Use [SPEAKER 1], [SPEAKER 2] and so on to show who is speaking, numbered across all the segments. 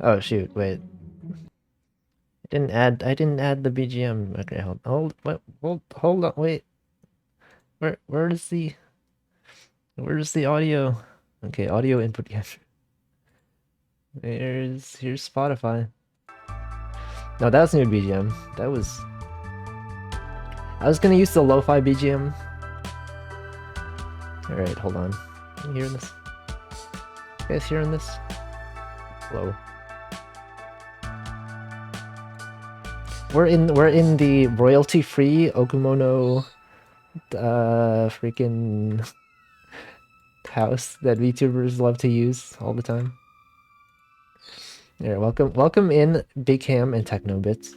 [SPEAKER 1] Oh shoot, wait. I didn't add the BGM. Okay, hold on, wait. Where's the audio? Okay, audio input capture. Here's Spotify. No, that was new BGM. I was gonna use the lo-fi BGM. Alright, hold on. Can you hear this? You guys hearing this? Hello. We're in the royalty-free Okumono freaking house that VTubers love to use all the time. Yeah, welcome in Big Ham and Technobits.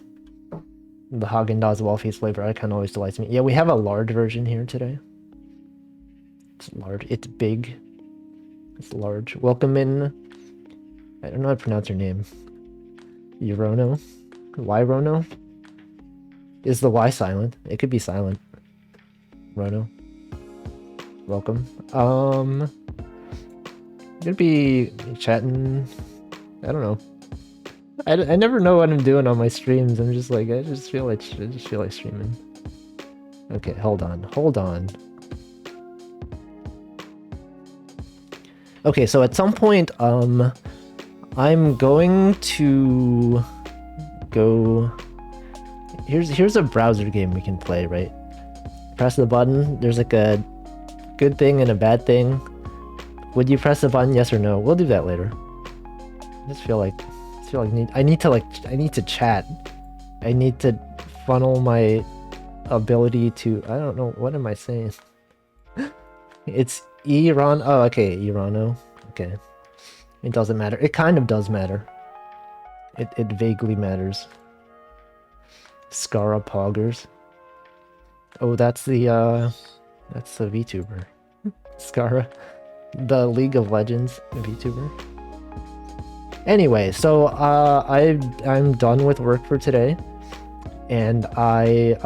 [SPEAKER 1] The Haagen-Dazs Wallface flavor icon always delights me. Yeah, we have a large version here today. It's large. It's big. It's large. Welcome in. I don't know how to pronounce your name. Yrono? Yrono? Is the Y silent? It could be silent. Rono. Welcome. Gonna be chatting. I don't know. I never know what I'm doing on my streams. I'm just like I just feel like streaming. Okay, hold on. Okay, so at some point, I'm going to go. Here's a browser game we can play, right? Press the button. There's like a good thing and a bad thing. Would you press the button, yes or no? We'll do that later. I just feel like I need to chat. I need to funnel my ability to. I don't know, what am I saying? It's Iran. Oh, okay, Irano. Okay, it doesn't matter. It kind of does matter. It vaguely matters. Scara Poggers. Oh, that's the VTuber. Scara, the League of Legends VTuber. Anyway, so I'm done with work for today, and I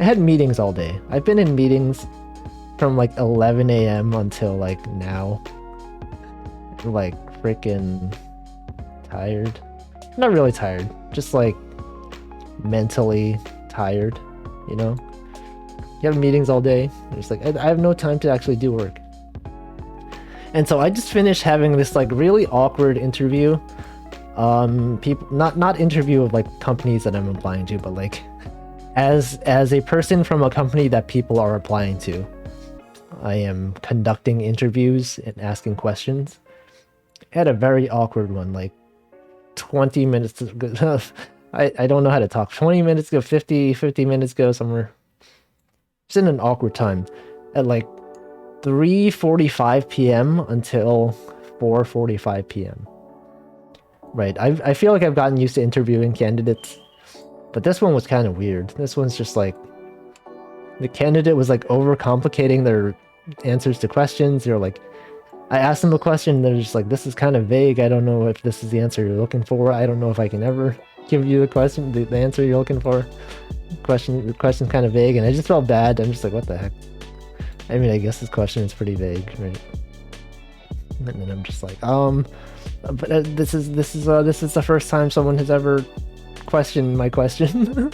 [SPEAKER 1] had meetings all day. I've been in meetings from like 11 a.m. until like now. Like freaking tired. Not really tired, just like mentally tired, you know? You have meetings all day. It's like I have no time to actually do work. And so I just finished having this like really awkward interview. People not interview of like companies that I'm applying to, but like as a person from a company that people are applying to. I am conducting interviews and asking questions. I had a very awkward one, like 20 minutes ago. I don't know how to talk. 20 minutes ago, 50 minutes ago, somewhere. It's in an awkward time. At like 3:45 p.m. until 4:45 p.m. Right, I feel like I've gotten used to interviewing candidates, but this one was kind of weird. This one's just like, the candidate was like overcomplicating their answers to questions. They're like, I asked them a question, and they're just like, this is kind of vague. I don't know if this is the answer you're looking for. I don't know if I can ever give you the answer you're looking for. The question's kind of vague, and I just felt bad. I'm just like, what the heck? I mean, I guess this question is pretty vague, right? And then I'm just like, but this is the first time someone has ever questioned my question.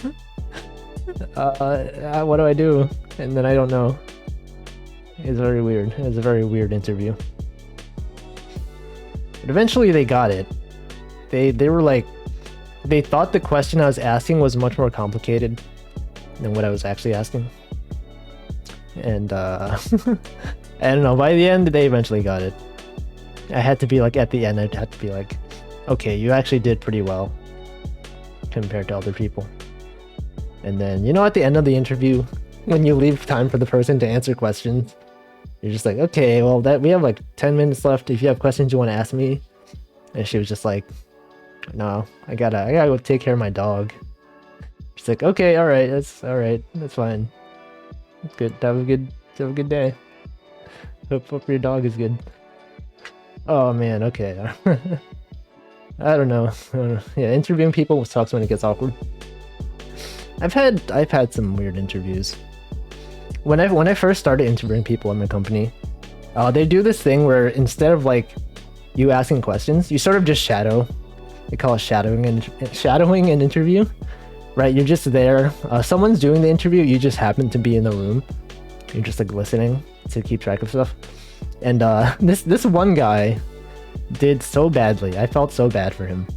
[SPEAKER 1] What do I do? And then I don't know. It's very weird. It was a very weird interview. But eventually they got it. They were like, they thought the question I was asking was much more complicated than what I was actually asking. And I don't know, by the end they eventually got it. I had to be like, at the end I'd have to be like, okay, you actually did pretty well compared to other people. And then, you know, at the end of the interview, when you leave time for the person to answer questions, you're just like, okay, well, we have like 10 minutes left. If you have questions you want to ask me. And she was just like, no, I gotta go take care of my dog. She's like, okay, all right, that's fine. That's good. Have a good day. Hope your dog is good. Oh man, okay. I don't know. Yeah, interviewing people sucks when it gets awkward. I've had some weird interviews. When I first started interviewing people in my company, they do this thing where instead of like you asking questions, you sort of just shadow. They call it shadowing an interview, right? You're just there. Someone's doing the interview. You just happen to be in the room. You're just like listening to keep track of stuff. And this one guy did so badly. I felt so bad for him.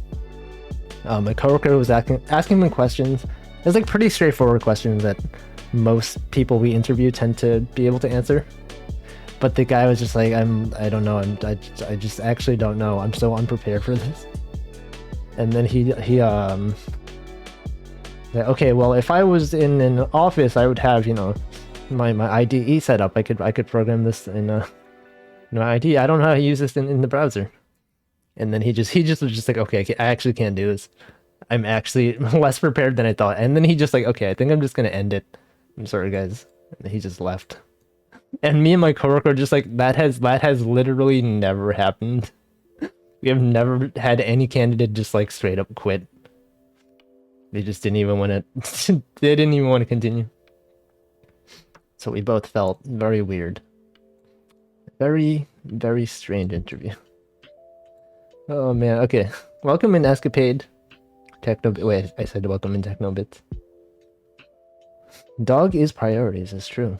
[SPEAKER 1] My coworker was asking him questions. It was like pretty straightforward questions that most people we interview tend to be able to answer. But the guy was just like, I don't know. I just actually don't know. I'm so unprepared for this. And then he okay, well, if I was in an office, I would have, you know, my IDE set up. I could program this in my IDE. I don't know how to use this in the browser. And then he just was just like, okay, I actually can't do this. I'm actually less prepared than I thought. And then he just like, okay, I think I'm just gonna end it. I'm sorry, guys. And he just left. And me and my coworker are just like, that has literally never happened. We have never had any candidate just like straight up quit. They just didn't even want to. They didn't even want to continue. So we both felt very weird. Very, very strange interview. Oh man. Okay. Welcome in Escapade. Techno. Wait, I said welcome in Technobits. Dog is priorities. It's true.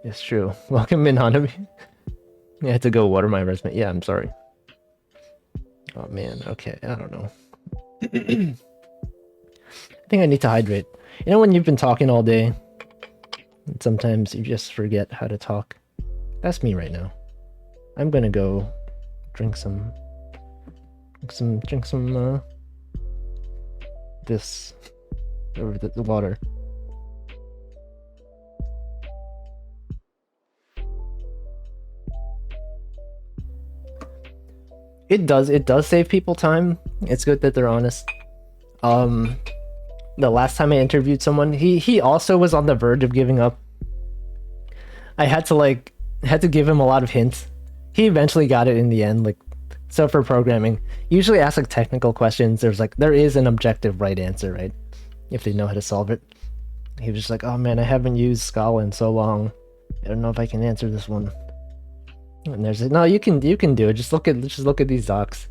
[SPEAKER 1] It's true. Welcome in Hanabi. I had to go water my resume. Yeah, I'm sorry. Oh man. Okay. I don't know. I think I need to hydrate. You know when you've been talking all day, and sometimes you just forget how to talk. That's me right now. I'm gonna go drink some this over the water. It does save people time. It's good that they're honest. The last time I interviewed someone, he also was on the verge of giving up. I had to give him a lot of hints. He eventually got it in the end. Like, so for programming, usually ask like technical questions. There is an objective right answer, right? If they know how to solve it. He was just like, oh man, I haven't used Scala in so long. I don't know if I can answer this one. And there's no, you can do it. Just look at these docs.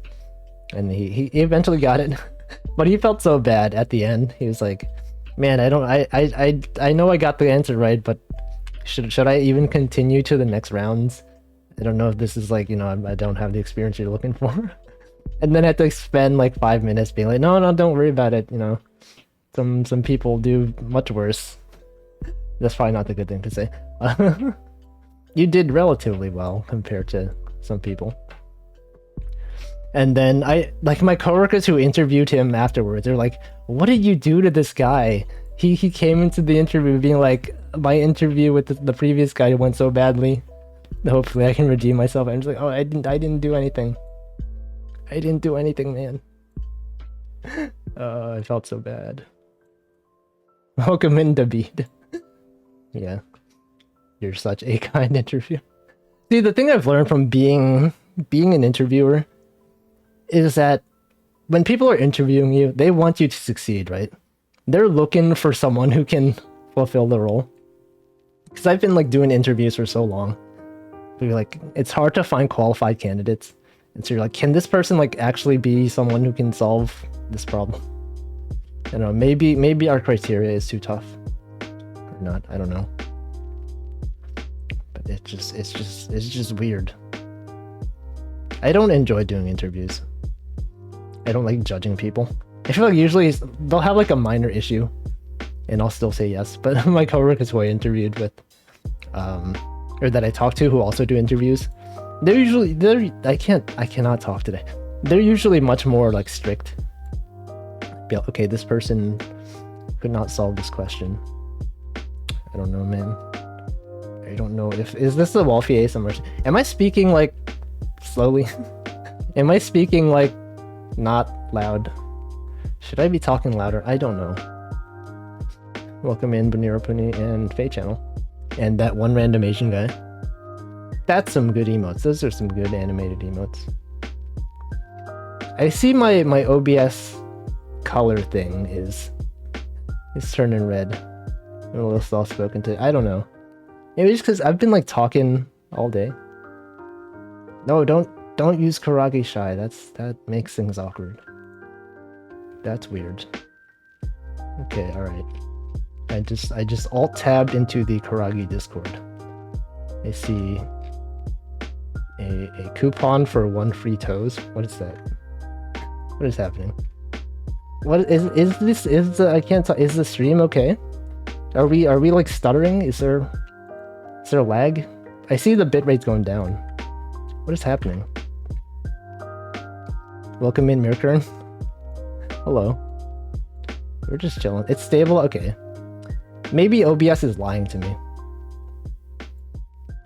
[SPEAKER 1] And he eventually got it. But he felt so bad at the end. He was like, man, I know I got the answer right, but should I even continue to the next rounds? I don't know if this is like, you know, I don't have the experience you're looking for. And then I had to spend like 5 minutes being like, no, don't worry about it. You know, some people do much worse. That's probably not the good thing to say. You did relatively well compared to some people. And then my coworkers who interviewed him afterwards, they're like, what did you do to this guy? He came into the interview being like, my interview with the previous guy went so badly. Hopefully I can redeem myself. I'm just like, oh, I didn't do anything. I didn't do anything, man. I felt so bad. Welcome in, David. Yeah. You're such a kind interview. See, the thing I've learned from being an interviewer is that when people are interviewing you, they want you to succeed, right? They're looking for someone who can fulfill the role. Because I've been like doing interviews for so long. You're like, it's hard to find qualified candidates. And so you're like, can this person like actually be someone who can solve this problem? I don't know, maybe our criteria is too tough. Or not, I don't know. But it's just weird. I don't enjoy doing interviews. I don't like judging people. I feel like usually they'll have like a minor issue and I'll still say yes. But my coworkers who I interviewed with, or that I talk to who also do interviews, I cannot talk today. They're usually much more like strict. Be like, okay, this person could not solve this question. I don't know, man. I don't know is this the Wolfie ASMR? Am I speaking like slowly? Am I speaking like not loud? Should I be talking louder? I don't know. Welcome in Bunirapuni and Faye Channel. And that one random Asian guy. That's some good emotes. Those are some good animated emotes. I see my OBS color thing is turning red. I'm a little soft spoken to. I don't know. Maybe just because I've been like talking all day. No, don't Don't use Karage Shy. That makes things awkward. That's weird. Okay, alright. I just alt-tabbed into the Karage Discord. I see a coupon for 1 free toes. What is that? What is happening? What is this? I can't tell. Is the stream okay? Are we like stuttering? Is there lag? I see the bitrate's going down. What is happening? Welcome in, Mirkern. Hello. We're just chilling. It's stable? Okay. Maybe OBS is lying to me.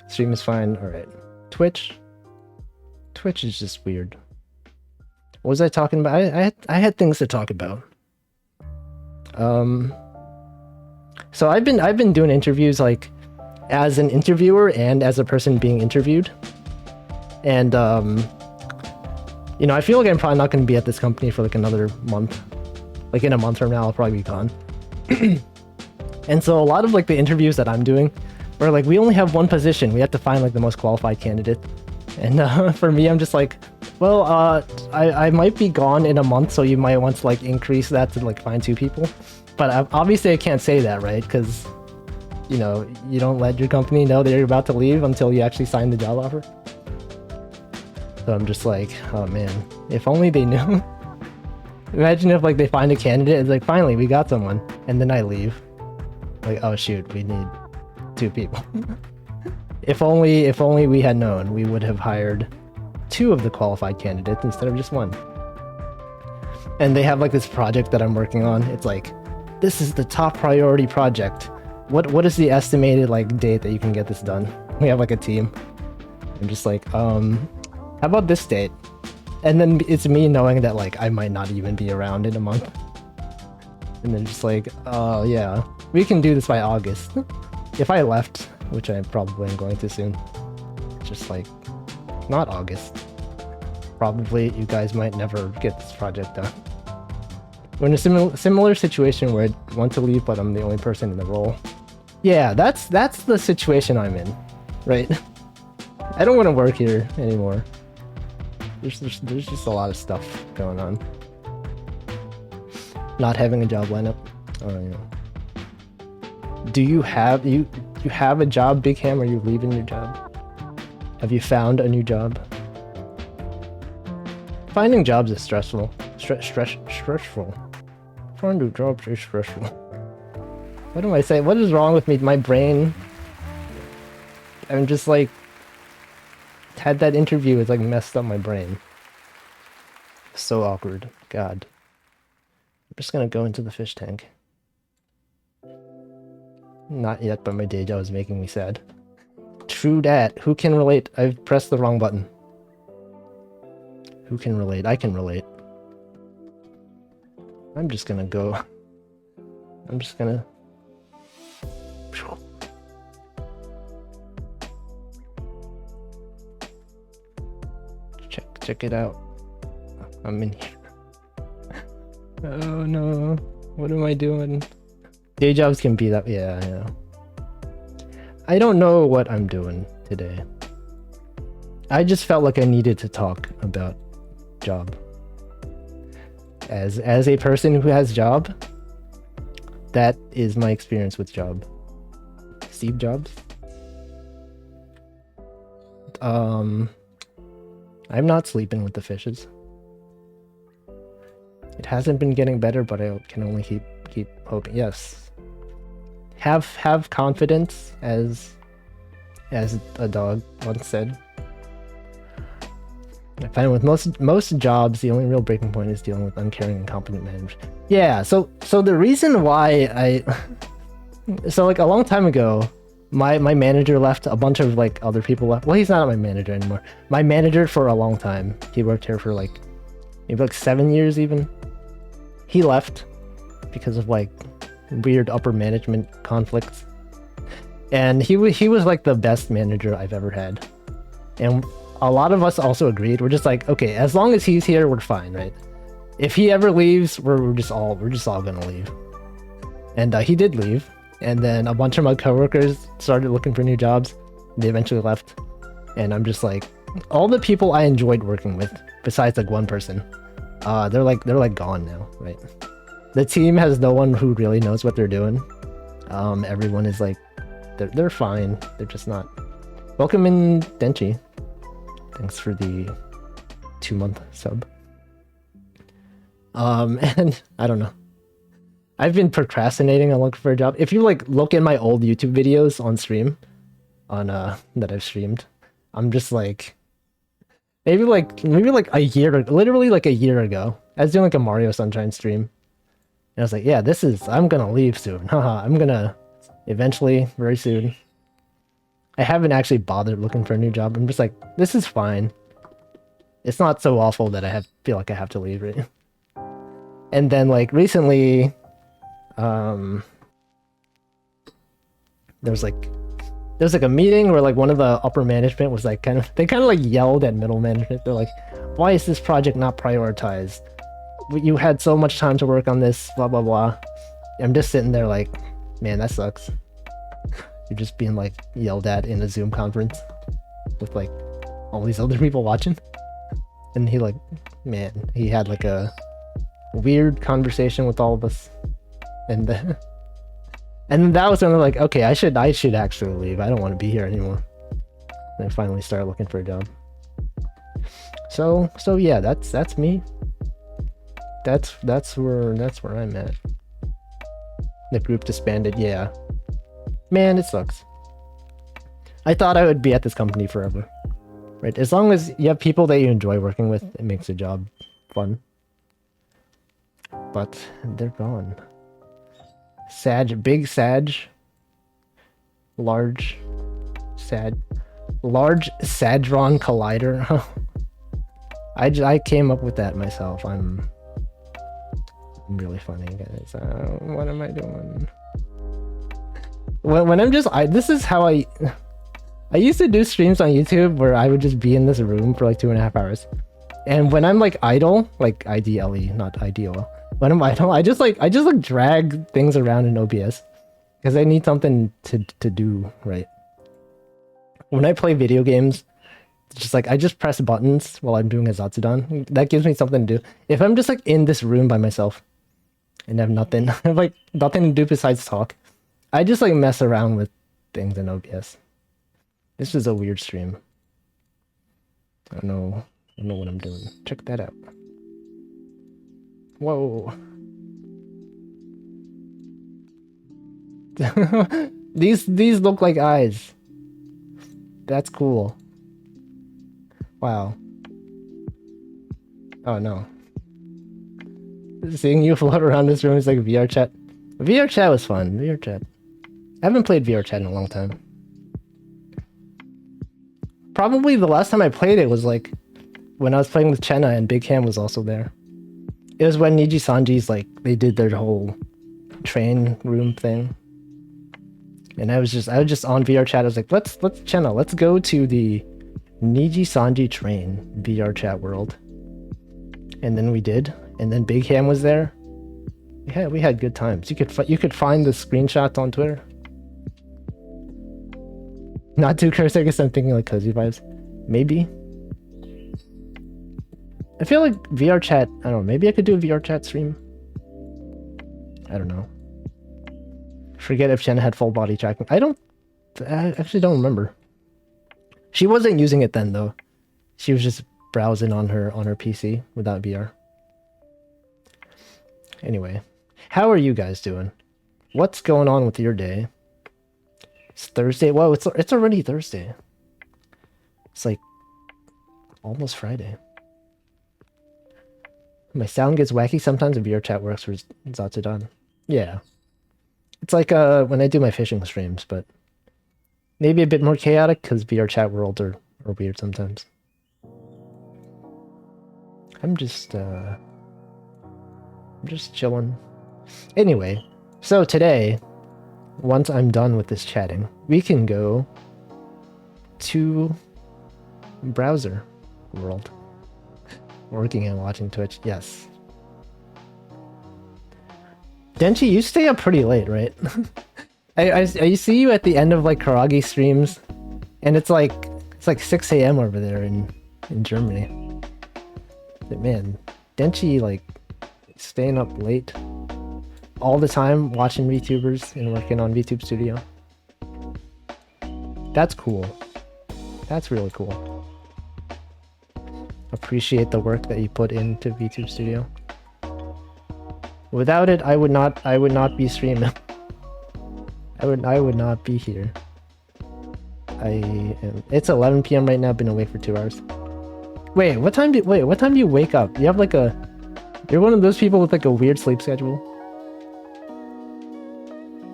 [SPEAKER 1] Stream is fine. Alright. Twitch? Twitch is just weird. What was I talking about? I had things to talk about. So I've been doing interviews like as an interviewer and as a person being interviewed. And you know, I feel like I'm probably not going to be at this company for like another month. Like in a month from now, I'll probably be gone. And so a lot of like the interviews that I'm doing are like, we only have one position. We have to find like the most qualified candidate. And for me, I'm just like, well, I might be gone in a month, so you might want to like increase that to like find 2 people. But obviously I can't say that, right? Because, you know, you don't let your company know that you're about to leave until you actually sign the job offer. So I'm just like, oh man, if only they knew. Imagine if like they find a candidate, it's like, finally, we got someone. And then I leave. Like, oh shoot, we need 2 people. If only we had known, we would have hired 2 of the qualified candidates instead of just 1. And they have like this project that I'm working on. It's like, this is the top priority project. What is the estimated like date that you can get this done? We have like a team. I'm just like, how about this date? And then it's me knowing that like I might not even be around in a month. And then just like, oh yeah, we can do this by August. If I left, which I probably am going to soon, just like, not August. Probably you guys might never get this project done. We're in a similar situation where I want to leave, but I'm the only person in the role. Yeah, that's the situation I'm in, right? I don't want to work here anymore. There's just a lot of stuff going on. Not having a job lineup. Oh yeah. Do you have a job, Big Ham? Are you leaving your job? Have you found a new job? Finding jobs is stressful. Stressful. Finding jobs is stressful. What do I say? What is wrong with me? My brain. I'm just like. Had that interview, it's like messed up my brain. So awkward. God. I'm just gonna go into the fish tank. Not yet, but my day job is making me sad. True dat. Who can relate? I've pressed the wrong button. Who can relate? I can relate. I'm just gonna go. I'm just gonna... Check it out. I'm in here. Oh no. What am I doing? Day jobs can be that. Yeah. I don't know what I'm doing today. I just felt like I needed to talk about job. As a person who has job, that is my experience with job. Steve Jobs. I'm not sleeping with the fishes. It hasn't been getting better, but I can only keep hoping. Yes. Have confidence, as a dog once said. I find with most jobs, the only real breaking point is dealing with uncaring, incompetent managers. Yeah. So the reason why so like a long time ago, my manager left, a bunch of like other people left. Well, he's not my manager anymore. My manager for a long time. He worked here for like maybe like 7 years even. He left because of like weird upper management conflicts. And he was like the best manager I've ever had. And a lot of us also agreed. We're just like, okay, as long as he's here, we're fine, right? If he ever leaves, we're just all gonna leave. And he did leave. And then a bunch of my coworkers started looking for new jobs. They eventually left. And I'm just like, all the people I enjoyed working with, besides like one person, they're like gone now, right? The team has no one who really knows what they're doing. Everyone is like, they're fine. They're just not. Welcome in, Denchi. Thanks for the 2-month sub. And I don't know. I've been procrastinating on looking for a job. If you like look at my old YouTube videos on stream, that I've streamed, I'm just like, maybe like a year, literally like a year ago, I was doing like a Mario Sunshine stream, and I was like, yeah, I'm gonna leave soon. Haha, I'm gonna eventually, very soon. I haven't actually bothered looking for a new job. I'm just like, this is fine. It's not so awful that feel like I have to leave, right? And then like recently, there was like a meeting where like one of the upper management was like they kind of like yelled at middle management. They're like, why is this project not prioritized? You had so much time to work on this, blah blah blah. I'm just sitting there like, man, that sucks. You're just being like yelled at in a Zoom conference with like all these other people watching. And he like, man, he had like a weird conversation with all of us. And then that was when I'm like, okay, I should actually leave. I don't want to be here anymore. And I finally started looking for a job. So yeah, that's me. That's where I'm at. The group disbanded, yeah. Man, it sucks. I thought I would be at this company forever. Right? As long as you have people that you enjoy working with, it makes the job fun. But they're gone. Big Sag. Large Sadron Collider. I came up with that myself. I'm really funny, guys. What am I doing? When I'm just this is how I used to do streams on YouTube where I would just be in this room for like 2.5 hours. And when I'm like idle, like IDLE, not IDOL. When I'm idle, I just like drag things around in OBS because I need something to do, right? When I play video games, it's just like I just press buttons while I'm doing a Zatsudan. That gives me something to do. If I'm just like in this room by myself and have nothing, I have like nothing to do besides talk, I just like mess around with things in OBS. This is a weird stream. I don't know what I'm doing. Check that out. Whoa. These look like eyes. That's cool. Wow. Oh no. Seeing you float around this room is like VR chat. VR chat was fun. VR chat. I haven't played VR chat in a long time. Probably the last time I played it was like when I was playing with Chenna and Big Ham was also there. It was when Niji Sanji's like they did their whole train room thing. And I was just on VR chat. I was like, let's Chenna, let's go to the Niji Sanji train VR chat world. And then we did. And then Big Ham was there. Yeah, we had good times. You could find the screenshots on Twitter. Not too cursed, I guess I'm thinking like cozy vibes. Maybe. I feel like VR chat, I don't know, maybe I could do a VR chat stream. I don't know. Forget if Chen had full body tracking. I actually don't remember. She wasn't using it then though. She was just browsing on her PC without VR. Anyway, how are you guys doing? What's going on with your day? It's Thursday. Whoa, it's already Thursday. It's like almost Friday. My sound gets wacky sometimes if VR chat works for Zatsudan. Yeah. It's like when I do my fishing streams, but maybe a bit more chaotic because VR chat worlds are weird sometimes. I'm just chilling. Anyway, so today, once I'm done with this chatting, we can go to browser world. Working and watching Twitch, yes. Denchi, you stay up pretty late, right? I see you at the end of like Karagi streams, and it's like It's like 6 a.m. over there in Germany. But man, Denchi like staying up late all the time watching VTubers and working on VTube Studio. That's cool. That's really cool. Appreciate the work that you put into VTube Studio. Without it, I would not be streaming. I would not be here. It's 11 p.m. right now. I've been awake for 2 hours. Wait, what time do you wake up? You have like you're one of those people with like a weird sleep schedule.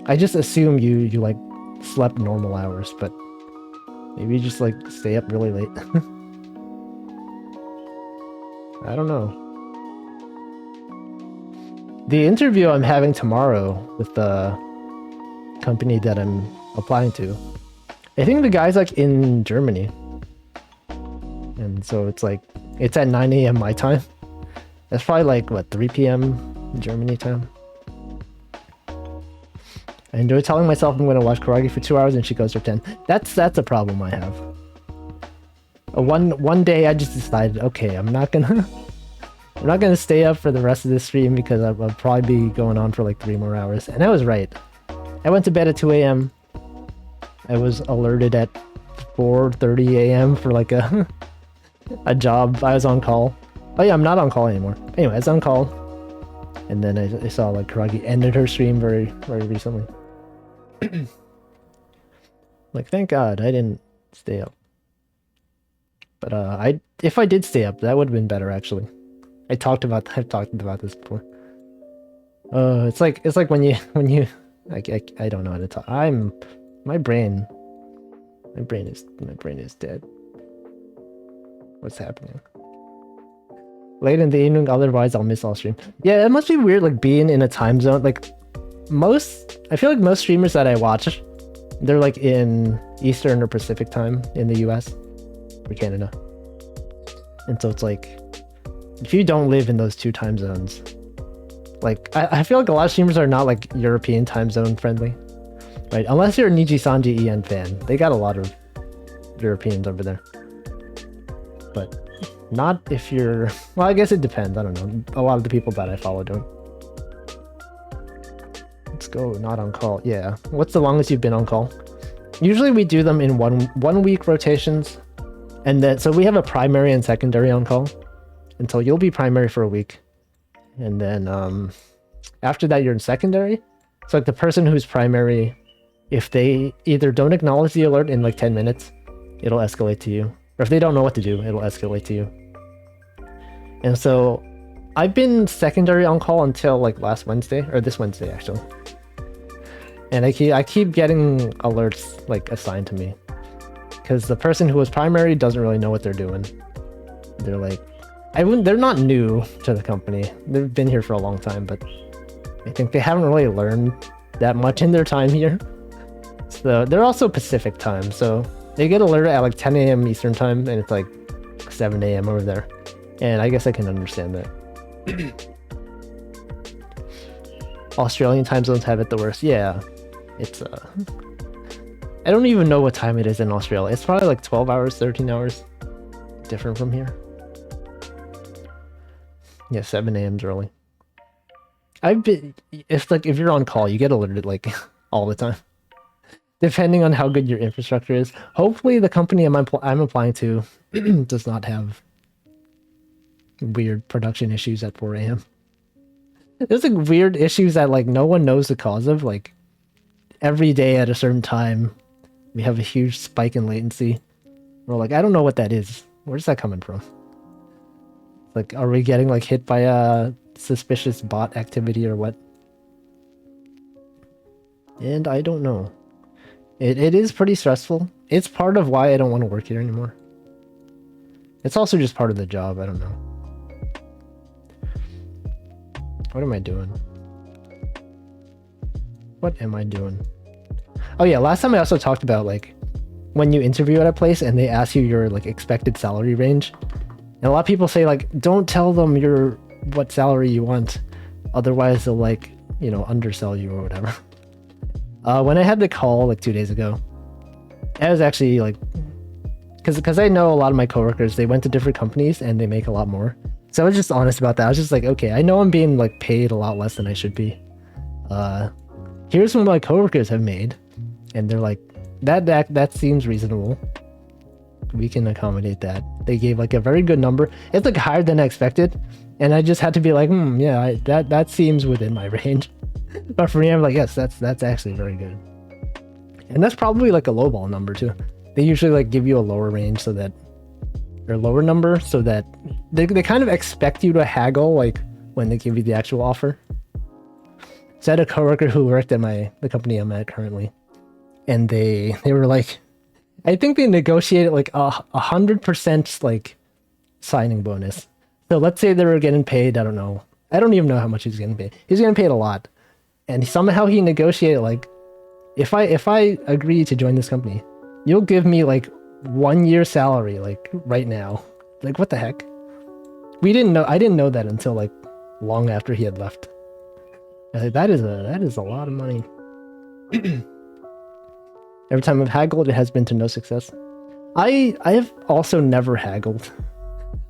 [SPEAKER 1] I just assume you like slept normal hours, but maybe you just like stay up really late. I don't know. The interview I'm having tomorrow with the company that I'm applying to, I think the guy's like in Germany. And so it's at 9 a.m. my time. That's probably like, what, 3 p.m. Germany time? I enjoy telling myself I'm going to watch Karagi for 2 hours and she goes for 10. That's a problem I have. One day I just decided, okay, I'm not gonna stay up for the rest of this stream because I'll probably be going on for like 3 more hours. And I was right. I went to bed at 2 a.m. I was alerted at 4:30 a.m. for like a job. I was on call. Oh yeah, I'm not on call anymore. Anyway, I was on call. And then I saw like Karagi ended her stream very, very recently. Like, thank God I didn't stay up. But if I did stay up, that would have been better actually. I've talked about this before. It's like when you I don't know how to talk. My brain is dead. What's happening? Late in the evening, otherwise I'll miss all stream. Yeah, it must be weird like being in a time zone. Like I feel like most streamers that I watch, they're like in Eastern or Pacific time in the US or Canada. And so it's like, if you don't live in those two time zones, like I feel like a lot of streamers are not like European time zone friendly, right? Unless you're a Niji Sanji EN fan. They got a lot of Europeans over there. But not if you're, well, I guess it depends. I don't know. A lot of the people that I follow don't. Let's go, not on call. Yeah. What's the longest you've been on call? Usually we do them in one week rotations. And then, so we have a primary and secondary on call. And so you'll be primary for a week. And then after that, you're in secondary. So like the person who's primary, if they either don't acknowledge the alert in like 10 minutes, it'll escalate to you. Or if they don't know what to do, it'll escalate to you. And so I've been secondary on call until like last Wednesday, or this Wednesday actually. And I keep getting alerts like assigned to me. Because the person who was primary doesn't really know what they're doing. They're like, they're not new to the company. They've been here for a long time, but I think they haven't really learned that much in their time here. So they're also Pacific time, so they get alerted at like 10 a.m. Eastern time, and it's like 7 a.m. over there. And I guess I can understand that. Australian time zones have it the worst. Yeah, it's I don't even know what time it is in Australia. It's probably like 12 hours, 13 hours different from here. Yeah, 7 a.m.'s early. If you're on call, you get alerted like all the time. Depending on how good your infrastructure is. Hopefully the company I'm applying to does not have weird production issues at 4 a.m. There's like weird issues that like no one knows the cause of. Like every day at a certain time, we have a huge spike in latency. We're like, I don't know what that is. Where's that coming from? Like, are we getting like hit by a suspicious bot activity or what? And I don't know. It is pretty stressful. It's part of why I don't want to work here anymore. It's also just part of the job. I don't know. What am I doing? What am I doing? Oh yeah, last time I also talked about like when you interview at a place and they ask you your like expected salary range. And a lot of people say like, don't tell them what salary you want. Otherwise they'll like, you know, undersell you or whatever. When I had the call like 2 days ago, I was actually like because I know a lot of my coworkers, they went to different companies and they make a lot more. So I was just honest about that. I was just like, okay, I know I'm being like paid a lot less than I should be. Here's what my coworkers have made, and they're like, that seems reasonable. We can accommodate that. They gave like a very good number. It's like higher than I expected, and I just had to be like, yeah, that seems within my range. But for me, I'm like, yes, that's actually very good. And that's probably like a lowball number too. They usually like give you a lower range so that, or lower number so that they kind of expect you to haggle like when they give you the actual offer. So I had a coworker who worked at the company I'm at currently, and they were like, I think they negotiated like 100% like signing bonus. So let's say they were getting paid, I don't know. I don't even know how much he's getting paid. He's getting paid a lot. And somehow he negotiated like, if I agree to join this company, you'll give me like 1 year salary, like right now. Like what the heck? I didn't know that until like long after he had left. I was like, that is a lot of money. Every time I've haggled, it has been to no success. I have also never haggled.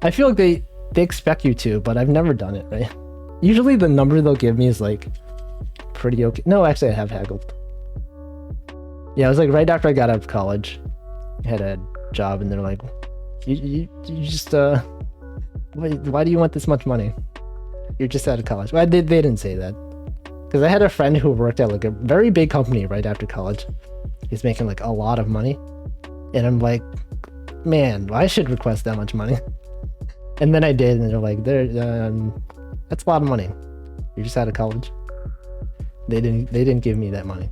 [SPEAKER 1] I feel like they expect you to, but I've never done it, right? Usually the number they'll give me is like pretty okay. No, actually I have haggled. Yeah, it was like right after I got out of college. I had a job and they're like, you just why do you want this much money? You're just out of college. Well, they didn't say that. Because I had a friend who worked at like a very big company right after college. He's making like a lot of money. And I'm like, man, I should request that much money. And then I did, and they're like, that's a lot of money. You're just out of college. They didn't give me that money.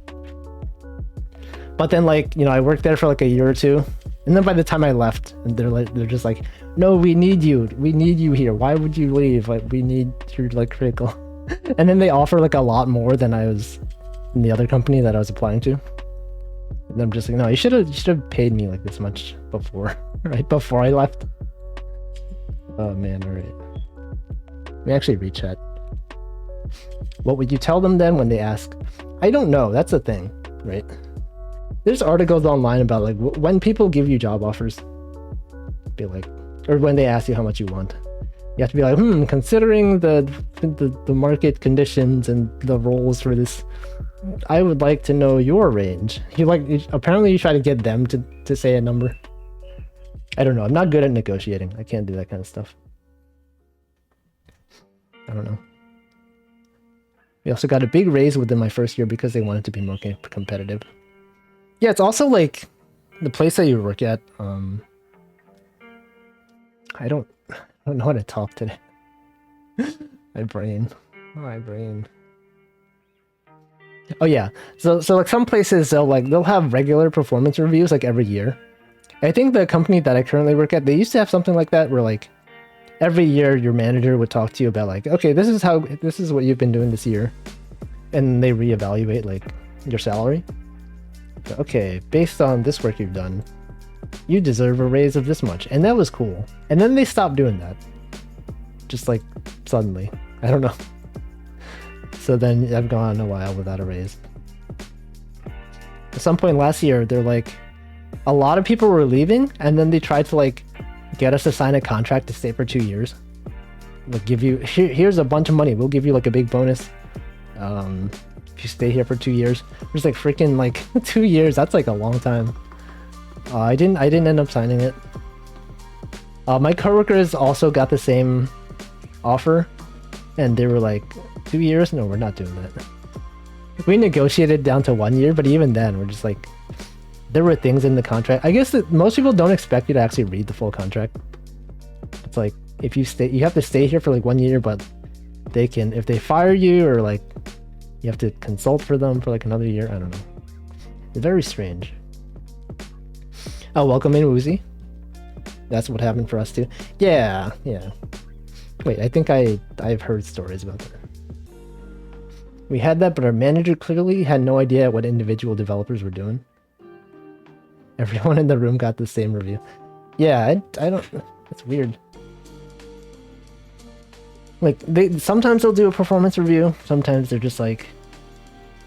[SPEAKER 1] But then like, I worked there for like a year or two. And then by the time I left, they're just like, no, we need you. We need you here. Why would you leave? Like, we need, you're like critical. And then they offer like a lot more than I was in the other company that I was applying to. And I'm just like, no, you should have paid me like this much before, right? Before I left. Oh man, all right. Let me actually read chat. What would you tell them then when they ask? I don't know. That's the thing, right? There's articles online about like when people give you job offers, be like, or when they ask you how much you want, you have to be like, considering the market conditions and the roles for this, I would like to know your range. Apparently you try to get them to say a number. I don't know. I'm not good at negotiating. I can't do that kind of stuff. I don't know. We also got a big raise within my first year because they wanted to be more competitive. Yeah, it's also like the place that you work at. I don't know how to talk today. My brain. Oh yeah. So like some places they'll have regular performance reviews like every year. I think the company that I currently work at, they used to have something like that where like every year your manager would talk to you about like, okay, this is what you've been doing this year. And they reevaluate like your salary. Okay, based on this work you've done, you deserve a raise of this much. And that was cool. And then they stopped doing that. Just like suddenly. I don't know. So then I've gone a while without a raise. At some point last year, they're like, a lot of people were leaving, and then they tried to like get us to sign a contract to stay for 2 years. We'll give you, here's a bunch of money. We'll give you like a big bonus. If you stay here for 2 years. There's like freaking like 2 years. That's like a long time. I didn't end up signing it. My coworkers also got the same offer, and they were like, 2 years? No, we're not doing that. We negotiated down to 1 year, but even then, we're just like, there were things in the contract. I guess that most people don't expect you to actually read the full contract. It's like, if you stay, you have to stay here for like 1 year, but they can, if they fire you or like, you have to consult for them for like another year. I don't know. It's very strange. Oh, welcome in, Woozy. That's what happened for us too. Yeah. Wait, I think I've heard stories about that. We had that, but our manager clearly had no idea what individual developers were doing. Everyone in the room got the same review. Yeah, I don't... It's weird. Like, sometimes they'll do a performance review. Sometimes they're just like...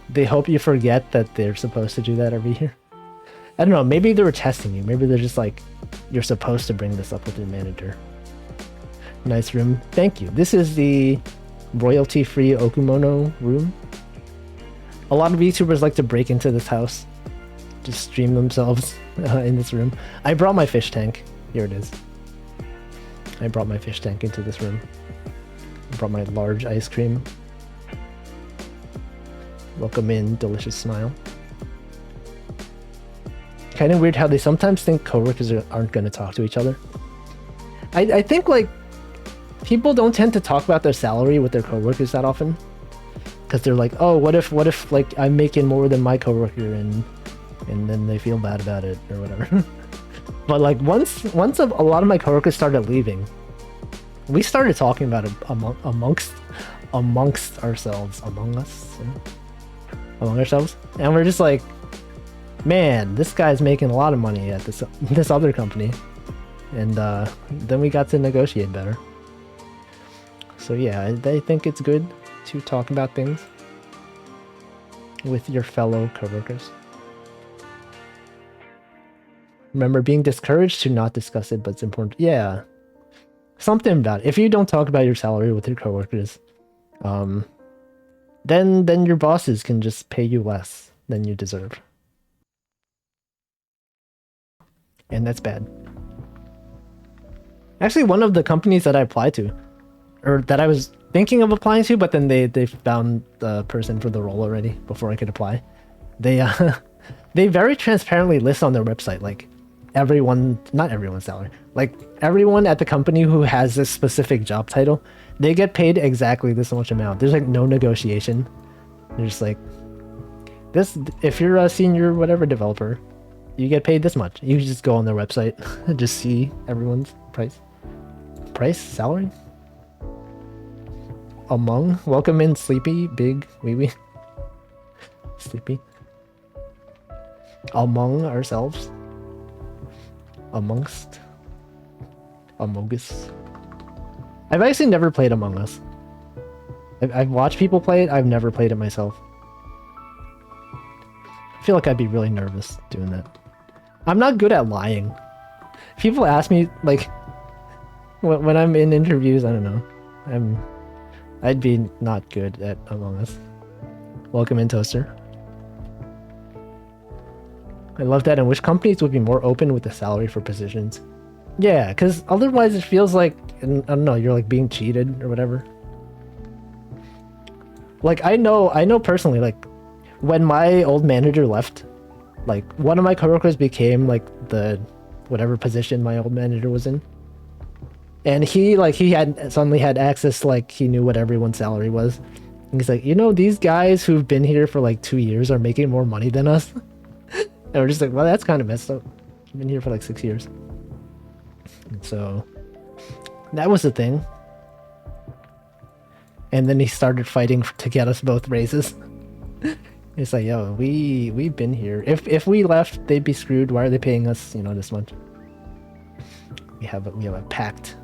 [SPEAKER 1] They hope you forget that they're supposed to do that every year. I don't know, maybe they were testing you. Maybe they're just like, you're supposed to bring this up with your manager. Nice room. Thank you. This is the royalty-free Okumono room. A lot of YouTubers like to break into this house, just stream themselves in this room. I brought my fish tank. Here it is. I brought my fish tank into this room. I brought my large ice cream. Welcome in, delicious smile. Kind of weird how they sometimes think coworkers aren't going to talk to each other. I think like people don't tend to talk about their salary with their coworkers that often, because they're like, oh, what if like I'm making more than my coworker, and then they feel bad about it or whatever. But like once a lot of my coworkers started leaving, we started talking about it amongst ourselves, among ourselves, and we're just like, man, this guy's making a lot of money at this other company, and then we got to negotiate better. So yeah, I think it's good to talk about things with your fellow coworkers. Remember, being discouraged to not discuss it, but it's important. Yeah, something about it. If you don't talk about your salary with your coworkers, then your bosses can just pay you less than you deserve. And that's bad. Actually, one of the companies that I applied to, or that I was thinking of applying to, but then they found the person for the role already before I could apply. They they very transparently list on their website, like, not everyone's salary, like everyone at the company who has this specific job title, they get paid exactly this much amount. There's like no negotiation. They're just like, this, if you're a senior whatever developer, you get paid this much. You just go on their website and just see everyone's salary. Among, welcome in, Sleepy, Big, Wee Wee. Sleepy. Among ourselves. Among Us. I've actually never played Among Us. I've watched people play it. I've never played it myself. I feel like I'd be really nervous doing that. I'm not good at lying. People ask me, like, when I'm in interviews, I don't know. I'd be not good at Among Us. Welcome in, Toaster. I love that. And which companies would be more open with the salary for positions? Yeah, because otherwise it feels like, I don't know, you're like being cheated or whatever. Like, I know personally, like, when my old manager left, like, one of my coworkers became like the whatever position my old manager was in. And he had suddenly had access, like, he knew what everyone's salary was. And he's like, you know, these guys who've been here for like 2 years are making more money than us. And we're just like, well, that's kind of messed up. I've been here for like 6 years. And so that was the thing. And then he started fighting to get us both raises. It's like, yo, we've been here. If we left, they'd be screwed. Why are they paying us, you know, this much? We have a pact.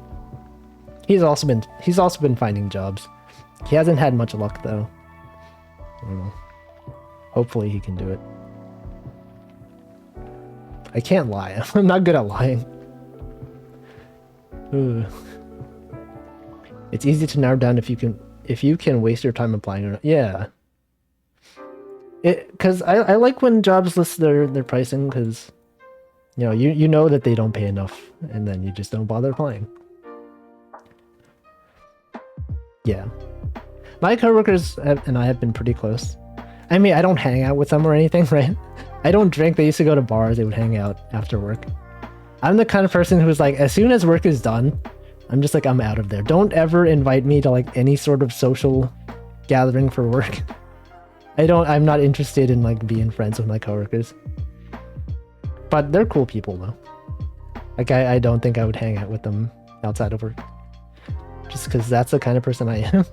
[SPEAKER 1] He's also been finding jobs. He hasn't had much luck though. I don't know. Hopefully he can do it. I can't lie. I'm not good at lying. Ugh. It's easy to narrow down if you can waste your time applying or not. Yeah. Because I like when jobs list their pricing, because you know that they don't pay enough, and then you just don't bother applying. Yeah. My coworkers and I have been pretty close. I mean, I don't hang out with them or anything, right? I don't drink. They used to go to bars. They would hang out after work. I'm the kind of person who's like, as soon as work is done, I'm just like, I'm out of there. Don't ever invite me to like any sort of social gathering for work. I'm not interested in like being friends with my coworkers. But they're cool people though. Like I don't think I would hang out with them outside of work. Just because that's the kind of person I am.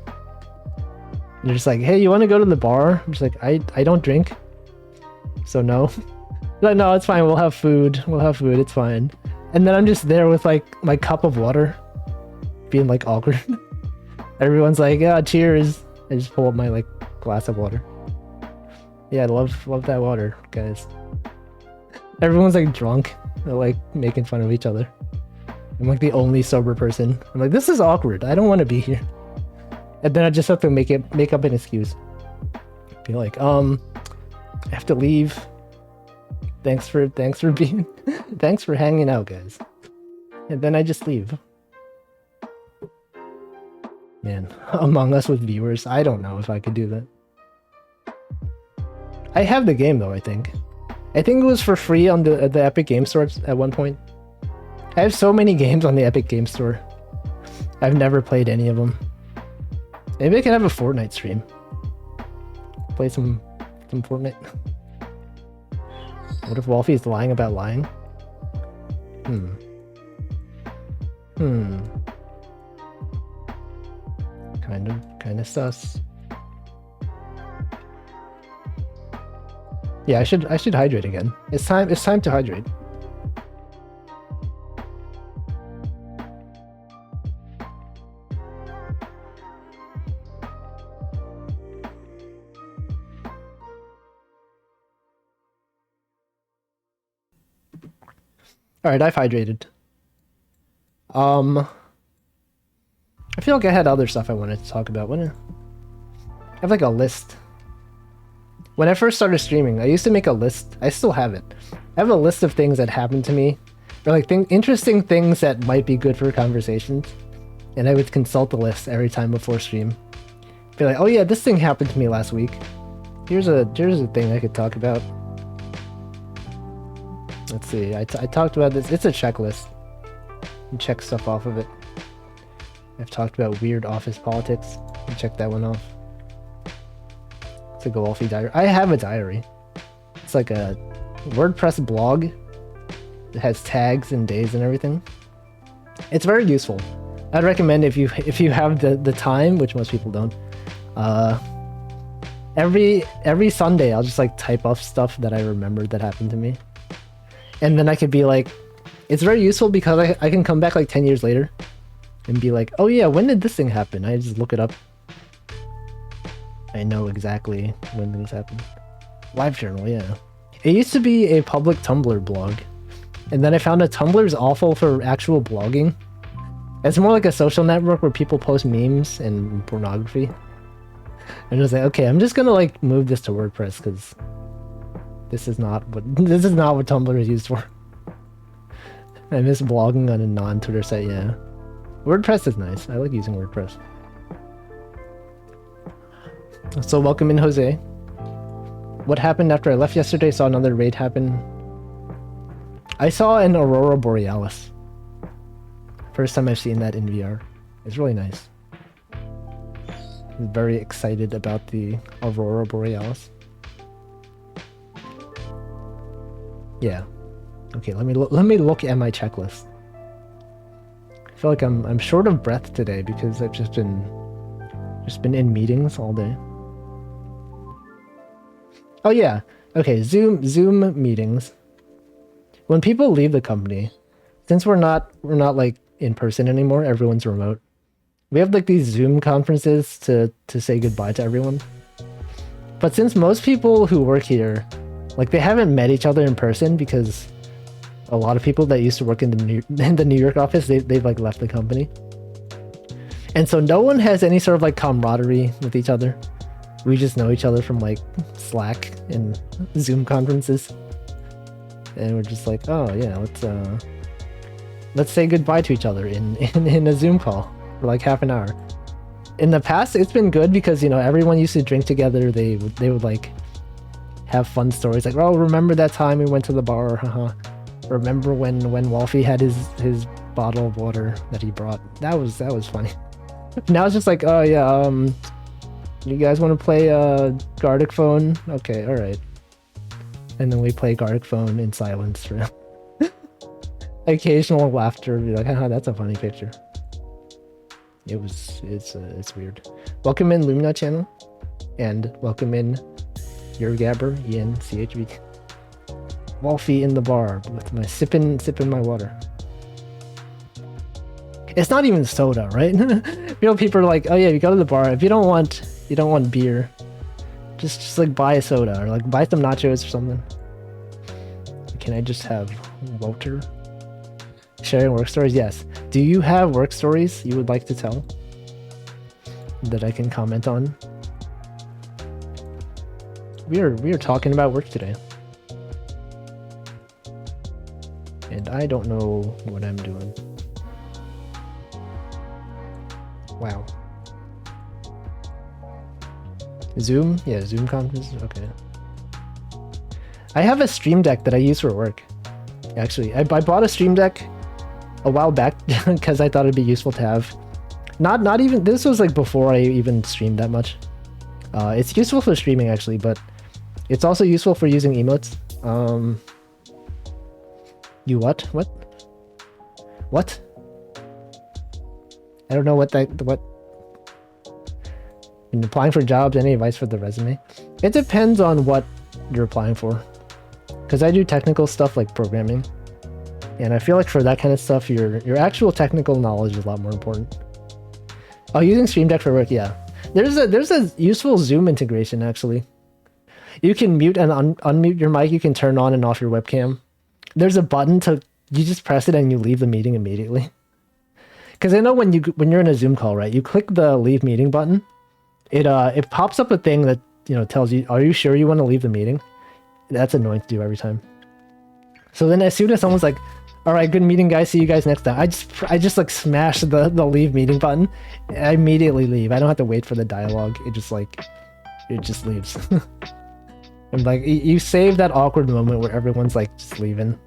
[SPEAKER 1] They're just like, hey, you want to go to the bar? I'm just like, I don't drink. So no. Like, no, it's fine. We'll have food. It's fine. And then I'm just there with like my cup of water, being like awkward. Everyone's like, yeah, cheers. I just pull up my like glass of water. Yeah, I love that water, guys. Everyone's like drunk. They're like making fun of each other. I'm like the only sober person. I'm like, this is awkward. I don't want to be here. And then I just have to make up an excuse. Be like, I have to leave. Thanks for being thanks for hanging out, guys. And then I just leave. Man, Among Us with viewers. I don't know if I could do that. I have the game though, I think. I think it was for free on the Epic Game Store at one point. I have so many games on the Epic Game Store. I've never played any of them. Maybe I can have a Fortnite stream. Play some Fortnite. What if Wolfie's lying about lying? Kind of sus. Yeah, I should hydrate again. It's time to hydrate. Alright, I've hydrated. I feel like I had other stuff I wanted to talk about. I have like a list. When I first started streaming, I used to make a list. I still have it. I have a list of things that happened to me, or like interesting things that might be good for conversations. And I would consult the list every time before stream. Be like, oh yeah, this thing happened to me last week. Here's a thing I could talk about. Let's see. I talked about this. It's a checklist. You check stuff off of it. I've talked about weird office politics. You check that one off. It's like a Wolfie diary. I have a diary. It's like a WordPress blog. It has tags and days and everything. It's very useful. I'd recommend if you have the time, which most people don't. Every Sunday I'll just like type off stuff that I remembered that happened to me. And then I could be like, it's very useful because I can come back like 10 years later and be like, oh yeah, when did this thing happen? I just look it up. I know exactly when things happen. Live journal, yeah. It used to be a public Tumblr blog. And then I found that Tumblr is awful for actual blogging. It's more like a social network where people post memes and pornography. And I was like, okay, I'm just gonna like move this to WordPress because this is not what Tumblr is used for. I miss blogging on a non-Twitter site, yeah. WordPress is nice. I like using WordPress. So welcome in, Jose. What happened after I left yesterday? Saw another raid happen. I saw an Aurora Borealis. First time I've seen that in VR. It's really nice. I'm very excited about the Aurora Borealis. Yeah. Okay, let me look at my checklist. I feel like I'm short of breath today because I've just been in meetings all day. Oh yeah. Okay, Zoom meetings. When people leave the company, since we're not like in person anymore, everyone's remote. We have like these Zoom conferences to say goodbye to everyone. But since most people who work here, like they haven't met each other in person because a lot of people that used to work in the New York office, they've like left the company. And so no one has any sort of like camaraderie with each other. We just know each other from like Slack and Zoom conferences. And we're just like, oh yeah, let's say goodbye to each other in a Zoom call for like half an hour. In the past, it's been good because, you know, everyone used to drink together. They would like have fun stories like, oh, remember that time we went to the bar? Haha. Remember when Wolfie had his bottle of water that he brought? That was funny. Now it's just like, oh yeah, you guys want to play Gartic Phone? Okay, all right. And then we play Gartic Phone in silence for occasional laughter. Be like, haha, that's a funny picture. It's weird. Welcome in Lumina channel, and welcome in your Gabber, Ian, CHV. Wolfie in the bar with my sipping my water. It's not even soda, right? You know, people are like, oh yeah, you go to the bar. If you don't want beer, just like buy a soda or like buy some nachos or something. Can I just have Walter? Sharing work stories? Yes. Do you have work stories you would like to tell that I can comment on? We are talking about work today. And I don't know what I'm doing. Wow. Zoom? Yeah, Zoom conferences? Okay. I have a Stream Deck that I use for work. Actually, I bought a Stream Deck a while back because I thought it'd be useful to have. Not even, this was like before I even streamed that much. It's useful for streaming actually, but it's also useful for using emotes. You what? What? What? I don't know what. When applying for jobs, any advice for the resume? It depends on what you're applying for. Because I do technical stuff like programming. And I feel like for that kind of stuff, your actual technical knowledge is a lot more important. Oh, using Stream Deck for work, yeah. There's a useful Zoom integration actually. You can mute and unmute your mic. You can turn on and off your webcam. There's a button you just press it and you leave the meeting immediately. Because I know when you're in a Zoom call, right? You click the leave meeting button. It pops up a thing that tells you, are you sure you want to leave the meeting? That's annoying to do every time. So then as soon as someone's like, all right, good meeting guys, see you guys next time, I just like smash the leave meeting button. I immediately leave. I don't have to wait for the dialogue. It just leaves. And like you save that awkward moment where everyone's like just leaving.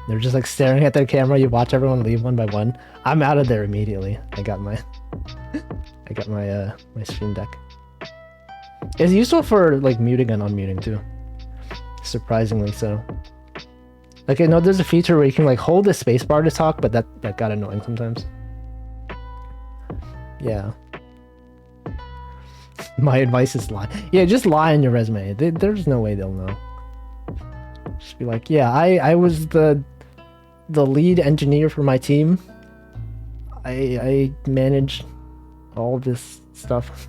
[SPEAKER 1] They're just like staring at their camera. You watch everyone leave one by one. I'm out of there immediately. I got my my Stream Deck. It's useful for like muting and unmuting too. Surprisingly so. Like I know there's a feature where you can like hold the spacebar to talk, but that got annoying sometimes. Yeah. My advice is lie. Yeah, just lie on your resume. There's no way they'll know. Just be like, yeah, I was the lead engineer for my team. I managed all this stuff.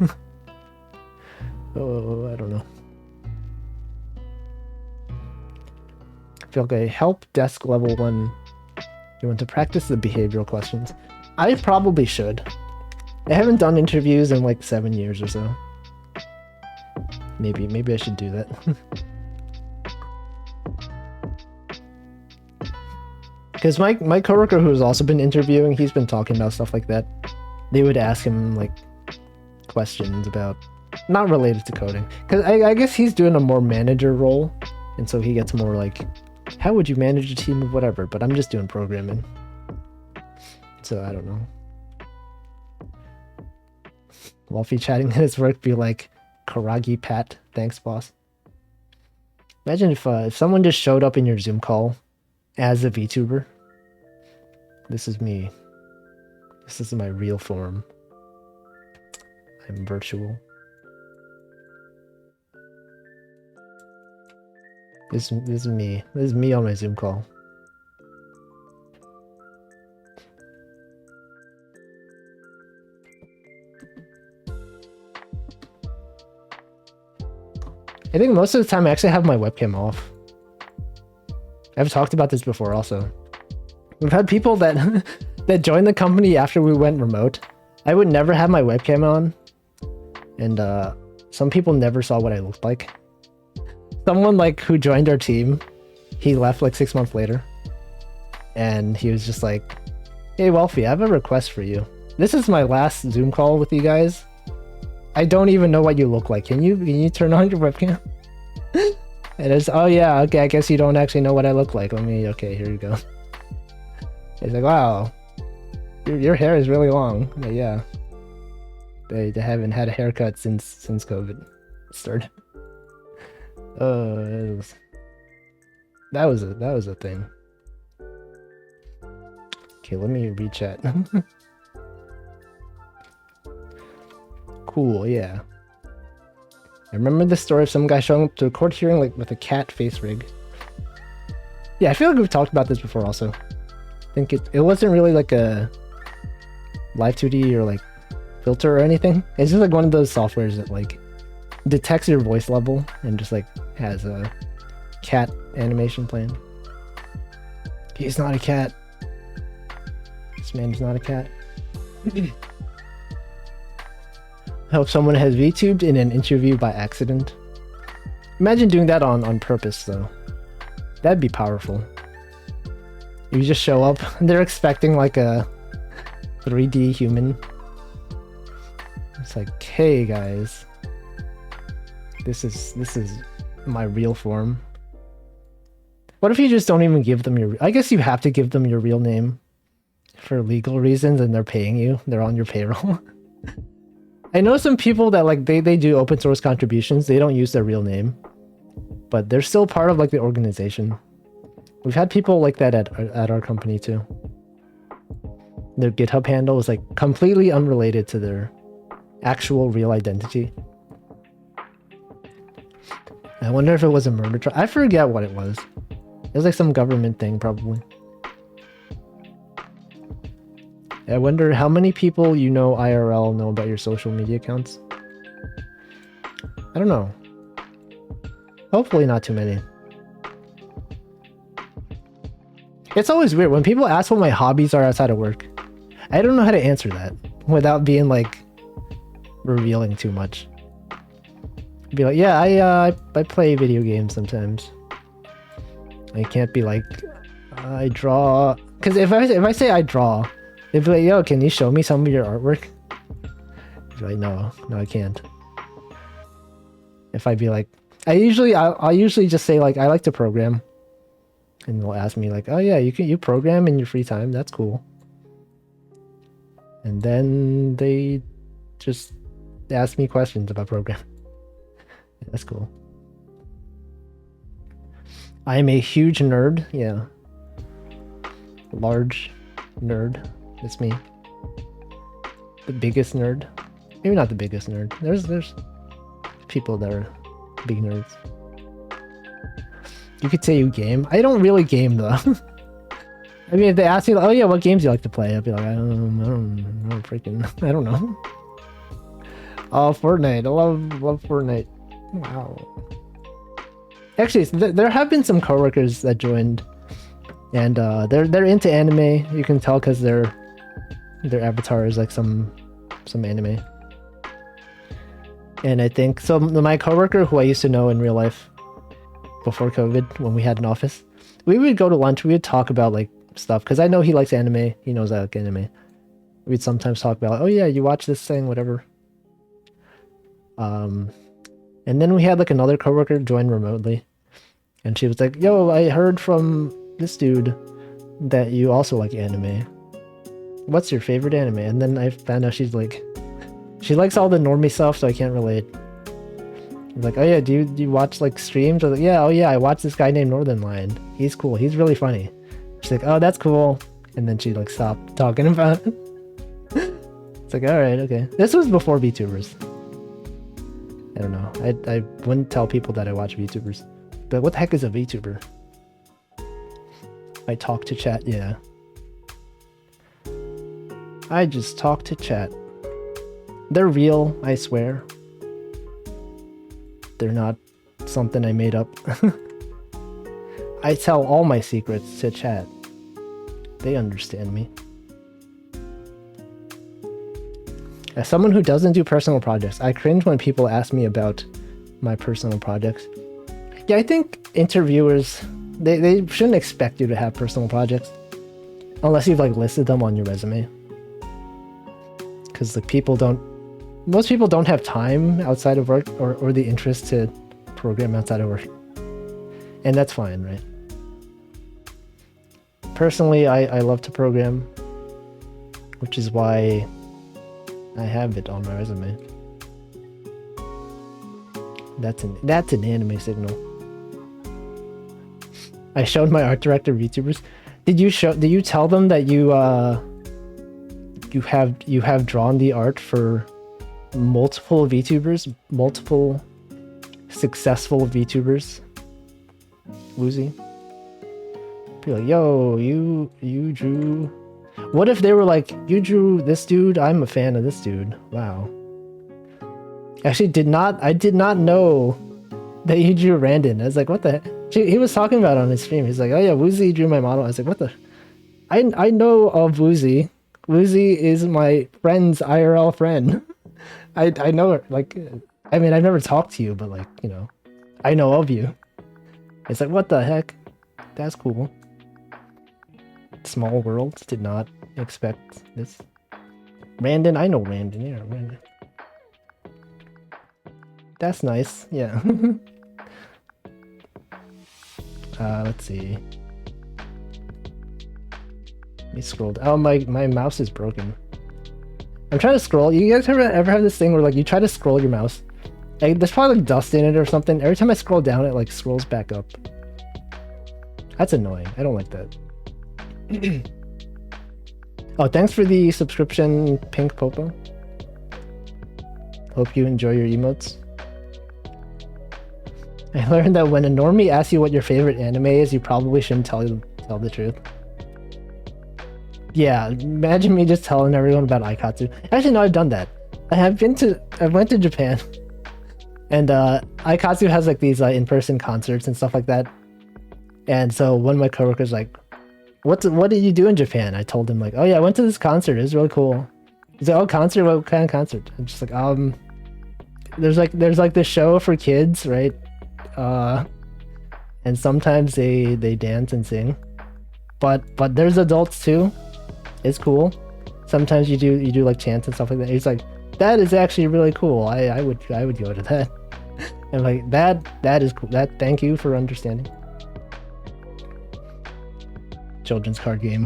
[SPEAKER 1] Oh, I don't know. I feel like a help desk level 1. You want to practice the behavioral questions. I probably should. I haven't done interviews in like 7 years or so. Maybe I should do that. Because my coworker who's also been interviewing, he's been talking about stuff like that. They would ask him like questions about, not related to coding. Because I guess he's doing a more manager role. And so he gets more like, how would you manage a team of whatever? But I'm just doing programming. So I don't know. Wolfie chatting at his work be like, Karagi Pat, thanks boss. Imagine if someone just showed up in your Zoom call as a VTuber. This is me. This is my real form. I'm virtual. This is me. This is me on my Zoom call. I think most of the time I actually have my webcam off. I've talked about this before also. We've had people that that joined the company after we went remote. I would never have my webcam on. And some people never saw what I looked like. Someone like who joined our team, he left like 6 months later. And he was just like, hey Wolfie, I have a request for you. This is my last Zoom call with you guys. I don't even know what you look like. Can you turn on your webcam? And it's, oh yeah, okay, I guess you don't actually know what I look like. Okay, here you go. It's like, wow, your hair is really long. But yeah, they haven't had a haircut since COVID started. That was a thing. Okay, let me re-chat. Cool, yeah. I remember the story of some guy showing up to a court hearing like with a cat face rig. Yeah, I feel like we've talked about this before also. I think it wasn't really like a live 2D or like filter or anything. It's just like one of those softwares that like detects your voice level and just like has a cat animation playing. He's not a cat. This man's not a cat. I hope someone has VTubed in an interview by accident. Imagine doing that on purpose, though. That'd be powerful. You just show up, and they're expecting like a 3D human. It's like, hey guys, this is my real form. What if you just don't even give them your... I guess you have to give them your real name for legal reasons, and they're paying you. They're on your payroll. I know some people that like they do open source contributions. They don't use their real name, but they're still part of like the organization. We've had people like that at our company too. Their GitHub handle is like completely unrelated to their actual real identity. I wonder if it was a murder trial. I forget what it was. It was like some government thing, probably. I wonder how many people you know IRL know about your social media accounts. I don't know. Hopefully not too many. It's always weird when people ask what my hobbies are outside of work. I don't know how to answer that without being like revealing too much. Be like, yeah, I play video games sometimes. I can't be like, I draw, because if I say I draw, they'd be like, yo, can you show me some of your artwork? I'd be like, no, I can't. If I'd be like, I'll usually just say like, I like to program, and they'll ask me like, oh yeah, you program in your free time, that's cool. And then they just ask me questions about programming. That's cool. I am a huge nerd. Yeah. Large nerd. That's me. The biggest nerd. Maybe not the biggest nerd. There's people that are big nerds. You could say you game. I don't really game though. I mean, if they ask me, like, oh yeah, what games do you like to play? I'd be like, I don't know. Oh, Fortnite. I love Fortnite. Wow. Actually, there have been some coworkers that joined, and they're into anime. You can tell because their avatar is like some anime. And I think so. My coworker, who I used to know in real life before COVID, when we had an office, we would go to lunch. We would talk about like stuff because I know he likes anime. He knows I like anime. We'd sometimes talk about, oh yeah, you watch this thing, whatever. And then we had like another coworker join remotely, and she was like, yo, I heard from this dude that you also like anime. What's your favorite anime? And then I found out she likes all the normie stuff, so I can't relate. I'm like, oh yeah, do you watch like streams? I was like, yeah, oh yeah, I watch this guy named Northern Lion. He's cool, he's really funny. She's like, oh, that's cool. And then she like stopped talking about it. It's like, alright, okay. This was before VTubers. I don't know. I wouldn't tell people that I watch VTubers. But what the heck is a VTuber? I talk to chat, yeah. I just talk to chat. They're real, I swear. They're not something I made up. I tell all my secrets to chat. They understand me. As someone who doesn't do personal projects, I cringe when people ask me about my personal projects. Yeah, I think interviewers, they shouldn't expect you to have personal projects unless you've like listed them on your resume. Because most people don't have time outside of work or the interest to program outside of work. And that's fine, right? Personally, I love to program, which is why I have it on my resume. That's an anime signal. I showed my art director VTubers. Did you tell them that you have drawn the art for multiple VTubers, multiple successful VTubers? Woozy. Be like, yo, you drew. What if they were like, you drew this dude? I'm a fan of this dude. Wow. Actually, I did not know that you drew Randon. I was like, what the heck? He was talking about it on his stream. He's like, oh yeah, Woozy drew my model. I was like, what the? I know of Woozy. Woozy is my friend's IRL friend. I know her. Like, I mean, I've never talked to you, but like, you know, I know of you. It's like, what the heck? That's cool. Small world. Did not expect this. Randon, I know Randon. Yeah, Randon. That's nice. Yeah. Let's see. Let me scroll. Oh, my mouse is broken. I'm trying to scroll. You guys ever have this thing where like you try to scroll your mouse? Like, there's probably like dust in it or something. Every time I scroll down, it like scrolls back up. That's annoying. I don't like that. Oh, thanks for the subscription, Pink Popo. Hope you enjoy your emotes. I learned that when a normie asks you what your favorite anime is, you probably shouldn't tell the truth. Yeah, imagine me just telling everyone about Aikatsu. Actually, no, I've done that. I went to Japan, and Aikatsu has like these in-person concerts and stuff like that. And so one of my coworkers like, what did you do in Japan? I told him like, oh yeah, I went to this concert. It was really cool. He's like, oh, concert? What kind of concert? I'm just like, there's like this show for kids, right? And sometimes they dance and sing, but there's adults too. It's cool. Sometimes you do like chants and stuff like that. He's like, that is actually really cool. I would go to that. And like that is cool. Thank you for understanding. Children's card game.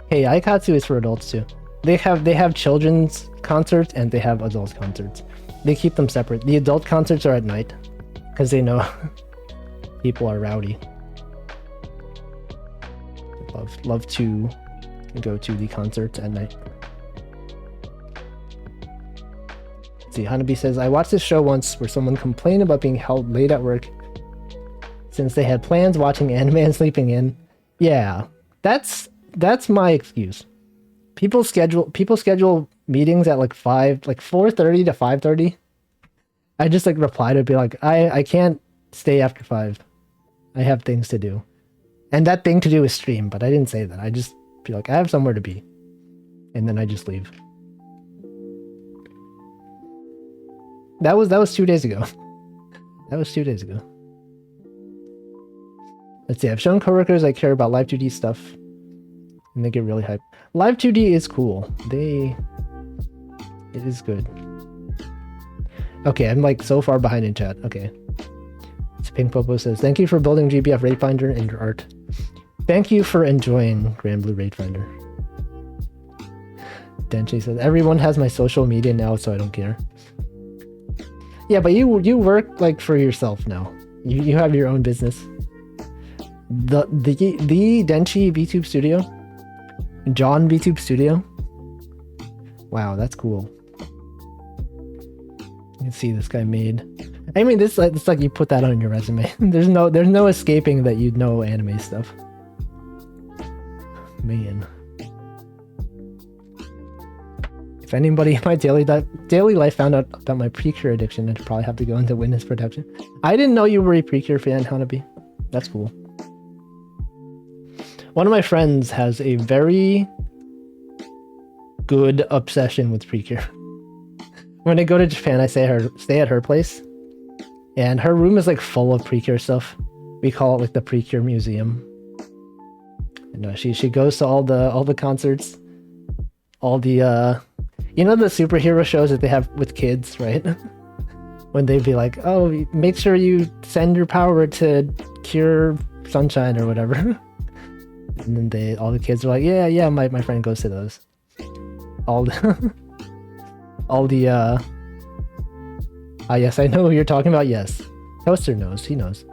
[SPEAKER 1] Hey, Aikatsu is for adults too. They have children's concerts and they have adult concerts. They keep them separate. The adult concerts are at night because they know people are rowdy. Love to go to the concerts at night. Let's see, Hanabi says, I watched this show once where someone complained about being held late at work since they had plans watching anime and sleeping in. Yeah, that's my excuse. People schedule meetings at like 4:30 to 5:30. I just like reply to be like, I can't stay after 5. I have things to do. And that thing to do is stream, but I didn't say that. I just feel like I have somewhere to be. And then I just leave. That was 2 days ago. That was 2 days ago. Let's see, I've shown coworkers I care about Live 2D stuff. And they get really hyped. Live 2D is cool. It is good. Okay, I'm like so far behind in chat. Okay. Pink Popo says, thank you for building GBF Raid Finder and your art. Thank you for enjoying Grand Blue Raid Finder. Denchi says, everyone has my social media now, so I don't care. Yeah, but you work like for yourself now. You have your own business. The Denchi VTube Studio? John VTube Studio? Wow, that's cool. You can see this guy made. I mean, it's like you put that on your resume. there's no escaping that you know anime stuff. Man. If anybody in my daily life found out about my Precure addiction, I'd probably have to go into witness protection. I didn't know you were a Precure fan, Hanabi. That's cool. One of my friends has a very good obsession with Precure. When I go to Japan, I stay at her place. And her room is like full of Precure stuff. We call it like the Precure Museum. And she goes to all the concerts, all the you know the superhero shows that they have with kids, right? When they'd be like, oh, make sure you send your power to cure sunshine or whatever. And then all the kids are like, yeah, my friend goes to those. All the yes, I know who you're talking about. Yes, Toaster knows. He knows.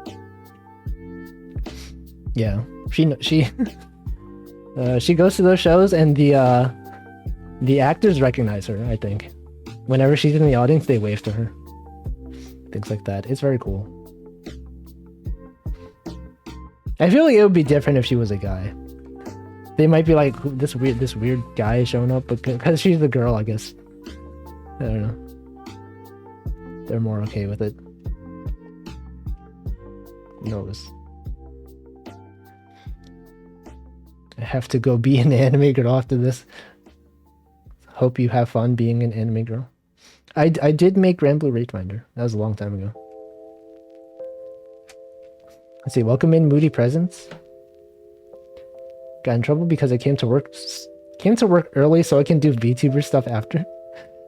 [SPEAKER 1] Yeah, she goes to those shows, and the actors recognize her. I think whenever she's in the audience, they wave to her. Things like that. It's very cool. I feel like it would be different if she was a guy. They might be like, this weird guy showing up, but because she's the girl, I guess. I don't know. They're more okay with it. knows? I have to go be an anime girl after this. Hope you have fun being an anime girl. I did make Grand Blue Rangefinder. That was a long time ago. Let's see. Welcome in, Moody Presents. Got in trouble because I came to work early so I can do VTuber stuff after.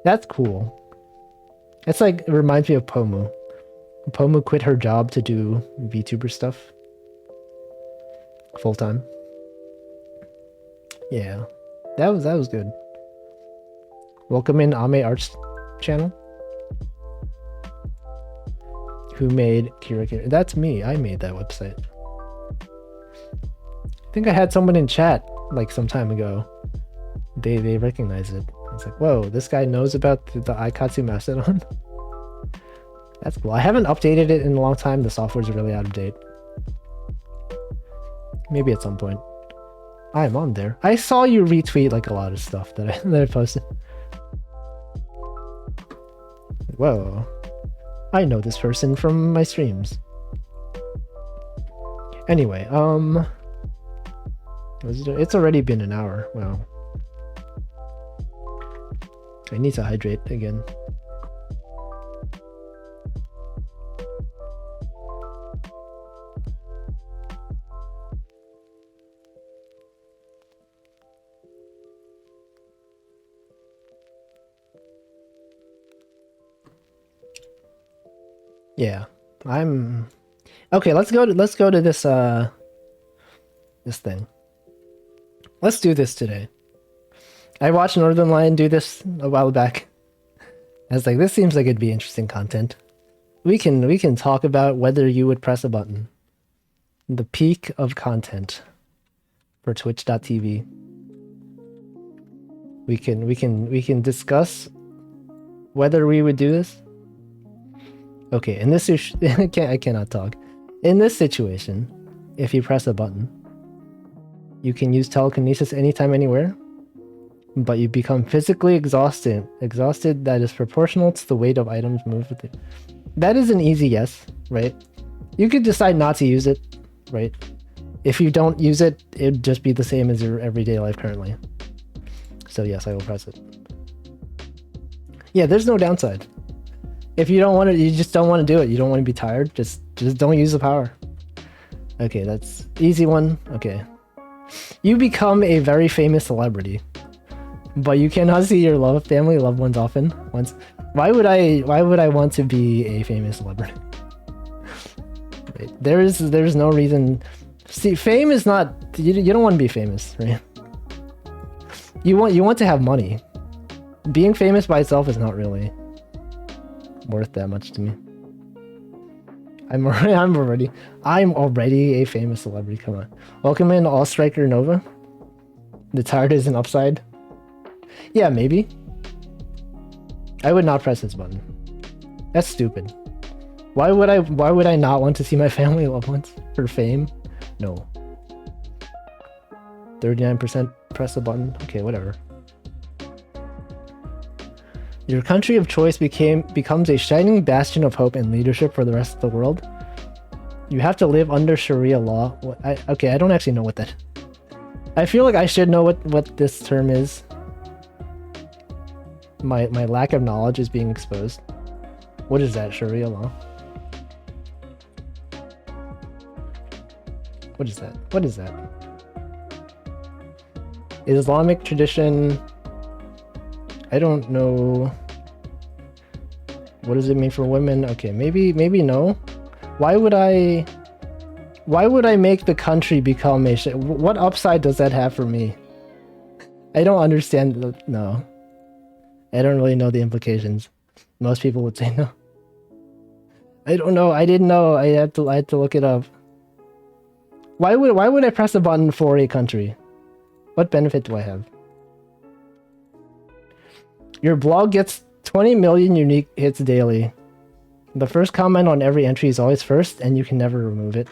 [SPEAKER 1] That's cool. It's like, it reminds me of Pomu. Pomu quit her job to do VTuber stuff. Full time. Yeah. That was good. Welcome in Ame Arts channel. Who made Kira? That's me. I made that website. I think I had someone in chat like some time ago. They recognize it. It's like, whoa, this guy knows about the Aikatsu Mastodon. That's cool. I haven't updated it in a long time. The software's really out of date. Maybe at some point. I'm on there. I saw you retweet like a lot of stuff that I posted. Whoa. I know this person from my streams. Anyway, it's already been an hour. Wow. I need to hydrate again. Yeah, I'm okay. Let's go to this this thing. Let's do this today. I watched Northern Lion do this a while back. I was like, this seems like it'd be interesting content. We can talk about whether you would press a button. The peak of content for Twitch.tv. We can discuss whether we would do this. Okay, in this I cannot talk. In this situation, if you press a button, you can use telekinesis anytime, anywhere, but you become physically exhausted that is proportional to the weight of items moved with it. That is an easy yes, right? You could decide not to use it, right? If you don't use it, it'd just be the same as your everyday life currently. So yes, I will press it. Yeah, there's no downside. If you don't want to, you just don't want to do it. You don't want to be tired. Just don't use the power. Okay, that's easy one. Okay. You become a very famous celebrity, but you cannot see your loved ones often. Why would I want to be a famous celebrity? Right. There's no reason. See, fame is not, you don't want to be famous, right? You want to have money. Being famous by itself is not really worth that much to me. I'm already a famous celebrity. Come on. Welcome in, All Striker Nova. The tired is an upside. Yeah, maybe. I would not press this button. That's stupid. Why would I not want to see my family loved ones for fame? No. 39% press the button. Okay, whatever. Your country of choice becomes a shining bastion of hope and leadership for the rest of the world. You have to live under Sharia law. Okay, I don't actually know what that. I feel like I should know what this term is. My lack of knowledge is being exposed. What is that, Sharia law? What is that? What is that? Islamic tradition. I don't know. What does it mean for women? Okay, maybe no. Why would I make the country become a what upside does that have for me? I don't understand. No. I don't really know the implications. Most people would say no. I don't know. I didn't know. I had to look it up. Why would I press a button for a country? What benefit do I have? Your blog gets 20 million unique hits daily. The first comment on every entry is always first, and you can never remove it.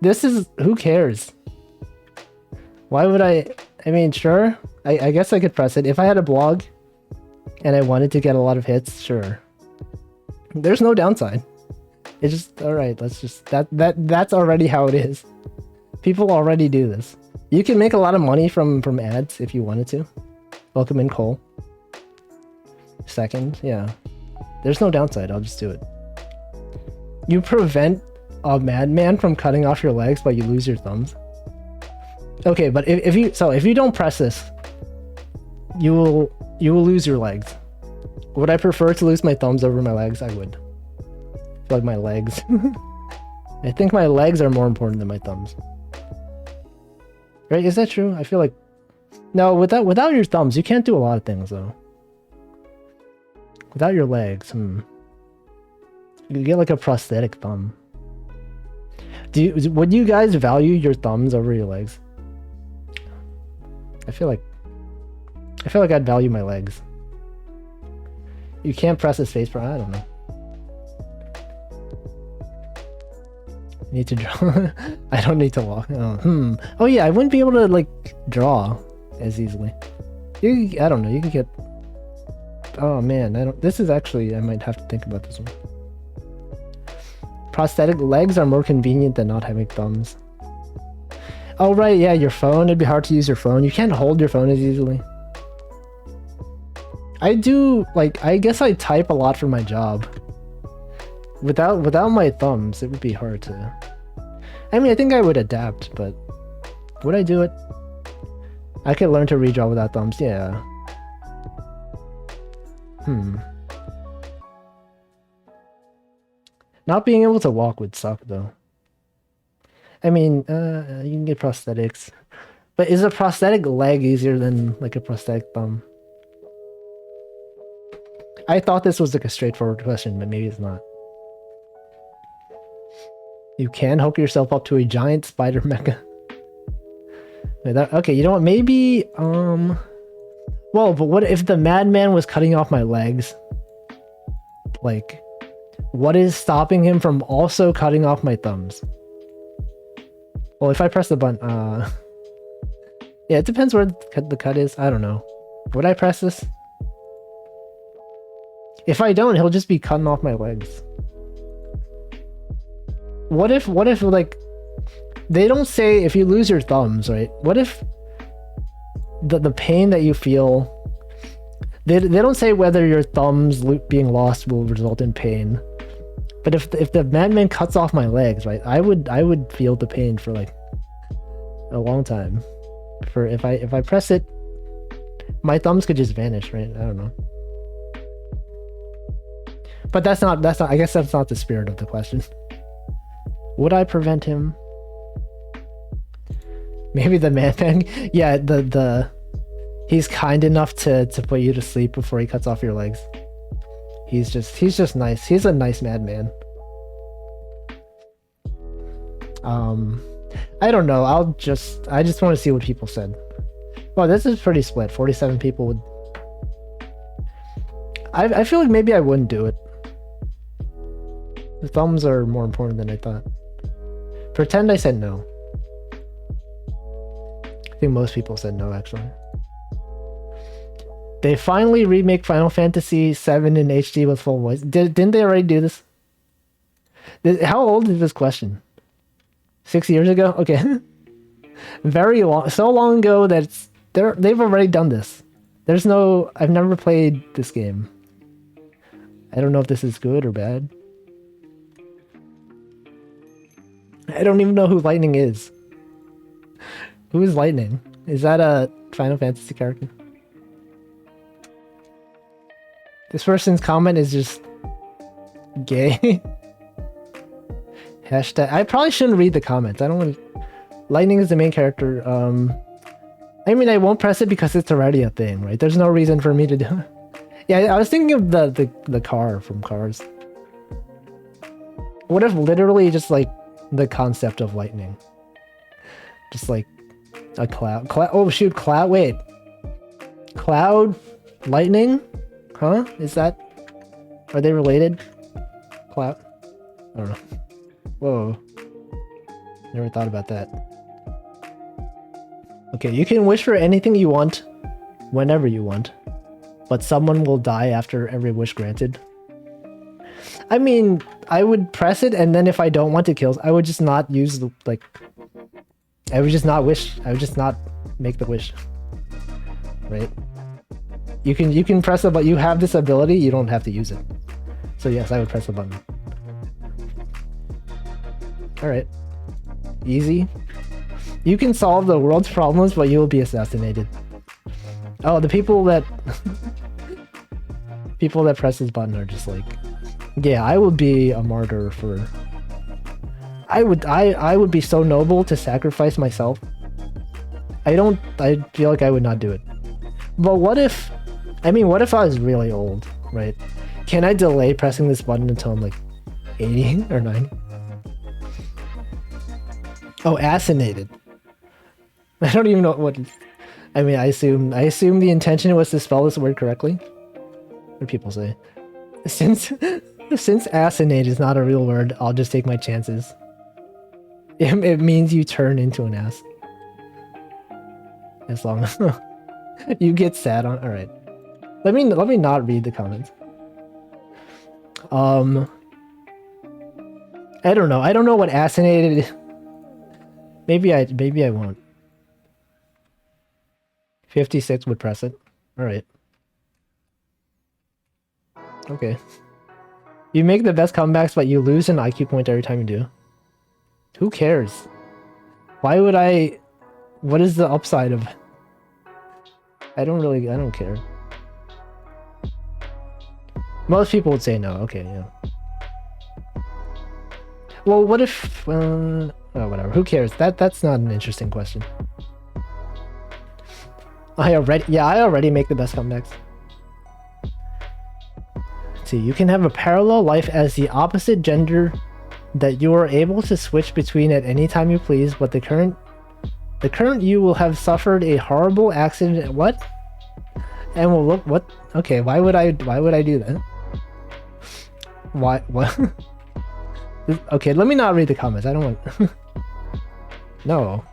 [SPEAKER 1] This is... who cares? Why would I mean, sure. I guess I could press it. If I had a blog and I wanted to get a lot of hits, sure. There's no downside. It's just alright, let's just that's already how it is. People already do this. You can make a lot of money from ads if you wanted to. Welcome in, Cole. Second, yeah. There's no downside, I'll just do it. You prevent a madman from cutting off your legs, but you lose your thumbs. Okay, but if you don't press this, you will lose your legs. Would I prefer to lose my thumbs over my legs? I would. I feel like my legs. I think my legs are more important than my thumbs. Right? Is that true? I feel like no. Without your thumbs, you can't do a lot of things though. Without your legs, you get like a prosthetic thumb. Would you guys value your thumbs over your legs? I feel like I'd value my legs. You can't press the space bar. I don't know. Need to draw. I don't need to walk. Oh yeah, I wouldn't be able to like draw as easily. I don't know. You could get. Oh man, I don't. This is actually. I might have to think about this one. Prosthetic legs are more convenient than not having thumbs. Oh right, yeah, your phone. It'd be hard to use your phone. You can't hold your phone as easily. I do like. I guess I type a lot for my job. Without my thumbs, it would be hard to. I mean, I think I would adapt, but would I do it? I could learn to redraw without thumbs. Yeah. Not being able to walk would suck, though. I mean, you can get prosthetics. But is a prosthetic leg easier than, like, a prosthetic thumb? I thought this was, like, a straightforward question, but maybe it's not. You can hook yourself up to a giant spider mecha. Okay, you know what? Maybe, well, but what if the madman was cutting off my legs? Like, what is stopping him from also cutting off my thumbs? Well, if I press the button, yeah, it depends where the cut is. I don't know. Would I press this? If I don't, he'll just be cutting off my legs. What if like, they don't say if you lose your thumbs, right? What if the pain that you feel, they don't say whether your thumbs being lost will result in pain. But if the madman cuts off my legs, right, I would feel the pain for like a long time. For if I press it, my thumbs could just vanish, right? I don't know. But that's not I guess that's not the spirit of the question. Would I prevent him? Maybe the madman. Yeah, he's kind enough to put you to sleep before he cuts off your legs. He's just nice. He's a nice madman. I don't know. I just want to see what people said. Well, this is pretty split. 47 people would. I feel like maybe I wouldn't do it. The thumbs are more important than I thought. Pretend I said no. I think most people said no, actually. They finally remake Final Fantasy VII in HD with full voice. Didn't they already do this? How old is this question? 6 years ago? Okay. Very long. So long ago that they've already done this. I've never played this game. I don't know if this is good or bad. I don't even know who Lightning is. Who is Lightning? Is that a Final Fantasy character? This person's comment is just gay. Hashtag. I probably shouldn't read the comments. I don't want to. Lightning is the main character. I mean, I won't press it because it's already a thing, right? There's no reason for me to do it. Yeah, I was thinking of the car from Cars. What if literally just like the concept of lightning? Just like a cloud. Oh shoot, cloud. Wait. Cloud, lightning? Huh? Are they related? Cloud? I don't know. Whoa. Never thought about that. Okay, you can wish for anything you want, whenever you want, but someone will die after every wish granted. I mean, I would press it, and then if I don't want to kill, I would just not use the, like... I would just not wish. I would just not make the wish. Right? You can press it, but you have this ability, you don't have to use it. So yes, I would press the button. Alright. Easy. You can solve the world's problems, but you will be assassinated. Oh, the people that... people that press this button are just like... Yeah, I would be a martyr for... I would be so noble to sacrifice myself. I feel like I would not do it. But what if... I mean, what if I was really old, right? Can I delay pressing this button until I'm like 80 or 90? Oh, assassinated. I don't even know what... I mean, I assume the intention was to spell this word correctly. What do people say? Since assassinate is not a real word, I'll just take my chances. It means you turn into an ass. As long as you get sad on... Alright. Let me not read the comments. I don't know. I don't know what assassinated is. Maybe I won't. 56 would press it. Alright. Okay. You make the best comebacks, but you lose an IQ point every time you do. Who cares? Why would I... What is the upside of... I don't care. Most people would say no. Okay, yeah. Well, what if... oh, whatever. Who cares? That's not an interesting question. I already make the best comebacks. Let's see, you can have a parallel life as the opposite gender that you are able to switch between at any time you please, but the current you will have suffered a horrible accident. What? And will look what? Okay, why would I do that? Why? What? Okay, let me not read the comments. I don't want. No.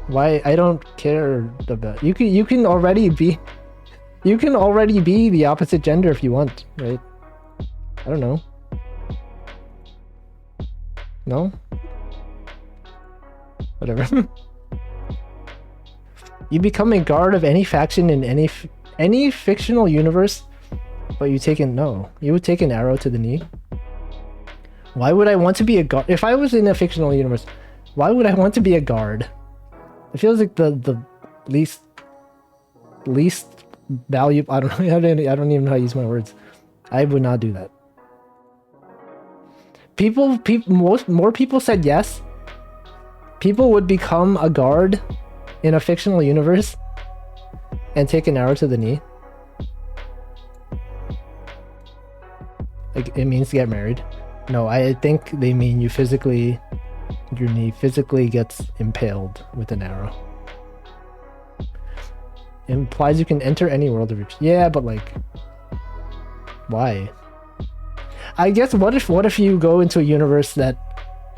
[SPEAKER 1] Why? I don't care about. You can already be. You can already be the opposite gender if you want, right? I don't know. No? Whatever. You become a guard of any faction in any fictional universe, but you would take an arrow to the knee. Why would I want to be a guard? If I was in a fictional universe, why would I want to be a guard? It feels like the least value. I don't know. I don't even know how to use my words. I would not do that. More people said yes. People would become a guard in a fictional universe and take an arrow to the knee. Like, it means to get married. No, I think they mean your knee physically gets impaled with an arrow. It implies you can enter any world of reach. Yeah, but like, why? I guess what if you go into a universe that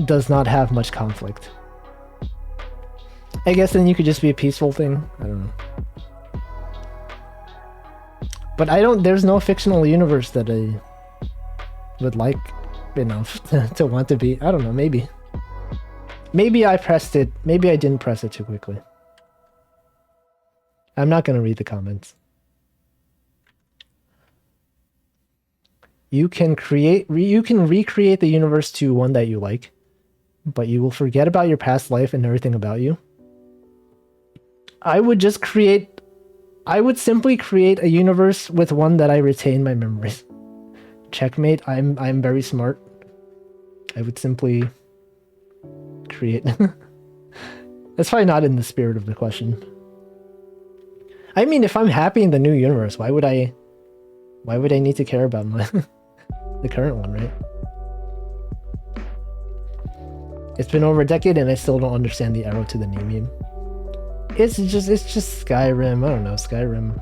[SPEAKER 1] does not have much conflict? I guess then you could just be a peaceful thing. I don't know. But there's no fictional universe that I would like enough to want to be. I don't know, maybe. Maybe I didn't press it too quickly. I'm not gonna read the comments. You can recreate the universe to one that you like, but you will forget about your past life and everything about you. I would simply create a universe with one that I retain my memories. Checkmate. I'm very smart. I would simply create. That's probably not in the spirit of the question. I mean, if I'm happy in the new universe, why would I need to care about the current one, right? It's been over a decade and I still don't understand the arrow to the knee meme. It's just Skyrim. I don't know, Skyrim.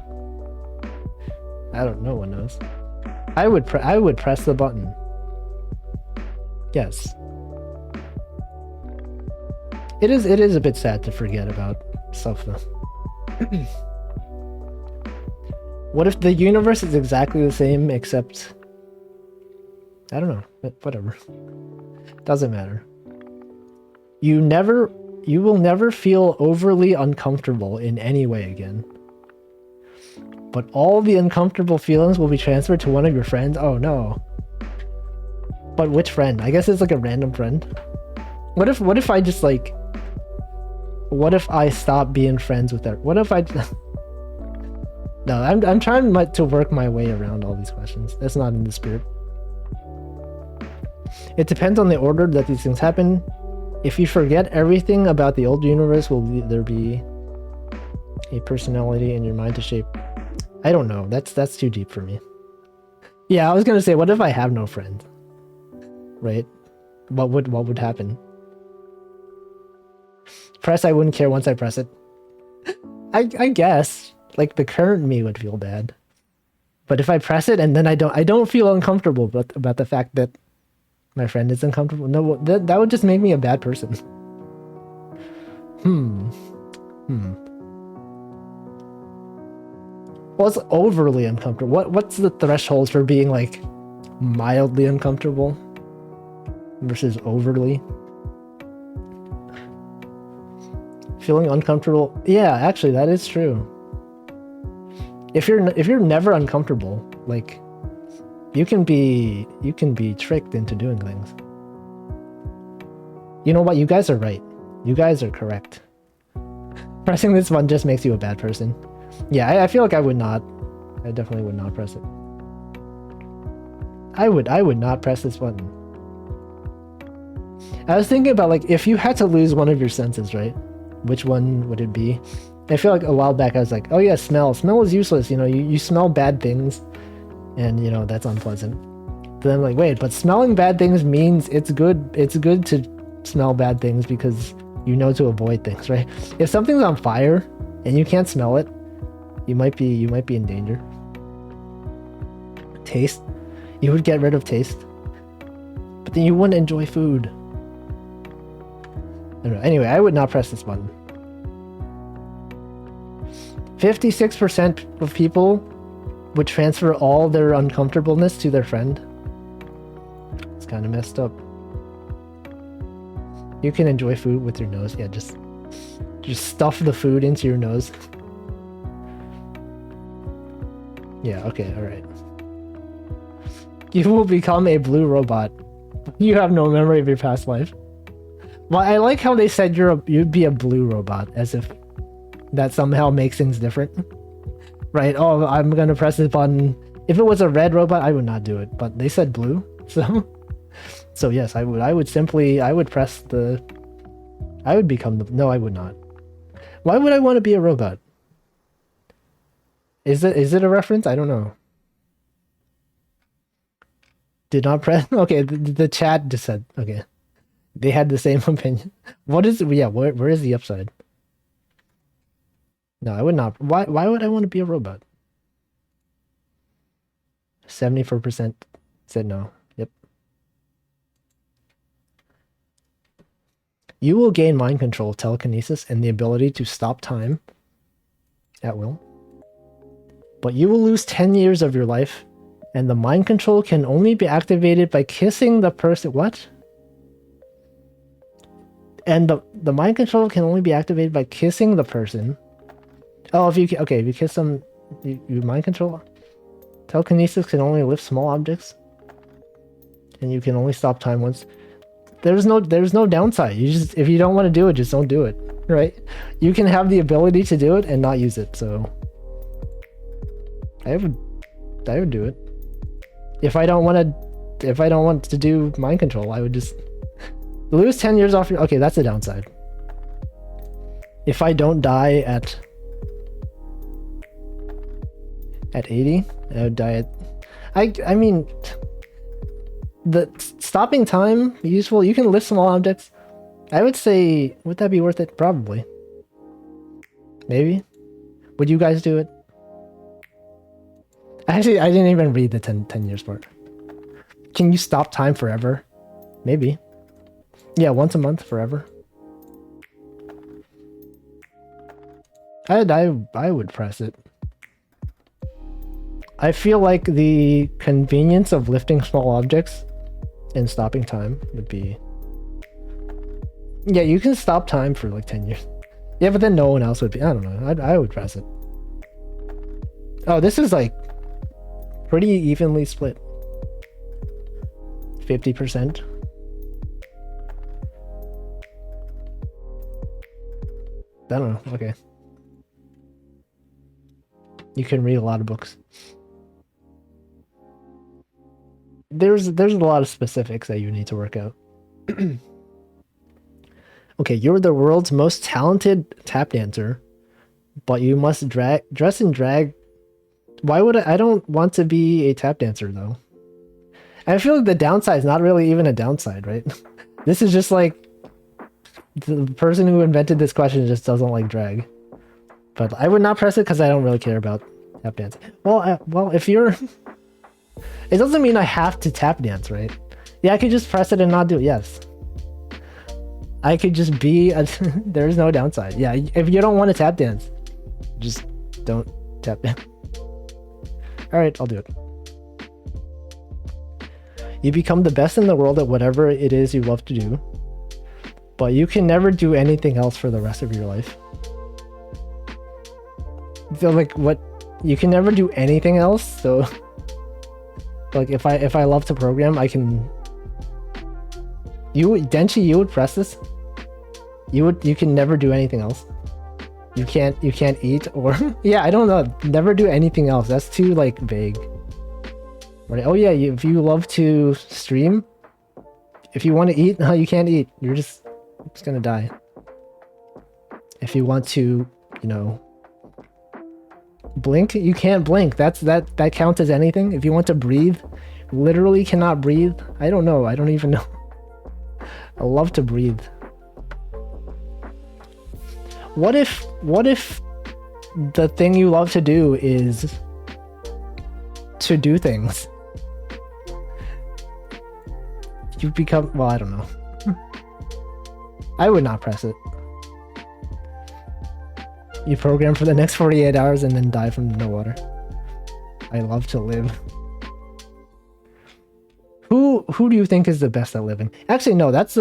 [SPEAKER 1] I don't know, one knows. I would press the button. Yes. It is a bit sad to forget about stuff though. What if the universe is exactly the same except I don't know, but whatever. Doesn't matter. You will never feel overly uncomfortable in any way again. But all the uncomfortable feelings will be transferred to one of your friends. Oh no. But which friend? I guess it's like a random friend. What if I just like... What if I stop being friends with her? What if I... No, I'm trying to work my way around all these questions. That's not in the spirit. It depends on the order that these things happen. If you forget everything about the old universe, will there be a personality in your mind to shape? I don't know. That's too deep for me. Yeah, I was gonna say, what if I have no friends? Right? What would happen? Press, I wouldn't care once I press it. I guess like the current me would feel bad, but if I press it and then I don't feel uncomfortable about the fact that my friend is uncomfortable. No, that would just make me a bad person. What's overly uncomfortable? What's the threshold for being like mildly uncomfortable versus overly? Feeling uncomfortable? Yeah, actually, that is true. If you're never uncomfortable, like you can be tricked into doing things. You know what? You guys are right. You guys are correct. Pressing this one just makes you a bad person. Yeah, I feel like I would not. I definitely would not press it. I would not press this button. I was thinking about like if you had to lose one of your senses, right? Which one would it be? I feel like a while back I was like, oh yeah, smell. Smell is useless. You know, you smell bad things, and you know that's unpleasant. Then I'm like, wait, but smelling bad things means it's good. It's good to smell bad things because you know to avoid things, right? If something's on fire and you can't smell it, you might be in danger. Taste, you would get rid of taste, but then you wouldn't enjoy food. I don't know. Anyway, I would not press this button. 56% of people would transfer all their uncomfortableness to their friend. It's kind of messed up. You can enjoy food with your nose. Yeah, just stuff the food into your nose. Yeah, okay, alright. You will become a blue robot. You have no memory of your past life. Well, I like how they said you'd be a blue robot, as if that somehow makes things different. Right, oh, I'm gonna press this button. If it was a red robot, I would not do it, but they said blue, so yes, I would press the... I would become the... No, I would not. Why would I want to be a robot? Is it a reference? I don't know. Did not press... Okay, the chat just said... Okay. They had the same opinion. What is... Yeah, where is the upside? No, I would not. Why would I want to be a robot? 74% said no. Yep. You will gain mind control, telekinesis, and the ability to stop time at will. But you will lose 10 years of your life, and the mind control can only be activated by kissing the person. What? And the mind control can only be activated by kissing the person. Oh, if you kiss them, you mind control. Telekinesis can only lift small objects, and you can only stop time once. There's no downside. If you don't want to do it, just don't do it, right? You can have the ability to do it and not use it. So I would do it. If I don't want to do mind control, I would just lose 10 years off your... Okay, that's the downside. If I don't die at 80, I would die at... I mean, the stopping time, useful. You can lift small objects. I would say, would that be worth it? Probably. Maybe. Would you guys do it? Actually, I didn't even read the 10 years part. Can you stop time forever? Maybe. Yeah, once a month forever. I would press it. I feel like the convenience of lifting small objects And stopping time would be... Yeah, you can stop time for like 10 years. Yeah, but then no one else would be... I don't know. I would press it. Oh, this is like pretty evenly split. 50%. I don't know. Okay. You can read a lot of books. There's a lot of specifics that you need to work out. Okay, you're the world's most talented tap dancer, but you must dress in drag. Why would I don't want to be a tap dancer though. I feel like the downside is not really even a downside, right? This is just like the person who invented this question just doesn't like drag. But I would not press it because I don't really care about tap dance. Well, if you're... It doesn't mean I have to tap dance, right? Yeah, I could just press it and not do it, yes. I could just be... There's no downside. Yeah, if you don't want to tap dance, just don't tap dance. Alright, I'll do it. You become the best in the world at whatever it is you love to do, but you can never do anything else for the rest of your life. So like what? You can never do anything else, so like if I love to program, I can... Denchi, you would press this? You can never do anything else. You can't eat or... Yeah, I don't know. Never do anything else. That's too like vague. Right? Oh yeah, if you love to stream, if you want to eat, no, you can't eat. You're just gonna die. If you want to, you know, blink, you can't blink. That counts as anything. If you want to breathe, literally cannot breathe. I don't know. I don't even know. I love to breathe. What if the thing you love to do is to do things? You become... Well, I don't know. I would not press it. You program for the next 48 hours and then die from no water. I love to live. Who do you think is the best at living? Actually, no, there's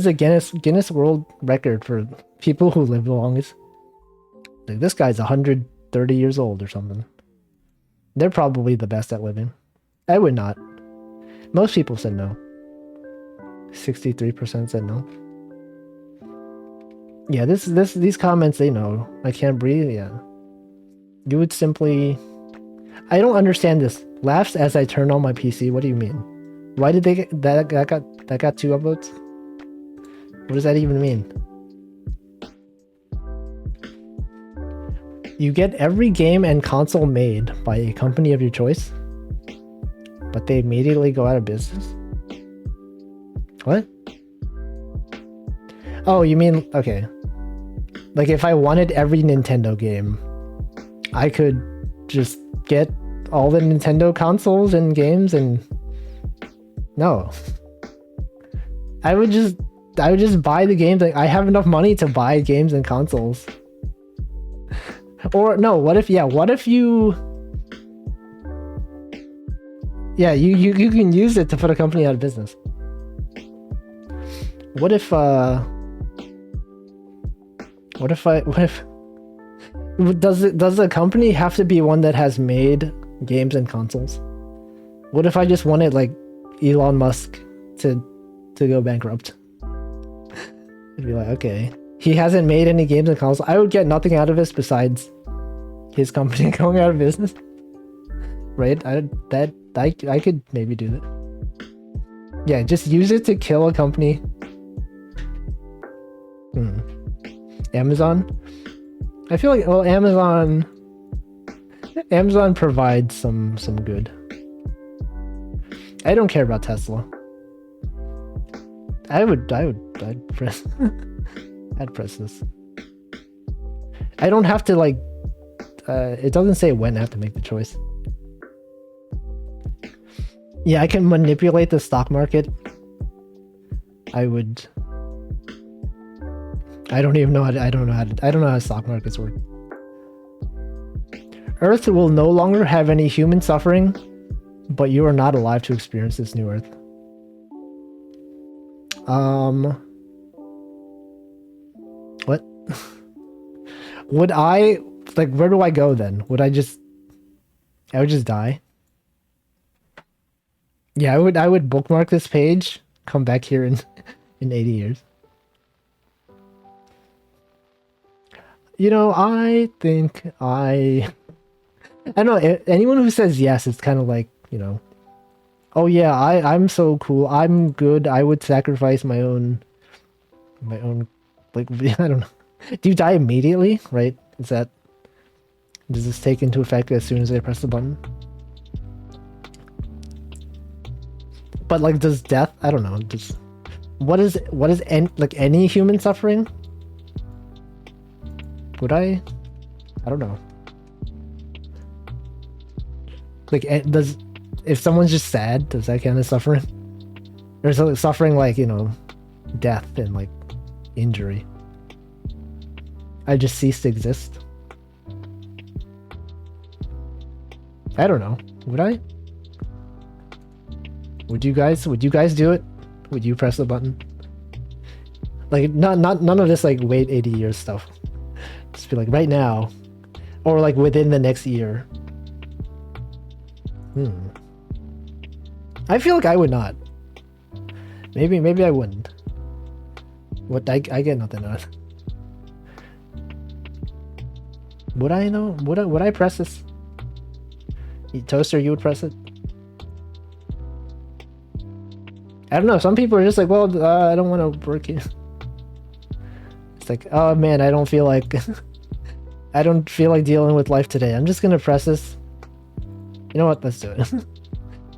[SPEAKER 1] a Guinness World Record for people who live the longest. Like, this guy's 130 years old or something. They're probably the best at living. I would not. Most people said no. 63% said no. Yeah, these comments, they know. I can't breathe, yeah. You would simply... I don't understand this. Laughs as I turn on my PC, what do you mean? Why did they get... That got 2 upvotes? What does that even mean? You get every game and console made by a company of your choice, but they immediately go out of business? What? Oh, you mean... Okay. Like, if I wanted every Nintendo game, I could just get all the Nintendo consoles and games and... No. I would just buy the games. Like, I have enough money to buy games and consoles. Or, no, what if you... Yeah, you can use it to put a company out of business. What if does the company have to be one that has made games and consoles? What if I just wanted like Elon Musk to go bankrupt? I'd be like, okay, he hasn't made any games and consoles. I would get nothing out of this besides his company going out of business, right? I could maybe do that. Yeah, just use it to kill a company. Amazon? I feel like, well, Amazon provides some good. I don't care about Tesla. I'd press I'd press this. I don't have to like it doesn't say when I have to make the choice. Yeah, I can manipulate the stock market. I don't know how stock markets work. Earth will no longer have any human suffering. but you are not alive to experience this new Earth. What? Would I, like, where do I go then? I would just die? Yeah, I would bookmark this page, come back here in 80 years. You know, I think I don't know, anyone who says yes, it's kind of like, you know, oh yeah, I'm so cool, I'm good, I would sacrifice my own, like, I don't know. Do you die immediately, right? Does this take into effect as soon as I press the button? But like, does death, I don't know, what is any human suffering? Would I don't know. Like, if someone's just sad, does that count as suffering? Or is it suffering like, you know, death and like injury? I just cease to exist. I don't know. Would I? Would you guys do it? Would you press the button? Like, none of this like wait 80 years stuff. Just be like right now, or like within the next year. I feel like I would not. Maybe I wouldn't. What, I get nothing out of it. Would I though? Would I press this? Toaster, you would press it? I don't know. Some people are just like, well, I don't want to work here. It's like, oh man, I don't feel like I don't feel like dealing with life today. I'm just gonna press this. You know what? Let's do it.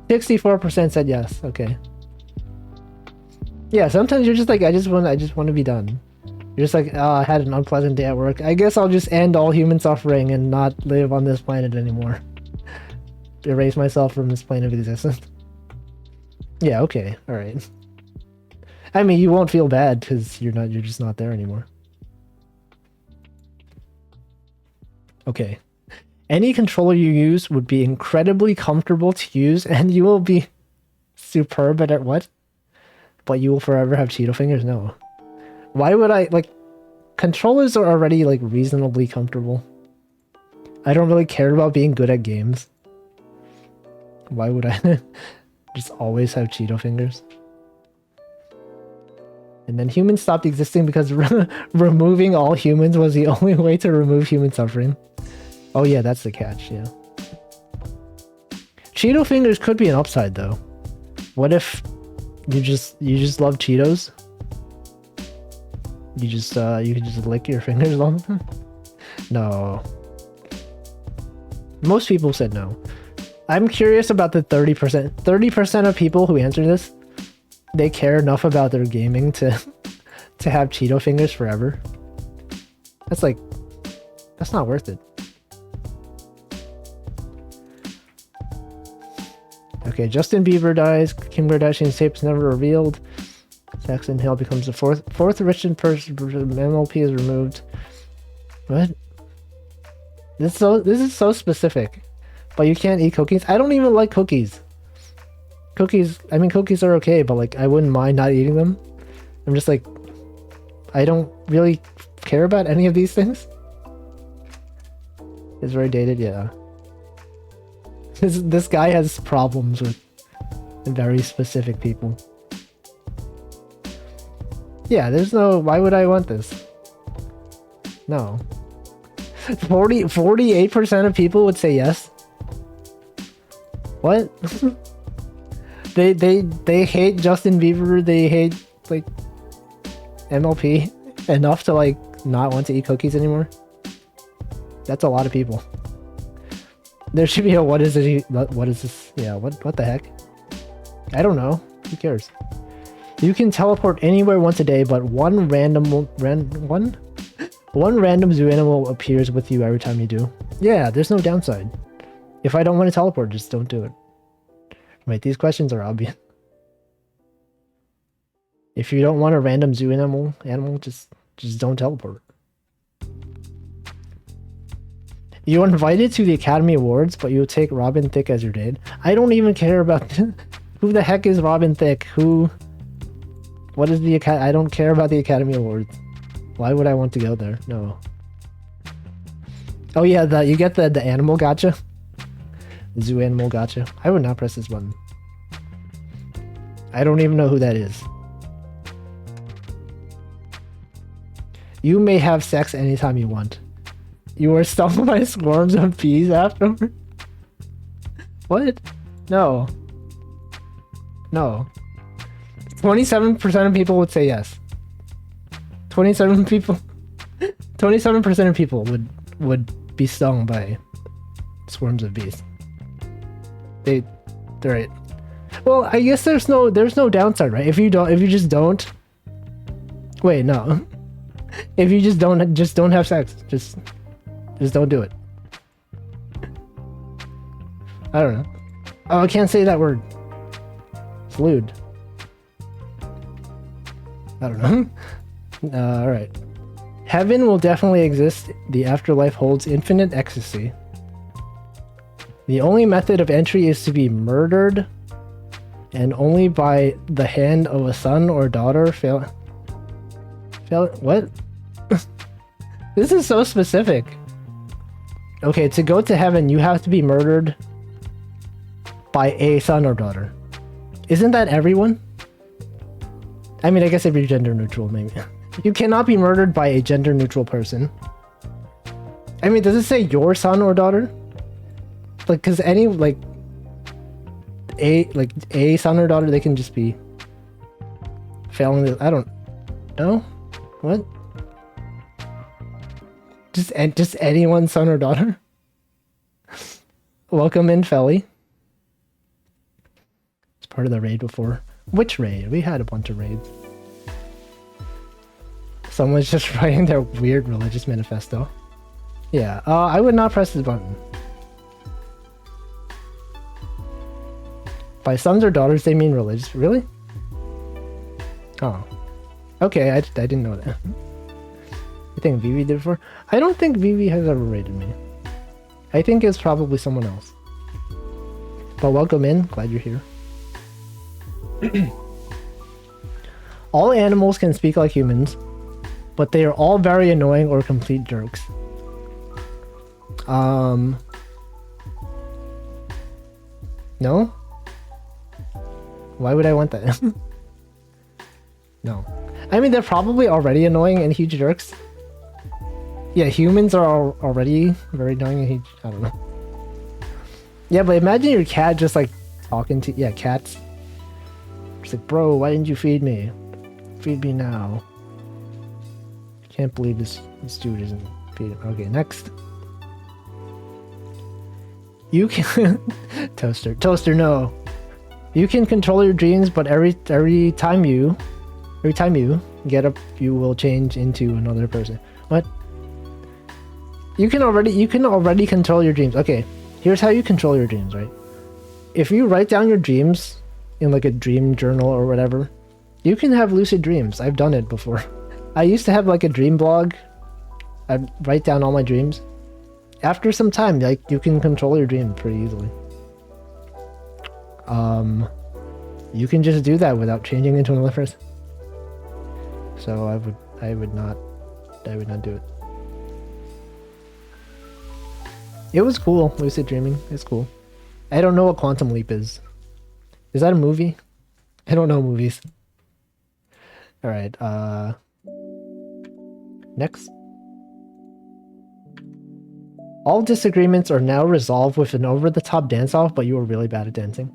[SPEAKER 1] 64% said yes. Okay. Yeah, sometimes you're just like, I just want to be done. You're just like, oh, I had an unpleasant day at work. I guess I'll just end all human suffering and not live on this planet anymore. Erase myself from this plane of existence. Yeah, okay, all right. I mean, you won't feel bad because you're just not there anymore. Okay. Any controller you use would be incredibly comfortable to use, and you will be superb at what? But you will forever have Cheeto fingers? No. Why would I, like, controllers are already, like, reasonably comfortable. I don't really care about being good at games. Why would I just always have Cheeto fingers? And then humans stopped existing because removing all humans was the only way to remove human suffering. Oh yeah, that's the catch, yeah. Cheeto fingers could be an upside though. What if you just love Cheetos? You could just lick your fingers on them? No. Most people said no. I'm curious about the 30%. 30% of people who answer this, they care enough about their gaming to have Cheeto fingers forever. That's not worth it. Okay, Justin Bieber dies. Kim Kardashian's tapes never revealed. Saxon Hill becomes the fourth richest person. MLP is removed. What? This is so specific. But you can't eat cookies? I don't even like cookies. Cookies are okay, but like I wouldn't mind not eating them. I'm just like, I don't really care about any of these things. It's very dated, yeah. This guy has problems with very specific people. Yeah, why would I want this? No. 48% of people would say yes. What? They hate Justin Bieber, they hate like MLP enough to like not want to eat cookies anymore. That's a lot of people. There should be a what is this? Yeah, what the heck? I don't know. Who cares? You can teleport anywhere once a day, but one random zoo animal appears with you every time you do. Yeah, there's no downside. If I don't want to teleport, just don't do it. Wait, these questions are obvious. If you don't want a random zoo animal, just don't teleport. You are invited to the Academy Awards, but you'll take Robin Thicke as your date. I don't even care about who the heck is Robin Thicke. What is the I don't care about the Academy Awards. Why would I want to go there? No. Oh yeah, you get the animal gacha. The zoo animal gacha. I would not press this button. I don't even know who that is. You may have sex anytime you want. You are stung by swarms of bees afterward? What? No. No. 27% of people would say yes. 27% of people would be stung by swarms of bees. They're right. Well, I guess there's no downside, right? If you just don't. Wait, no. If you just don't have sex, just don't do it. I don't know. Oh, I can't say that word. It's lewd. I don't know. Alright. Heaven will definitely exist. The afterlife holds infinite ecstasy. The only method of entry is to be murdered, and only by the hand of a son or daughter. What? This is so specific. Okay, to go to heaven, you have to be murdered by a son or daughter. Isn't that everyone? I mean, I guess if you're gender neutral, maybe. You cannot be murdered by a gender neutral person. I mean, does it say your son or daughter? Like, cause any, a son or daughter, they can just be failing the, I don't know. What? Just anyone's son or daughter? Welcome in, Felly. It's part of the raid before. Which raid? We had a bunch of raids. Someone's just writing their weird religious manifesto. Yeah, I would not press this button. By sons or daughters, they mean religious. Really? Oh. Okay, I didn't know that. I think Vivi did before. I don't think Vivi has ever raided me. I think it's probably someone else. But welcome in. Glad you're here. All animals can speak like humans, but they are all very annoying or complete jerks. No? Why would I want that? No. I mean, they're probably already annoying and huge jerks. Yeah, humans are already very annoying and huge. I don't know. Yeah, but imagine your cat just like talking to... Yeah, cats. It's like, bro, why didn't you feed me? Feed me now. Can't believe this dude isn't feeding. Okay, next. You can... Toaster, no. You can control your dreams, but every time you get up, you will change into another person. What? You can already control your dreams. Okay, here's how you control your dreams, right? If you write down your dreams in like a dream journal or whatever, you can have lucid dreams. I've done it before. I used to have like a dream blog. I'd write down all my dreams. After some time, like, you can control your dream pretty easily. You can just do that without changing into another person. So I would not do it. It was cool, lucid dreaming. It's cool. I don't know what Quantum Leap is. Is that a movie? I don't know movies. Alright, next. All disagreements are now resolved with an over-the-top dance-off, but you were really bad at dancing.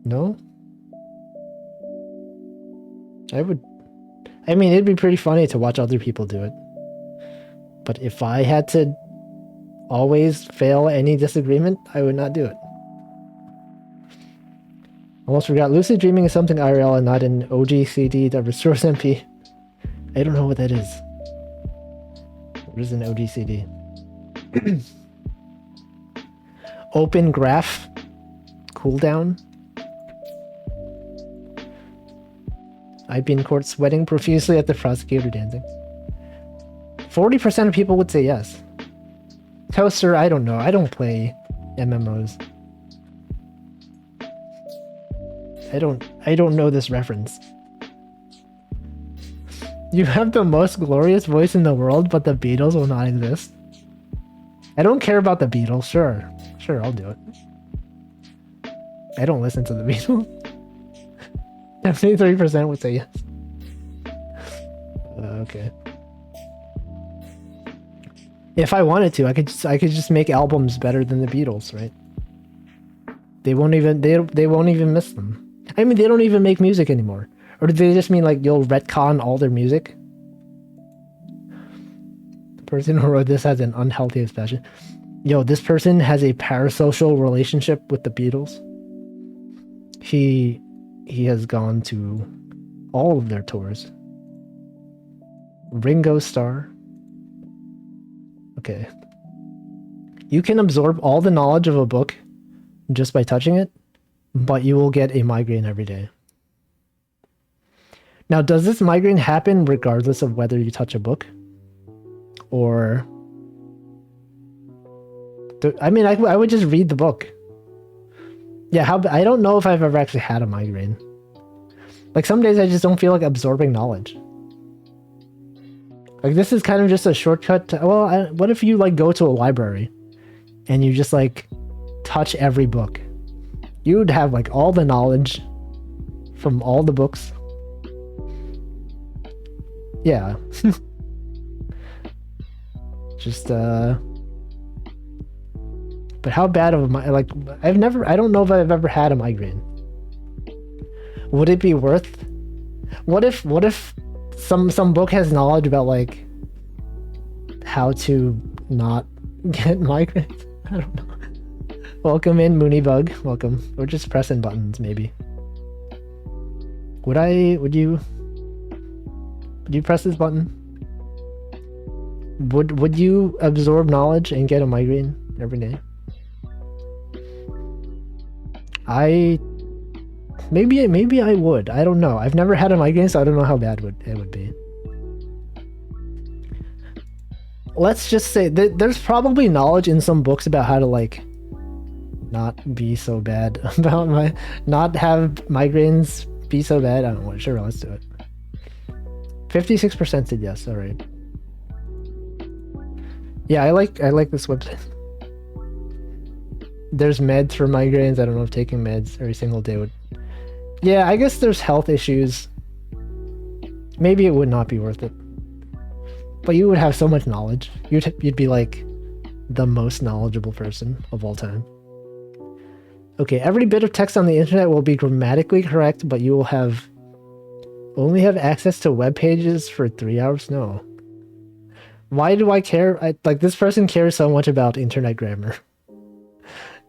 [SPEAKER 1] No? I mean, it'd be pretty funny to watch other people do it. But if I had to always fail any disagreement, I would not do it. Almost forgot, lucid dreaming is something IRL and not an OGCD that restores MP. I don't know what that is. What is an OGCD? Open graph cooldown. I've been caught sweating profusely at the prosecutor dancing. 40% of people would say yes. Toaster, I don't know. I don't play MMOs. I don't know this reference. You have the most glorious voice in the world, but the Beatles will not exist. I don't care about the Beatles. Sure, I'll do it. I don't listen to the Beatles. 73% would say yes. Okay. If I wanted to, I could just make albums better than the Beatles, right? They won't even miss them. I mean, they don't even make music anymore. Or do they just mean like you'll retcon all their music? The person who wrote this has an unhealthy obsession. Yo, this person has a parasocial relationship with the Beatles. He has gone to all of their tours. Ringo Starr. Okay. You can absorb all the knowledge of a book just by touching it, but you will get a migraine every day. Now, does this migraine happen regardless of whether you touch a book? Or... I mean, I would just read the book. Yeah, I don't know if I've ever actually had a migraine. Like, some days I just don't feel like absorbing knowledge. Like, this is kind of just a shortcut to... Well, what if you, like, go to a library and you just, like, touch every book? You would have, like, all the knowledge from all the books. Yeah. Just, But how bad of a... Like, I don't know if I've ever had a migraine. Would it be worth... What if some book has knowledge about, like, how to not get migraines? I don't know. Welcome in, Moonybug. Welcome. We're just pressing buttons, maybe. Would you press this button? Would you absorb knowledge and get a migraine every day? Maybe I would. I don't know. I've never had a migraine, so I don't know how bad it would be. Let's just say there's probably knowledge in some books about how to, like, not be so bad about not have migraines be so bad. I don't know. Sure, let's do it. 56% said yes. All right. Yeah, I like this website. There's meds for migraines. I don't know if taking meds every single day would... Yeah, I guess there's health issues. Maybe it would not be worth it. But you would have so much knowledge. You'd be like the most knowledgeable person of all time. Okay, every bit of text on the internet will be grammatically correct, but you will only have access to web pages for 3 hours? No. Why do I care? Like, this person cares so much about internet grammar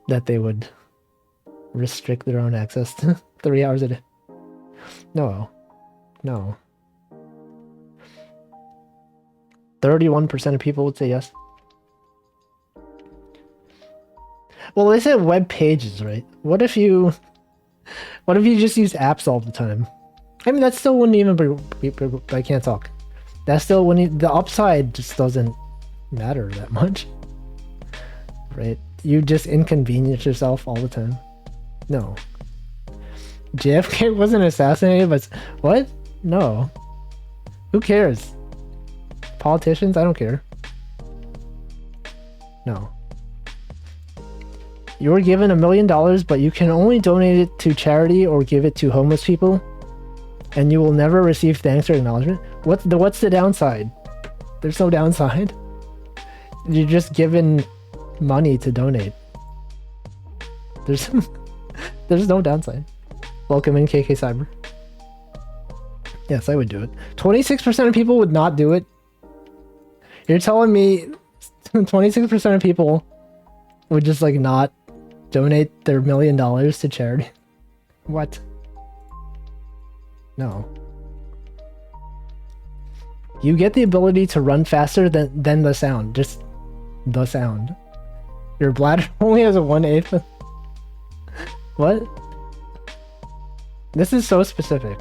[SPEAKER 1] that they would restrict their own access to 3 hours a day. No. 31% of people would say yes. Well, they said web pages, right? What if you just use apps all the time? I mean, that still wouldn't even be I can't talk. That still wouldn't... The upside just doesn't matter that much. Right? You just inconvenience yourself all the time. No. JFK wasn't assassinated, but... What? No. Who cares? Politicians? I don't care. No. You were given $1 million, but you can only donate it to charity or give it to homeless people, and you will never receive thanks or acknowledgement. What's the downside? There's no downside. You're just given money to donate. There's no downside. Welcome in, KK Cyber. Yes, I would do it. 26% of people would not do it. You're telling me 26% of people would just, like, not donate their $1 million to charity? What? No. You get the ability to run faster than the sound. Just the sound. Your bladder only has a 1/8. What? This is so specific.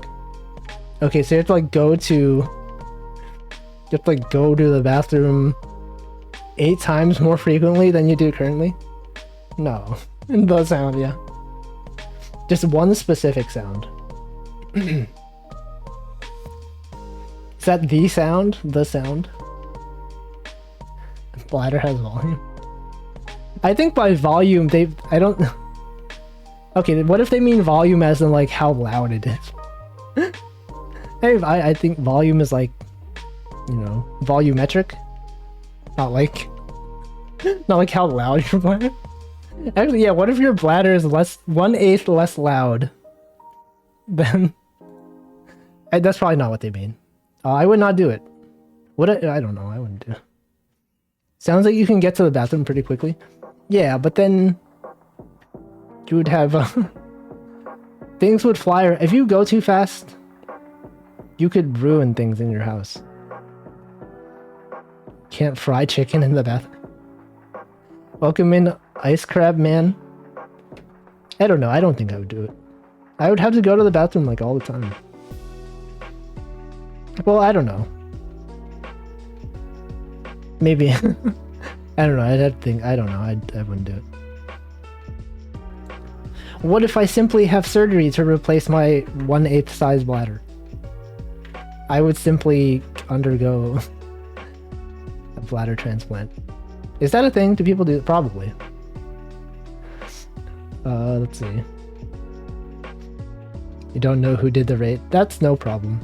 [SPEAKER 1] Okay, so you have to, like, go to You have to like go to the bathroom 8 times more frequently than you do currently? No. The sound, yeah. Just one specific sound. Is that the sound? The sound? Bladder has volume. I think by volume, I don't... Okay, what if they mean volume as in like how loud it is? I think volume is like, you know, volumetric. Not like how loud your bladder. Actually, yeah, what if your bladder is 1/8 less loud? Then that's probably not what they mean. I would not do it. I don't know, I wouldn't do it. Sounds like you can get to the bathroom pretty quickly. Yeah, but then you would have things would fly. If you go too fast, you could ruin things in your house. Can't fry chicken in the bathroom. Welcome in, Ice Crab Man. I don't know. I don't think I would do it. I would have to go to the bathroom like all the time. Well, I don't know. Maybe. I don't know. I'd have to think. I don't know. I wouldn't do it. What if I simply have surgery to replace my 1/8 size bladder? I would simply undergo a bladder transplant. Is that a thing? Do people do it? Probably. Let's see. You don't know who did the raid? That's no problem.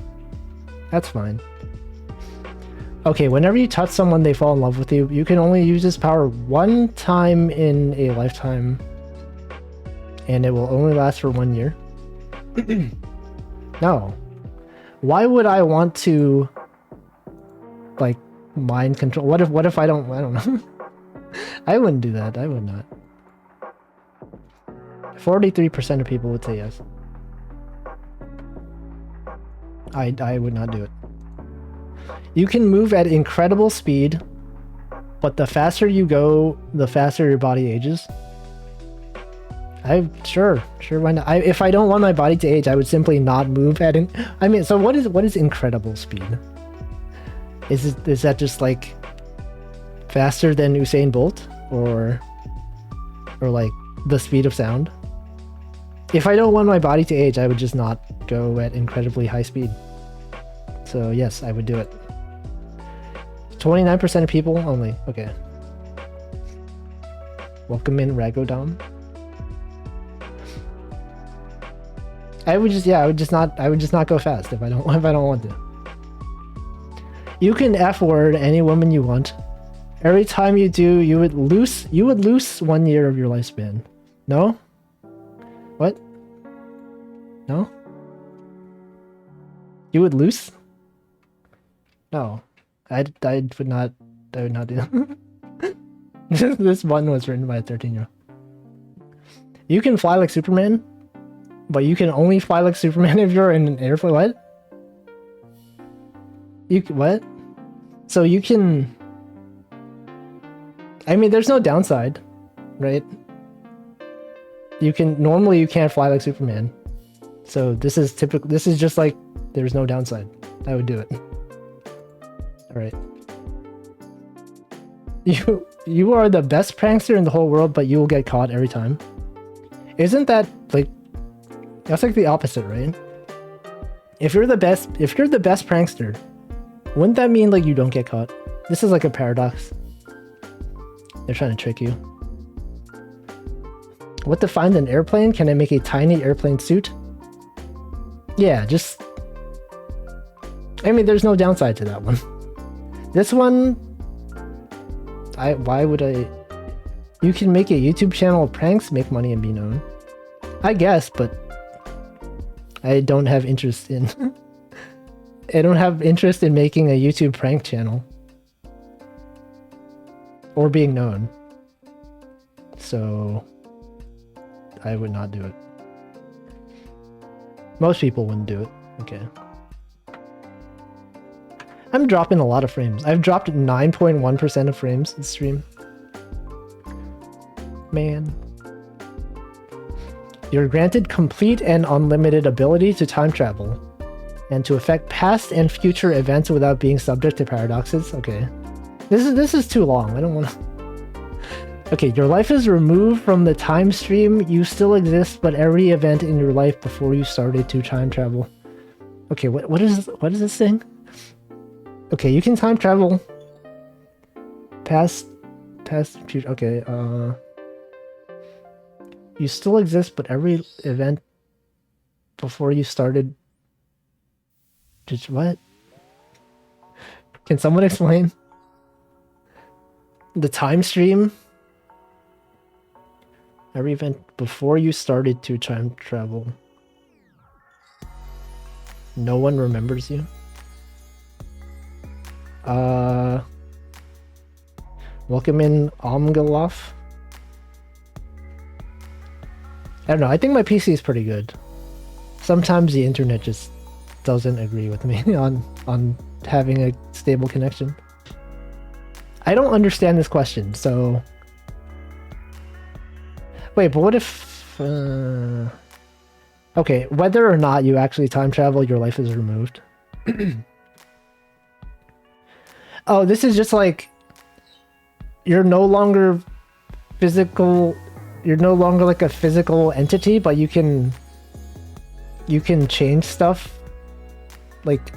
[SPEAKER 1] That's fine. Okay, whenever you touch someone, they fall in love with you. You can only use this power one time in a lifetime. And it will only last for 1 year. No. Why would I want to, like, mind control? What if I don't know. I wouldn't do that. I would not. 43% of people would say yes. I would not do it. You can move at incredible speed, but the faster you go, the faster your body ages. Sure, why not? If I don't want my body to age, I would simply not move at I mean, so what is incredible speed? Is that just like faster than Usain Bolt or like the speed of sound? If I don't want my body to age, I would just not go at incredibly high speed. So yes, I would do it. 29% of people only. Okay. Welcome in, Ragodom. I would just not go fast if I don't want to. You can F word any woman you want. Every time you do, you would lose 1 year of your lifespan. No? What? No? You would lose? No. I would not do that. This one was written by a 13-year-old. You can fly like Superman, but you can only fly like Superman if you're in an airplane. What? What? So you can... I mean, there's no downside, right? Normally you can't fly like Superman. So this is just like, there's no downside. I would do it. Alright. You are the best prankster in the whole world, but you will get caught every time. Isn't that like... That's like the opposite, right? If you're the best prankster, wouldn't that mean like you don't get caught? This is like a paradox. They're trying to trick you. What defines an airplane? Can I make a tiny airplane suit? Yeah, just... I mean, there's no downside to that one. This one... Why would I... You can make a YouTube channel of pranks, make money, and be known. I guess, but... I don't have interest in... I don't have interest in making a YouTube prank channel. Or being known. So... I would not do it. Most people wouldn't do it. Okay. I'm dropping a lot of frames. I've dropped 9.1% of frames this stream. Man. You're granted complete and unlimited ability to time travel. and to affect past and future events without being subject to paradoxes. Okay. This is too long. I don't want to... Okay, your life is removed from the time stream. You still exist, but every event in your life before you started to time travel. Okay, what is this thing? Okay, you can time travel. Past, future. Okay, you still exist, but every event before you started... Just what? Can someone explain? The time stream? Every event before you started to time travel. No one remembers you? Welcome in Omgaloff. I don't know, I think my PC is pretty good. Sometimes the internet just doesn't agree with me on having a stable connection. I don't understand this question, so... Wait, but what if... Okay, whether or not you actually time travel, your life is removed. Oh, this is just like... You're no longer physical... You're no longer like a physical entity, but you can change stuff like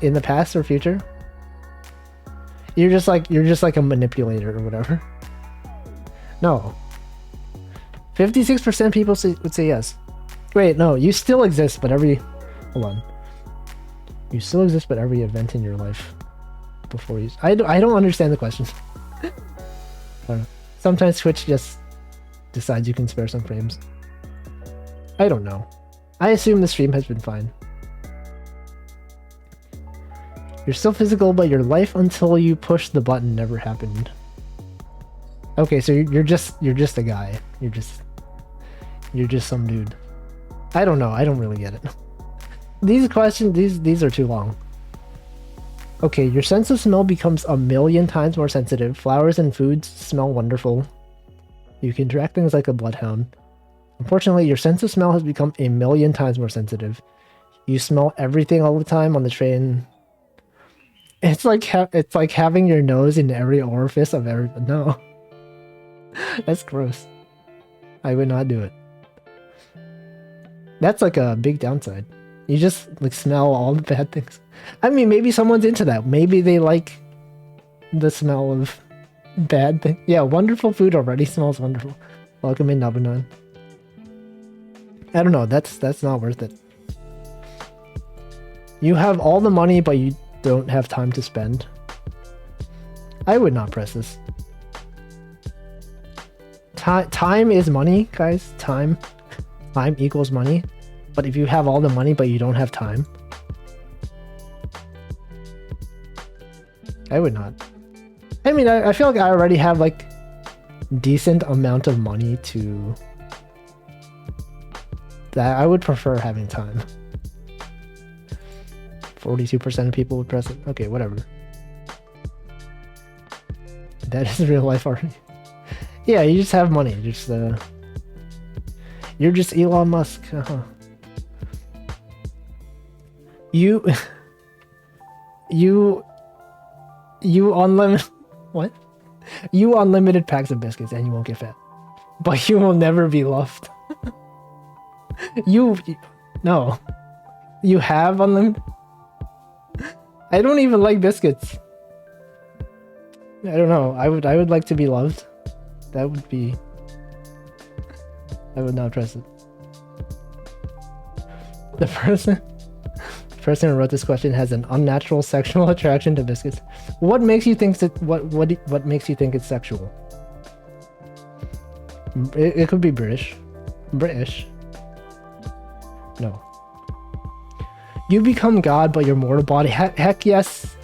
[SPEAKER 1] in the past or future. You're just like a manipulator or whatever. No. 56% people would say yes. Wait, no, you still exist, but every... Hold on. You still exist, but every event in your life before you... I don't understand the question. I don't know. Sometimes Twitch just decides you can spare some frames. I don't know. I assume the stream has been fine. You're still physical, but your life until you push the button never happened. Okay, so you're just a guy. You're just some dude. I don't know. I don't really get it. These questions, these are too long. Okay, your sense of smell becomes 1,000,000 times more sensitive. Flowers and foods smell wonderful. You can track things like a bloodhound. Unfortunately, your sense of smell has become 1,000,000 times more sensitive. You smell everything all the time on the train. It's like having your nose in every orifice of every... No. That's gross. I would not do it. That's like a big downside. You just like smell all the bad things. I mean, maybe someone's into that. Maybe they like the smell of bad things. Yeah, wonderful food already smells wonderful. Welcome in, Nabanon. I don't know. That's not worth it. You have all the money, but you don't have time to spend. I would not press this. Time is money, guys. Time equals money. But if you have all the money, but you don't have time, I would not. I mean, I feel like I already have like decent amount of money to that. I would prefer having time. 42% of people would press it. Okay, whatever. That is real life already. Yeah, you just have money. You're just Elon Musk. You unlimited... What? You unlimited packs of biscuits and you won't get fat. But you will never be loved. No. You have unlimited... I don't even like biscuits. I don't know. I would like to be loved. That would be... I would not trust it. The person who wrote this question has an unnatural sexual attraction to biscuits. What makes you think that what makes you think it's sexual? It could be British. No. You become God, but your mortal body. Heck yes.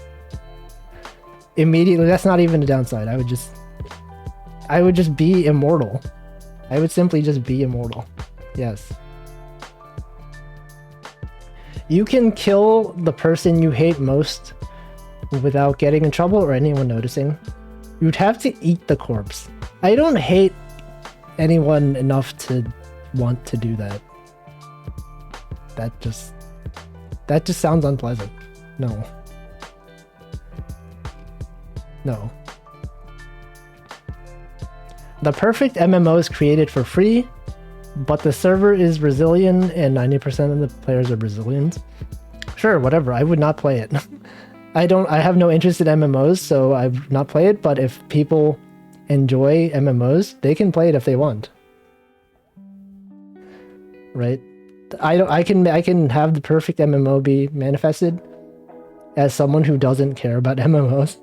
[SPEAKER 1] Immediately, that's not even a downside. I would just be immortal. I would simply just be immortal. Yes. You can kill the person you hate most without getting in trouble or anyone noticing. You'd have to eat the corpse. I don't hate anyone enough to want to do that. That just... That just sounds unpleasant. No. No. The perfect MMO is created for free, but the server is Brazilian and 90% of the players are Brazilians. Sure, whatever. I would not play it. I have no interest in MMOs, so I would not play it, but if people enjoy MMOs, they can play it if they want. Right? I can have the perfect MMO be manifested as someone who doesn't care about MMOs.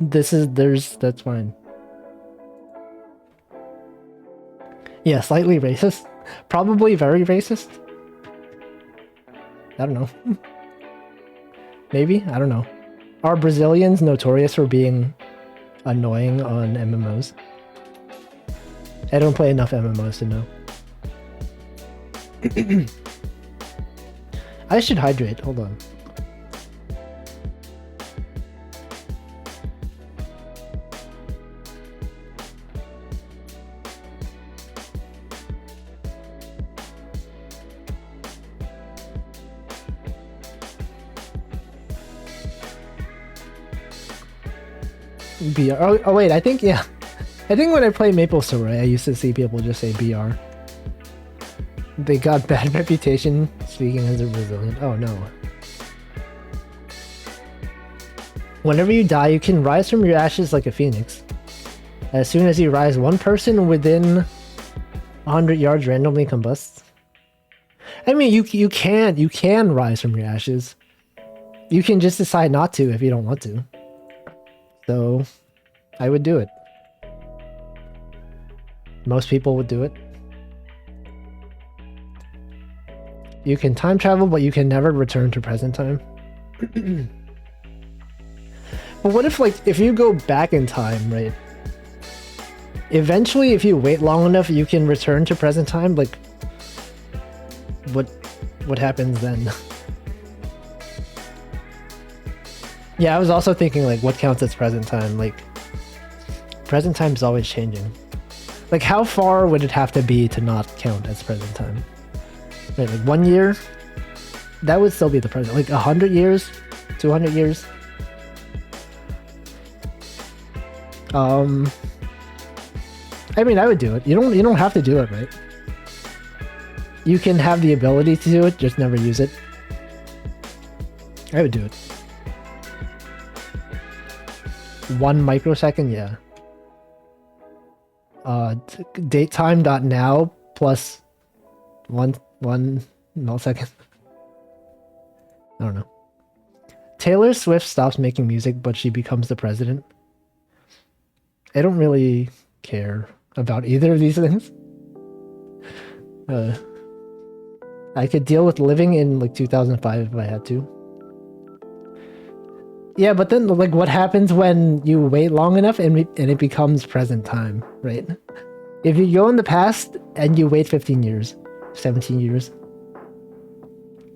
[SPEAKER 1] That's fine. Yeah, slightly racist. Probably very racist. I don't know. Maybe? I don't know. Are Brazilians notorious for being annoying on MMOs? I don't play enough MMOs to know. I should hydrate. Hold on. BR. Oh wait, I think, yeah. I think when I play Maple Story, I used to see people just say BR. They got bad reputation speaking as a Brazilian. Oh no. Whenever you die, you can rise from your ashes like a phoenix. As soon as you rise, one person within 100 yards randomly combusts. I mean, you can rise from your ashes. You can just decide not to if you don't want to. So, I would do it. Most people would do it. You can time travel, but you can never return to present time. But what if, like, if you go back in time, right? Eventually, if you wait long enough, you can return to present time. Like, what happens then? Yeah, I was also thinking, like, what counts as present time? Like, present time is always changing. Like, how far would it have to be to not count as present time? Right, like 1 year? That would still be the present. Like 100 years? 200 years? I mean, I would do it. You don't have to do it, right? You can have the ability to do it, just never use it. I would do it. 1 microsecond, yeah. Datetime.now plus one millisecond. I don't know. Taylor Swift stops making music, but she becomes the president. I don't really care about either of these things. I could deal with living in like 2005 if I had to. Yeah, but then, like, what happens when you wait long enough and it becomes present time, right? If you go in the past and you wait 15 years, 17 years,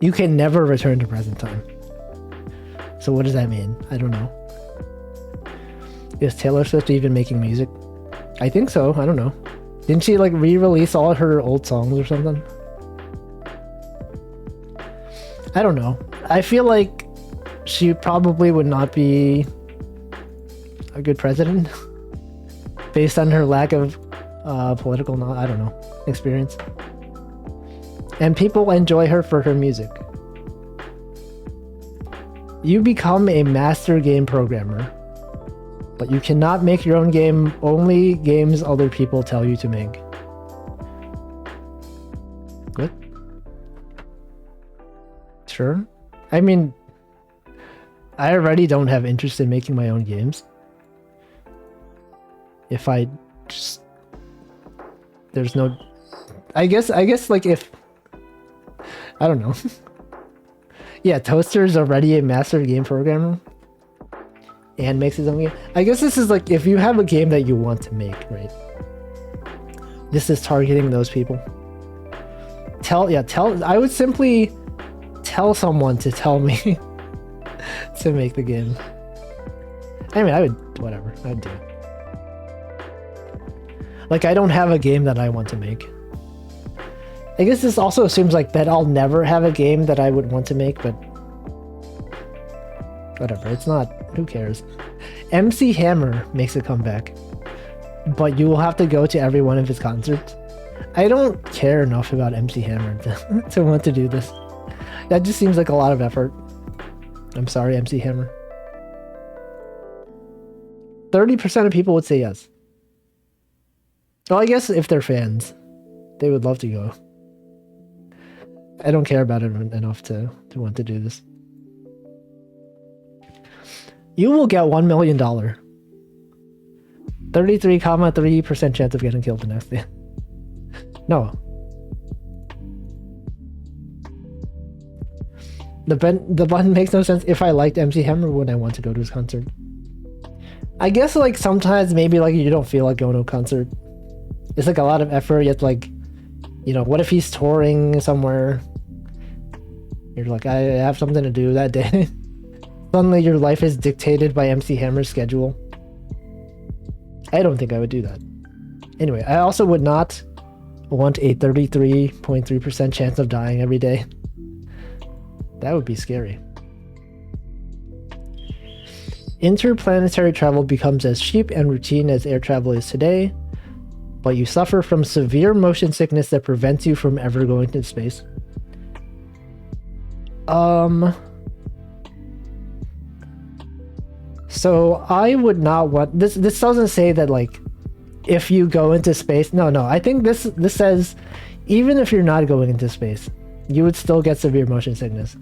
[SPEAKER 1] you can never return to present time. So what does that mean? I don't know. Is Taylor Swift even making music? I think so. I don't know. Didn't she, like, re-release all her old songs or something? I don't know. I feel like she probably would not be a good president based on her lack of political, I don't know, experience. And people enjoy her for her music. You become a master game programmer, but you cannot make your own game, only games other people tell you to make. What? Sure. I mean, I already don't have interest in making my own games. If I just... There's no... I guess like if... I don't know. Yeah, Toaster's already a master game programmer. And makes his own game. I guess this is like if you have a game that you want to make, right? This is targeting those people. I would simply tell someone to tell me to make the game. I mean, I would, whatever, I'd do it. Like, I don't have a game that I want to make. I guess this also assumes like that I'll never have a game that I would want to make, but whatever, it's not, who cares? MC Hammer makes a comeback, but you will have to go to every one of his concerts. I don't care enough about MC Hammer to want to do this. That just seems like a lot of effort. I'm sorry, MC Hammer. 30% of people would say yes. Well, I guess if they're fans, they would love to go. I don't care about it enough to want to do this. You will get $1 million. 33.3% chance of getting killed the next day. No. The button makes no sense. If I liked MC Hammer, would I want to go to his concert? I guess like sometimes maybe like you don't feel like going to a concert. It's like a lot of effort. You have to like, you know, what if he's touring somewhere? You're like, I have something to do that day. Suddenly your life is dictated by MC Hammer's schedule. I don't think I would do that. Anyway, I also would not want a 33.3% chance of dying every day. That would be scary. Interplanetary travel becomes as cheap and routine as air travel is today, but you suffer from severe motion sickness that prevents you from ever going to space. So I would not want this. This doesn't say that like if you go into space. No. I think this says even if you're not going into space, you would still get severe motion sickness.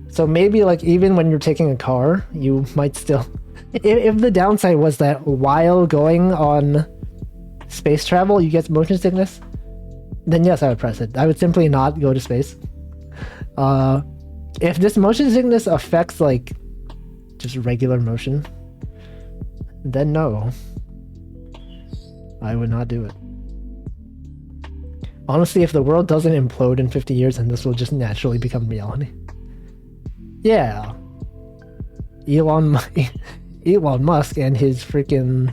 [SPEAKER 1] So maybe like even when you're taking a car, you might still. If the downside was that while going on space travel, you get motion sickness, then yes, I would press it. I would simply not go to space. If this motion sickness affects like just regular motion, then no, I would not do it. Honestly, if the world doesn't implode in 50 years, then this will just naturally become reality. Yeah. Elon Musk and his freaking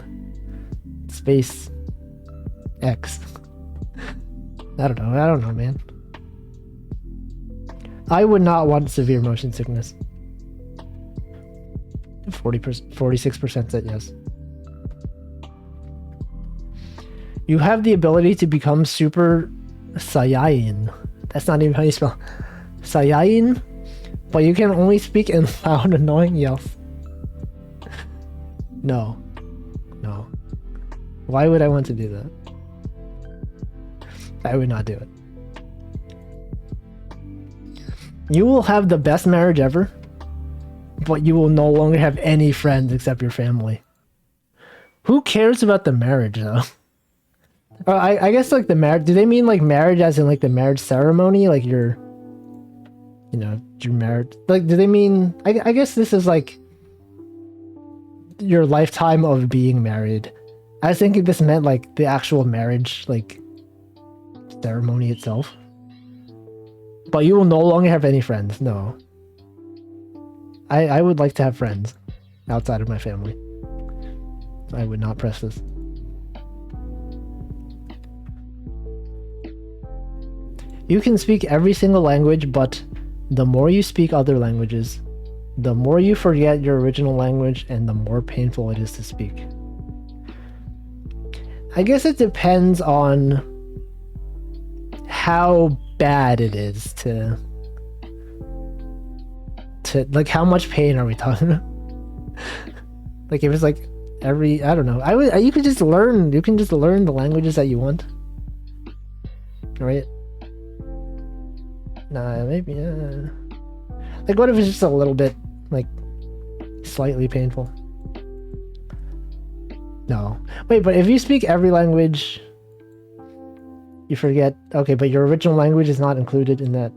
[SPEAKER 1] space X. I don't know, man. I would not want severe motion sickness. 46% said yes. You have the ability to become Super Saiyan. That's not even how you spell Saiyan, but you can only speak in loud, annoying yells. No. Why would I want to do that? I would not do it. You will have the best marriage ever, but you will no longer have any friends except your family. Who cares about the marriage though? I guess like the marriage, do they mean like marriage as in like the marriage ceremony? Like you're married? Like do they mean, I guess this is like your lifetime of being married. I was thinking this meant like the actual marriage, like ceremony itself. But you will no longer have any friends, no. I would like to have friends outside of my family. I would not press this. You can speak every single language, but the more you speak other languages, the more you forget your original language and the more painful it is to speak. I guess it depends on how bad it is to like how much pain are we talking about? Like if it's like every, I don't know. You can just learn the languages that you want. Right? Nah, maybe like what if it's just a little bit like slightly painful? No. Wait, but if you speak every language, you forget, okay, but your original language is not included in that.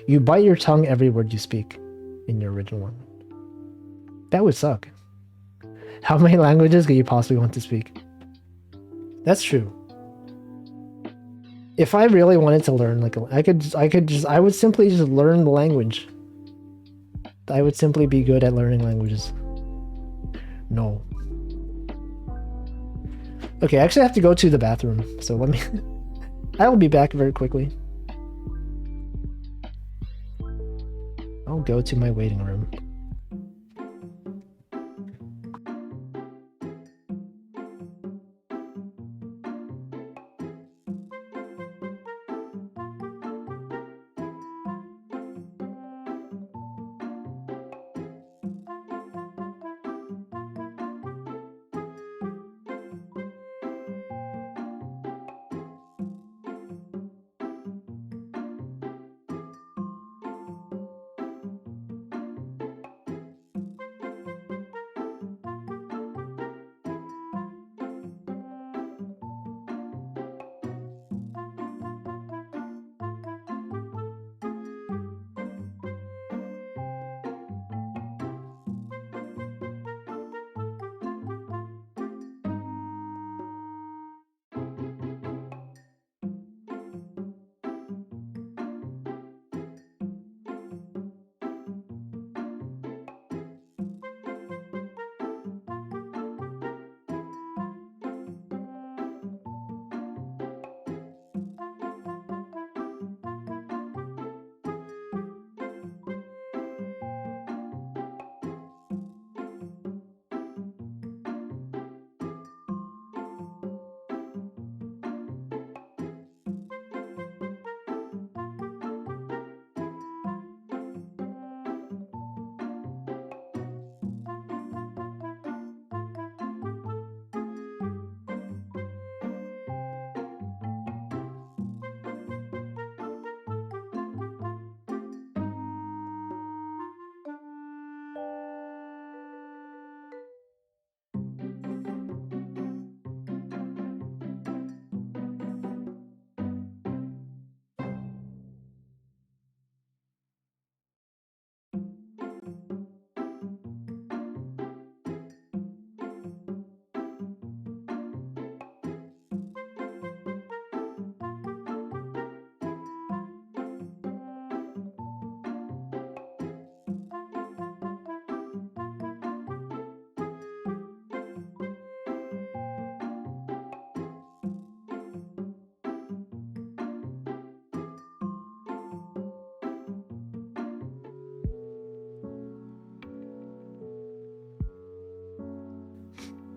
[SPEAKER 1] You bite your tongue every word you speak in your original language. That would suck. How many languages could you possibly want to speak? That's true. If I really wanted to learn, like, I would simply just learn the language. I would simply be good at learning languages. No. Okay, I actually have to go to the bathroom, so let me I will be back very quickly. I'll go to my waiting room.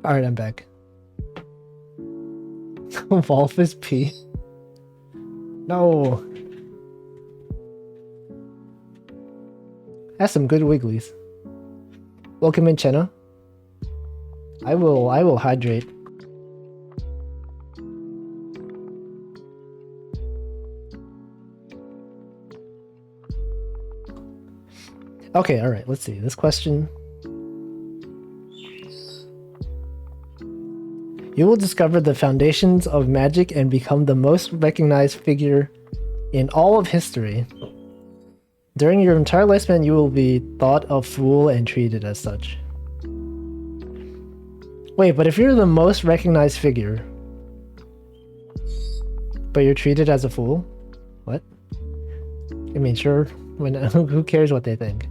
[SPEAKER 1] Alright, I'm back. Wolf is P. No. That's some good wigglies. Welcome in, Chenna. I will hydrate. Okay, alright, let's see. This question. You will discover the foundations of magic and become the most recognized figure in all of history. During your entire lifespan, you will be thought a fool and treated as such. Wait, but if you're the most recognized figure, but you're treated as a fool? What? I mean, sure, who cares what they think?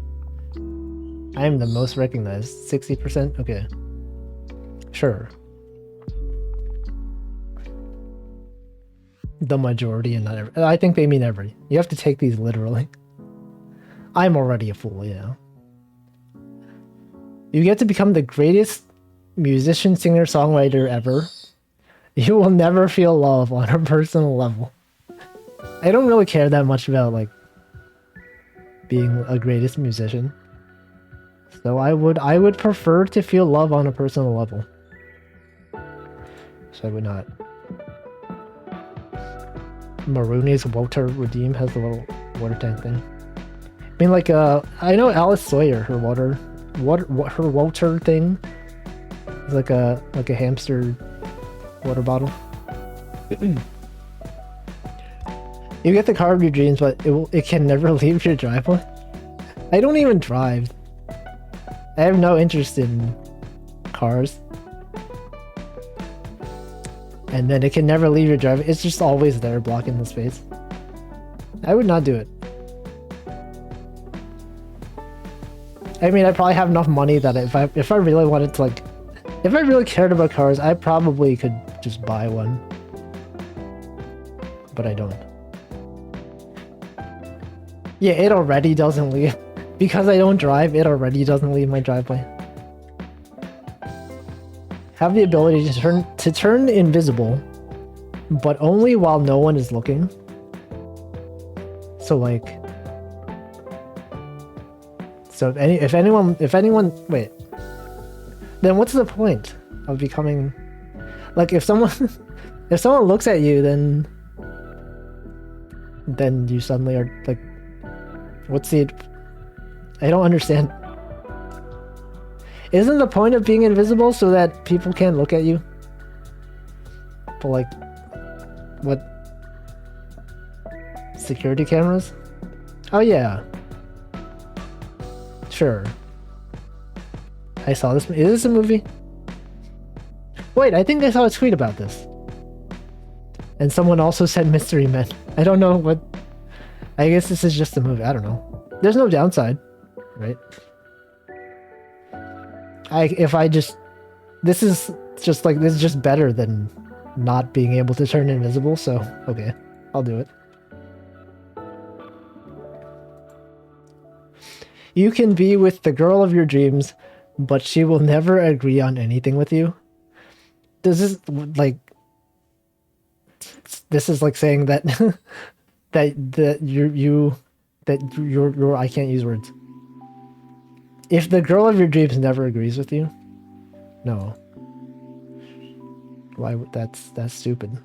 [SPEAKER 1] I am the most recognized. 60%? Okay. Sure. The majority and not every. I think they mean every. You have to take these literally. I'm already a fool, yeah. You get to become the greatest musician, singer, songwriter ever. You will never feel love on a personal level. I don't really care that much about like being a greatest musician. So I would prefer to feel love on a personal level. So I would not. Marooney's water redeem has the little water tank thing. I mean, like, I know Alice Sawyer, her water thing is like a hamster water bottle. You get the car of your dreams, but it can never leave your driveway. I don't even drive. I have no interest in cars. And then it can never leave your driveway. It's just always there, blocking the space. I would not do it. I mean, I probably have enough money that if I really wanted to, like, if I really cared about cars, I probably could just buy one. but I don't. Yeah, it already doesn't leave. Because I don't drive, it already doesn't leave my driveway. Have the ability to turn invisible, but only while no one is looking. So like, if anyone, wait, then what's the point of becoming, like, if someone looks at you, then you suddenly are like, what's the, I don't understand. Isn't the point of being invisible so that people can't look at you? But like, what? Security cameras? Oh yeah. Sure. I saw this. Is this a movie? Wait, I think I saw a tweet about this. And someone also said Mystery Men. I don't know what... I guess this is just a movie. I don't know. There's no downside, right? This is just better than not being able to turn invisible, so okay, I'll do it. You can be with the girl of your dreams, but she will never agree on anything with you. This is like saying that that you're I can't use words. If the girl of your dreams never agrees with you, no. Why? That's stupid.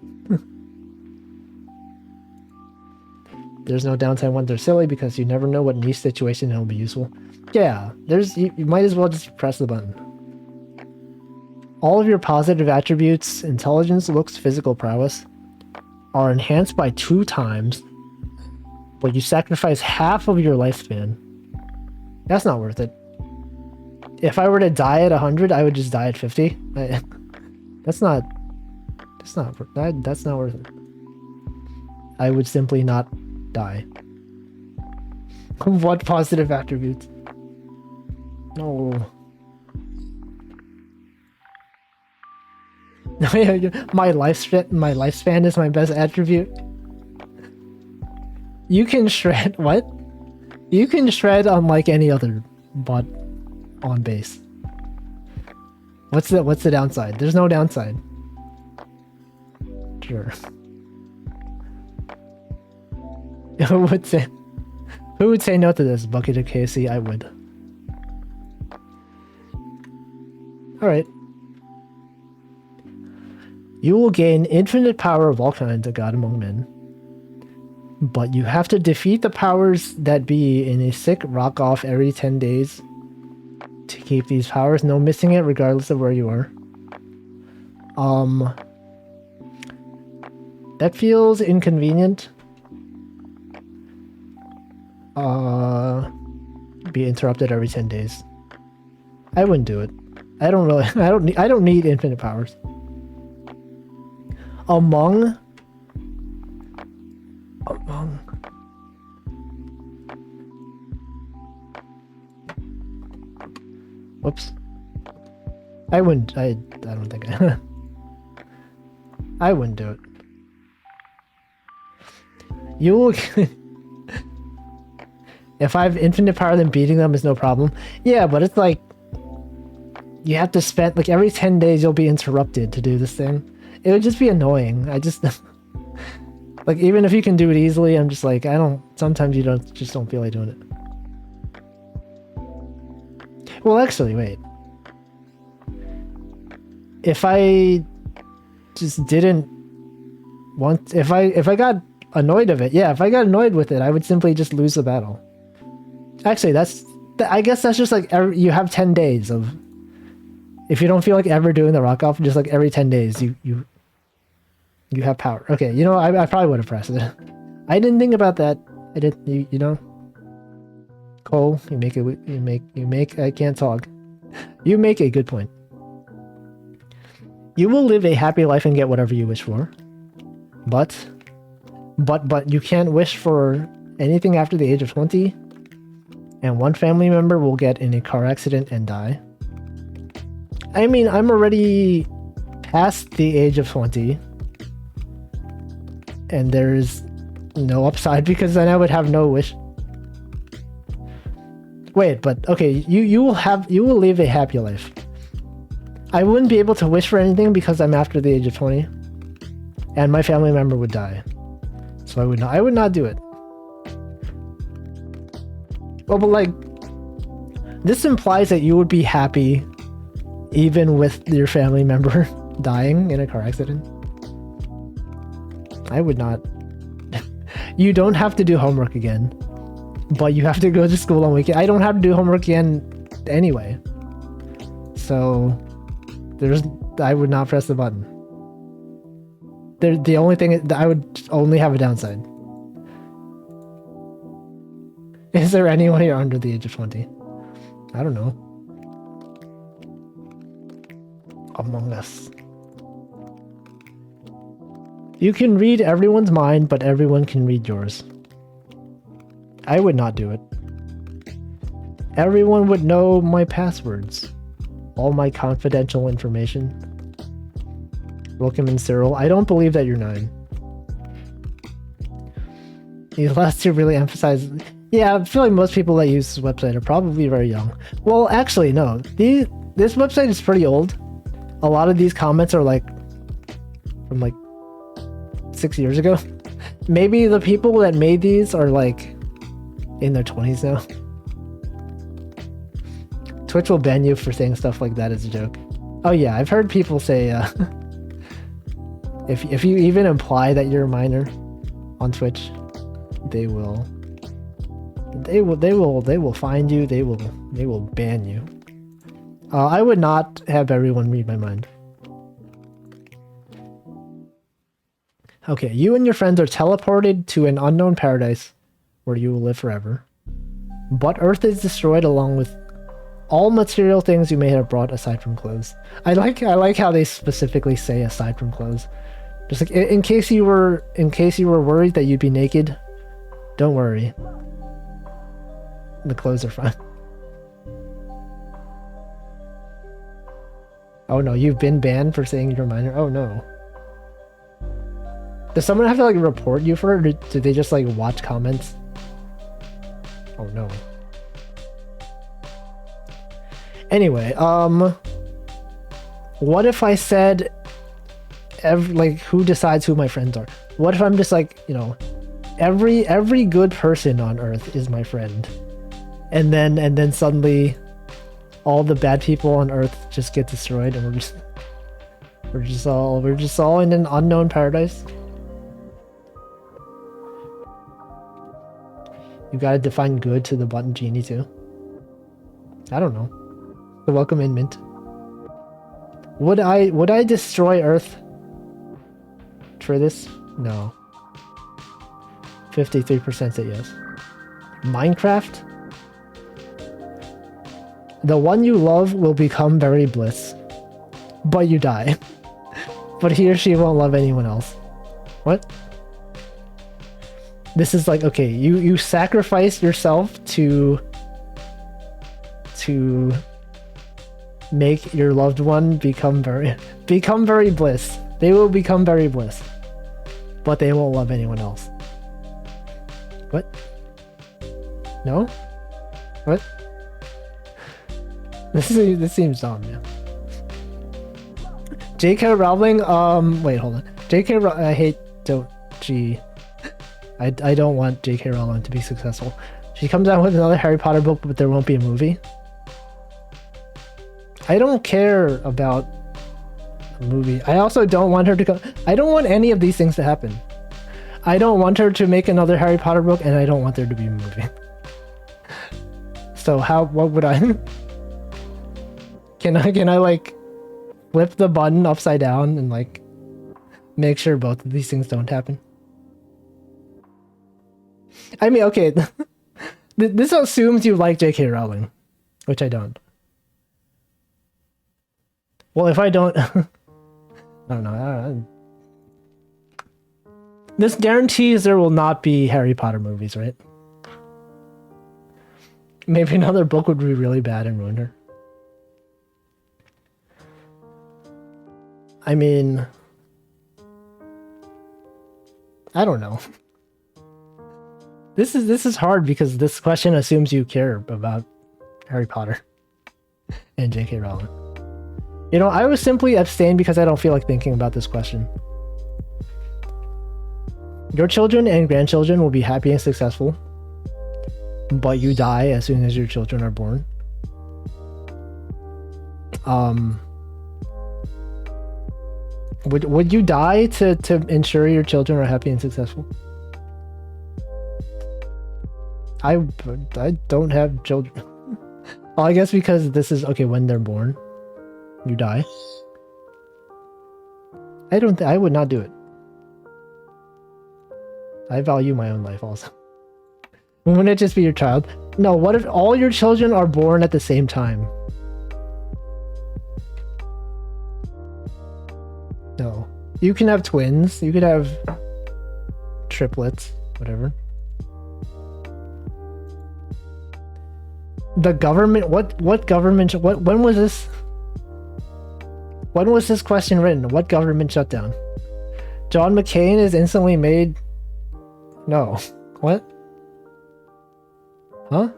[SPEAKER 1] There's no downside when they're silly because you never know what niche situation it'll be useful. Yeah, you might as well just press the button. All of your positive attributes, intelligence, looks, physical prowess, are enhanced by 2 times, but you sacrifice half of your lifespan. That's not worth it. If I were to die at 100, I would just die at 50. That's not worth it. I would simply not die. What positive attributes? No. My lifespan is my best attribute. You can shred what? You can shred unlike any other bot on base. What's the downside? There's no downside. Sure. Who would say no to this? Bucket of KC? I would. Alright. You will gain infinite power of all kinds, a god among men. But you have to defeat the powers that be in a sick rock-off every 10 days to keep these powers. No missing it regardless of where you are. That feels inconvenient. Be interrupted every 10 days. I wouldn't do it. I don't need infinite powers. Among whoops. I don't think I wouldn't do it. You will if I have infinite power, then beating them is no problem. Yeah, but it's like you have to spend like every 10 days you'll be interrupted to do this thing. It would just be annoying. I just like, even if you can do it easily, I'm just like, sometimes you just don't feel like doing it. Well, actually, wait. If I just didn't want, if I got annoyed of it, yeah, if I got annoyed with it, I would simply just lose the battle. Actually, I guess that's just like, you have 10 days of, if you don't feel like ever doing the rock off, just like every 10 days, you have power. Okay, you know, I probably would have pressed it. I didn't think about that. I didn't, you know. Cole, I can't talk. You make a good point. You will live a happy life and get whatever you wish for. But you can't wish for anything after the age of 20. And one family member will get in a car accident and die. I mean, I'm already past the age of 20. and there's no upside because then I would have no wish. Wait, but okay, you will live a happy life. I wouldn't be able to wish for anything because I'm after the age of 20, and my family member would die, so I would not do it. Well, but like, this implies that you would be happy even with your family member dying in a car accident. I would not. You don't have to do homework again, but you have to go to school on weekend. I don't have to do homework again anyway. So I would not press the button. The only thing I would only have a downside. Is there anyone here under the age of 20? I don't know. Among Us. You can read everyone's mind, but everyone can read yours. I would not do it. Everyone would know my passwords. All my confidential information. Welcome in, Cyril. I don't believe that you're 9. These last two really emphasize... Yeah, I feel like most people that use this website are probably very young. Well, actually, no. This website is pretty old. A lot of these comments are like... from like 6 years ago. Maybe the people that made these are like in their 20s now. Twitch will ban you for saying stuff like that as a joke. Oh yeah, I've heard people say if you even imply that you're a minor on Twitch, they will find you, they will ban you. I would not have everyone read my mind. Okay, you and your friends are teleported to an unknown paradise where you will live forever. But Earth is destroyed along with all material things you may have brought aside from clothes. I like how they specifically say aside from clothes. Just like in case you were worried that you'd be naked, don't worry. The clothes are fine. Oh no, you've been banned for saying you're a minor? Oh no. Does someone have to like report you for it, or do they just like watch comments? Oh no. Anyway, what if I said who decides who my friends are? What if I'm just like, you know, every good person on Earth is my friend, and then suddenly all the bad people on Earth just get destroyed, and we're just all in an unknown paradise. You gotta define good to the button genie too. I don't know. The welcome in, Mint. Would I destroy Earth for this? No. 53% say yes. Minecraft? The one you love will become very bliss, but you die. But he or she won't love anyone else. What? This is like, okay, you sacrifice yourself to make your loved one become very bliss. They will become very bliss, but they won't love anyone else. What? No? What? This seems dumb, yeah. J.K. Rowling, wait, hold on. I hate I don't want J.K. Rowling to be successful. She comes out with another Harry Potter book, but there won't be a movie. I don't care about a movie. I also don't want her to go. I don't want any of these things to happen. I don't want her to make another Harry Potter book, and I don't want there to be a movie. So what would I... Can I like flip the button upside down and like make sure both of these things don't happen? I mean, okay, this assumes you like J.K. Rowling, which I don't. Well, if I don't... I don't know. This guarantees there will not be Harry Potter movies, right? Maybe another book would be really bad and ruin her. I mean... I don't know. This is hard because this question assumes you care about Harry Potter and J.K. Rowling. You know, I would simply abstain because I don't feel like thinking about this question. Your children and grandchildren will be happy and successful, but you die as soon as your children are born. Would you die to ensure your children are happy and successful? I don't have children. Well, I guess because this is okay when they're born, you die. I would not do it. I value my own life also. Wouldn't it just be your child? No, what if all your children are born at the same time? No. You can have twins. You could have triplets, whatever. The government, what government, when was this? When was this question written? What government shutdown? John McCain is instantly made... No. What? Huh?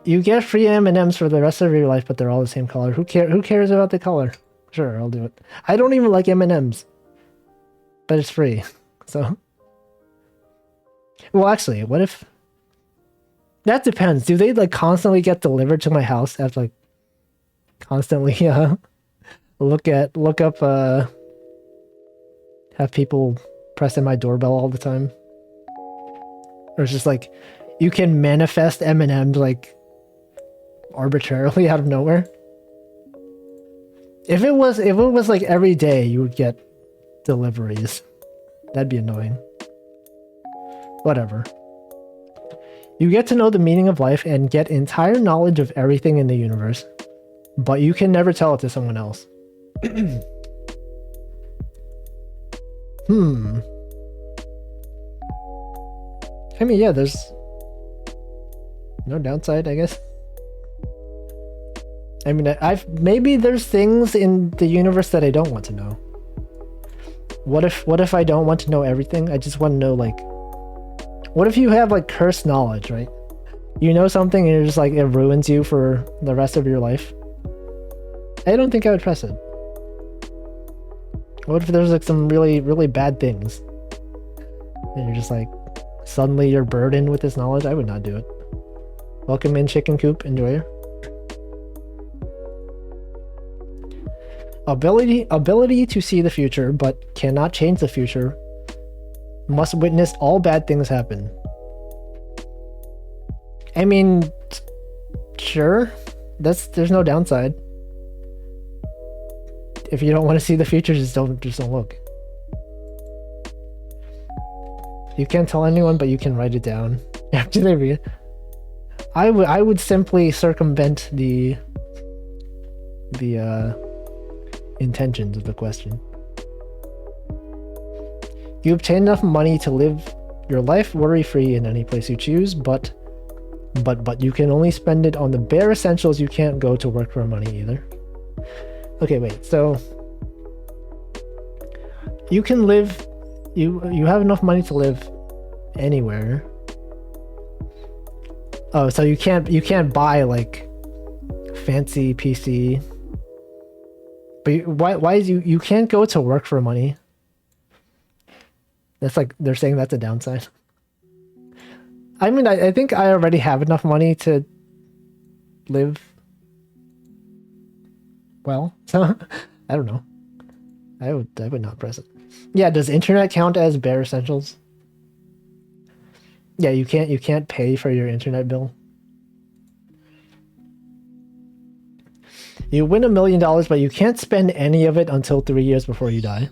[SPEAKER 1] You get free M&Ms for the rest of your life, but they're all the same color. Who cares about the color? Sure, I'll do it. I don't even like M&Ms. But it's free. So... Well, actually, what if... That depends. Do they, like, constantly get delivered to my house? I have to, like, constantly, look up, have people pressing my doorbell all the time? Or it's just, like, you can manifest M&Ms, like, arbitrarily out of nowhere? If it was, like, every day you would get deliveries, that'd be annoying. Whatever. You get to know the meaning of life and get entire knowledge of everything in the universe, but you can never tell it to someone else. I mean, yeah, there's no downside, I guess. I mean, maybe there's things in the universe that I don't want to know. What if I don't want to know everything? I just want to know, like, what if you have, like, cursed knowledge, right? You know something and you're just like, it ruins you for the rest of your life? I don't think I would press it. What if there's, like, some really, really bad things? And you're just like, suddenly you're burdened with this knowledge? I would not do it. Welcome in, Chicken Coop. Enjoy her. Ability to see the future, but cannot change the future. Must witness all bad things happen. I mean, sure. There's no downside. If you don't want to see the future, just don't look. You can't tell anyone, but you can write it down after they read it. I would simply circumvent the intentions of the question. You obtain enough money to live your life worry-free in any place you choose, but you can only spend it on the bare essentials. You can't go to work for money either. Okay, wait, so you can live, you have enough money to live anywhere. Oh, so you can't buy, like, fancy PC. But why is you can't go to work for money? That's like, they're saying that's a downside. I mean, I think I already have enough money to live well, so I don't know. I would not press it. Yeah, does internet count as bare essentials? Yeah, you can't pay for your internet bill. You win $1 million, but you can't spend any of it until 3 years before you die.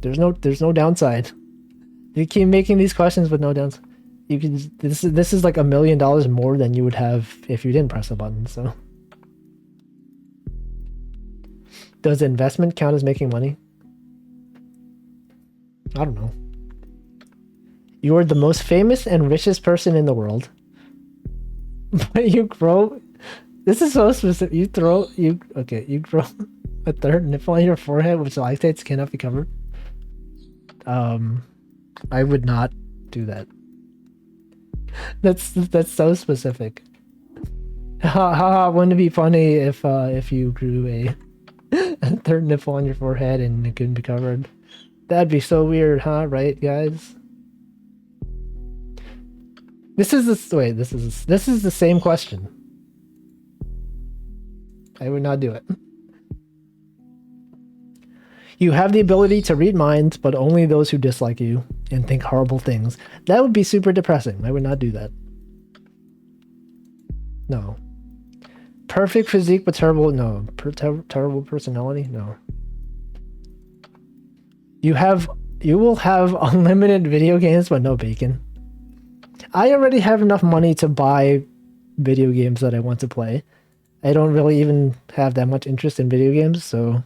[SPEAKER 1] There's no downside. You keep making these questions with no downside. You can this is like $1 million more than you would have if you didn't press a button. So, does investment count as making money? I don't know. You are the most famous and richest person in the world, but you grow. This is so specific. You grow. A third nipple on your forehead with lactates cannot be covered. I would not do that. That's so specific. Wouldn't it be funny if you grew a third nipple on your forehead and it couldn't be covered? That'd be so weird, huh? Right, guys? This is the same question. I would not do it. You have the ability to read minds, but only those who dislike you and think horrible things. That would be super depressing. I would not do that. No. Perfect physique, but terrible. No. Terrible personality. No. You will have unlimited video games, but no bacon. I already have enough money to buy video games that I want to play. I don't really even have that much interest in video games, so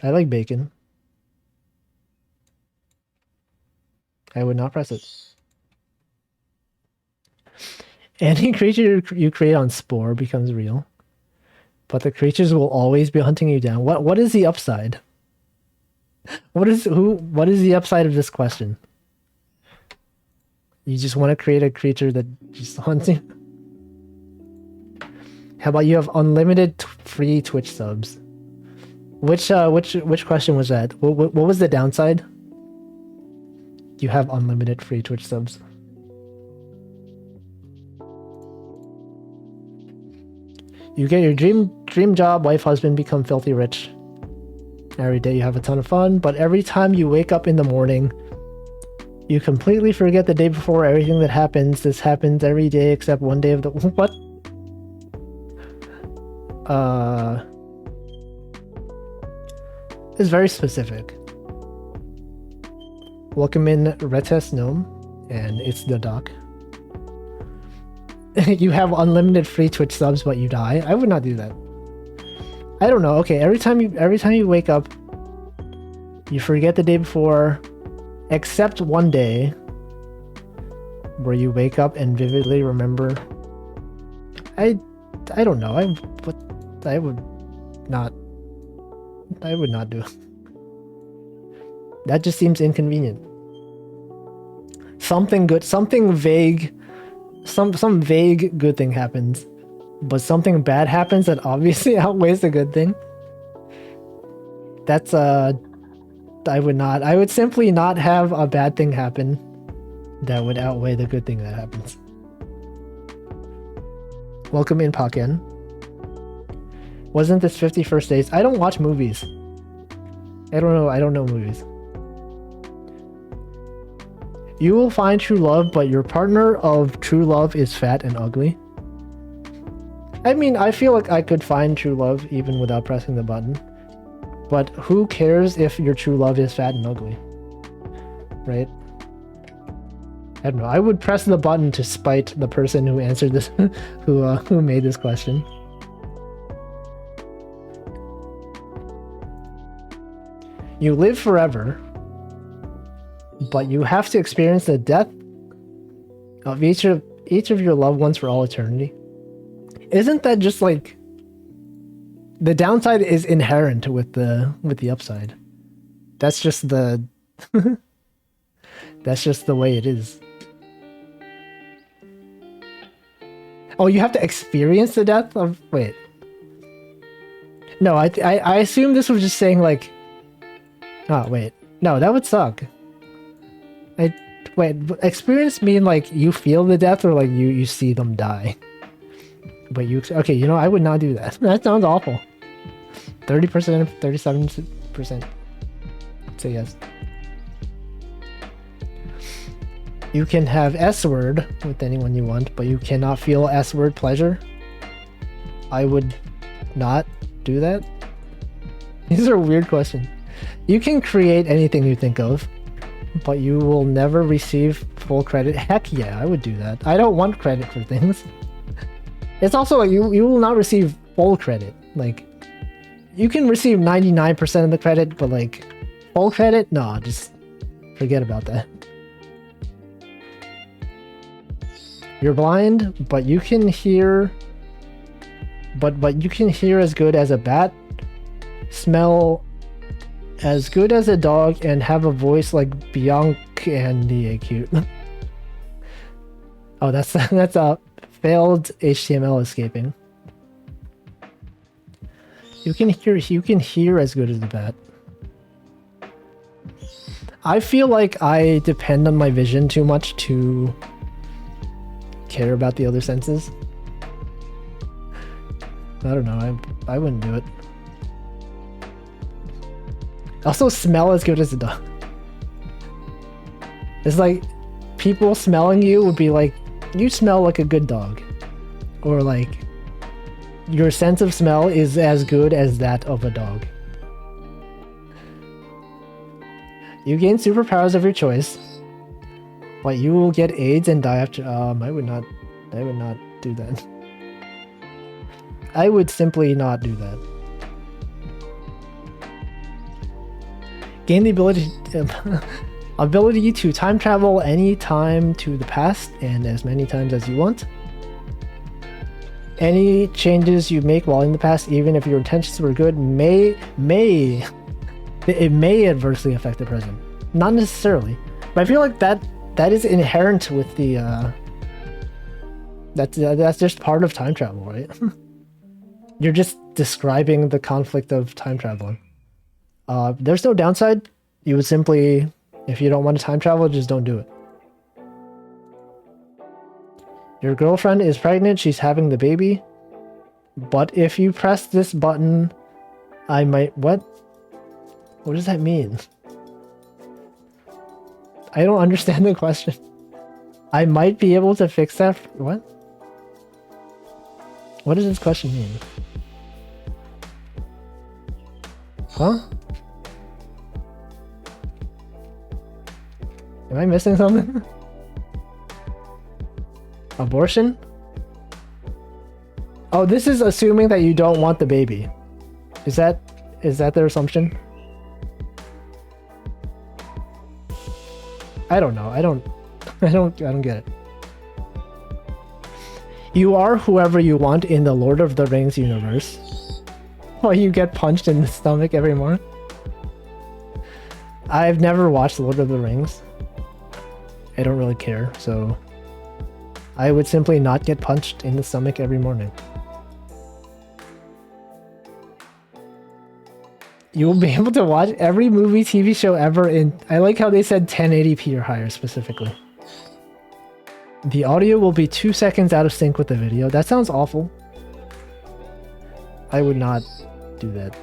[SPEAKER 1] I like bacon. I would not press it. Any creature you create on Spore becomes real, but the creatures will always be hunting you down. What is the upside? What is the upside of this question? You just want to create a creature that just hunts you? How about you have unlimited free Twitch subs? Which question was that? What was the downside? You have unlimited free Twitch subs. You get your dream job, wife, husband, become filthy rich. Every day you have a ton of fun, but every time you wake up in the morning, you completely forget the day before everything that happens. This happens every day except one day of the... What? It's very specific. Welcome in Retes Gnome, and it's the doc. You have unlimited free Twitch subs, but you die. I would not do that. I don't know. Okay, every time you wake up, you forget the day before, except one day where you wake up and vividly remember. I don't know. I would not do it. That just seems inconvenient. Something good, something vague, some vague good thing happens, but something bad happens that obviously outweighs the good thing. That's I would simply not have a bad thing happen that would outweigh the good thing that happens. Welcome in, Paken. Wasn't this 50 First Dates? I don't watch movies. I don't know movies. You will find true love, but your partner of true love is fat and ugly. I mean, I feel like I could find true love even without pressing the button. But who cares if your true love is fat and ugly? Right? I don't know. I would press the button to spite the person who answered this, who made this question. You live forever, but you have to experience the death of each of your loved ones for all eternity. Isn't that just like the downside is inherent with the upside? That's just the that's just the way it is. Oh, you have to experience the death of... Wait. No, I assume this was just saying like... Oh, wait. No, that would suck. Wait, experience mean like you feel the death or like you see them die? But okay, you know, I would not do that. That sounds awful. 30%, 37%. Say yes. You can have S-word with anyone you want, but you cannot feel S-word pleasure. I would not do that. These are weird questions. You can create anything you think of, but you will never receive full credit. Heck yeah, I would do that. I don't want credit for things. It's also like you will not receive full credit. Like, you can receive 99% of the credit, but like full credit? No, just forget about that. You're blind, but you can hear... But you can hear as good as a bat. smell as good as a dog, and have a voice like Bianca and the cute. Oh, that's a failed HTML escaping. You can hear as good as the bat. I feel like I depend on my vision too much to care about the other senses. I don't know, I wouldn't do it. Also, smell as good as a dog. It's like people smelling you would be like, you smell like a good dog. Or like, your sense of smell is as good as that of a dog. You gain superpowers of your choice, but you will get AIDS and die after. I would not do that. I would simply not do that. Gain the ability to time travel any time to the past and as many times as you want. Any changes you make while in the past, even if your intentions were good, may adversely affect the present. Not necessarily, but I feel like that is inherent with the that's just part of time travel, right? You're just describing the conflict of time traveling. There's no downside. You would simply, if you don't want to time travel, just don't do it. Your girlfriend is pregnant, she's having the baby. But if you press this button, I might... What? What does that mean? I don't understand the question. I might be able to fix that... What? What does this question mean? Huh? Am I missing something? Abortion? Oh, this is assuming that you don't want the baby. Is that their assumption? I don't know. I don't get it. You are whoever you want in the Lord of the Rings universe. Why you get punched in the stomach every morning? I've never watched Lord of the Rings. I don't really care, so I would simply not get punched in the stomach every morning. You will be able to watch every movie, TV show ever in... I like how they said 1080p or higher specifically. The audio will be 2 seconds out of sync with the video. That sounds awful. I would not do that.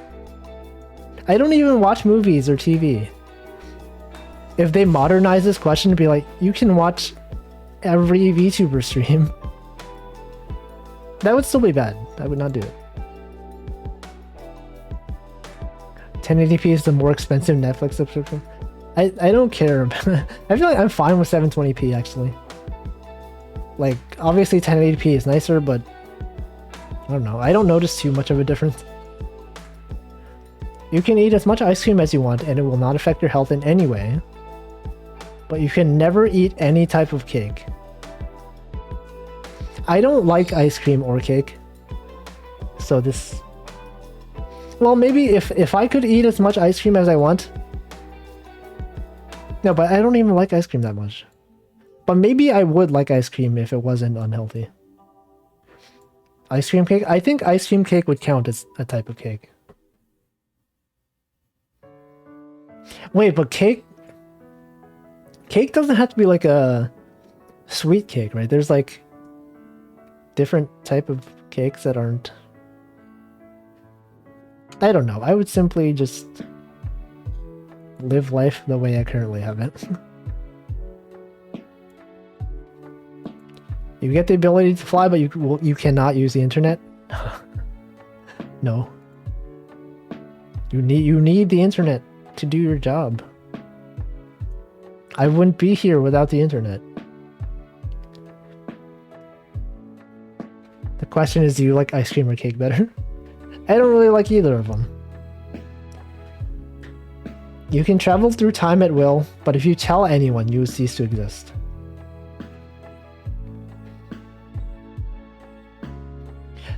[SPEAKER 1] I don't even watch movies or TV. If they modernize this question to be like, you can watch every VTuber stream, that would still be bad. I would not do it. 1080p is the more expensive Netflix subscription. I don't care. I feel like I'm fine with 720p actually. Like, obviously 1080p is nicer, but I don't know. I don't notice too much of a difference. You can eat as much ice cream as you want and it will not affect your health in any way. But you can never eat any type of cake. I don't like ice cream or cake. So this... Well, maybe if I could eat as much ice cream as I want. No, but I don't even like ice cream that much. But maybe I would like ice cream if it wasn't unhealthy. Ice cream cake? I think ice cream cake would count as a type of cake. Wait, but cake doesn't have to be like a sweet cake, right? There's like different type of cakes that aren't... I don't know. I would simply just live life the way I currently have it. You get the ability to fly, but you cannot use the internet. No. You need the internet to do your job. I wouldn't be here without the internet. The question is, do you like ice cream or cake better? I don't really like either of them. You can travel through time at will, but if you tell anyone, you will cease to exist.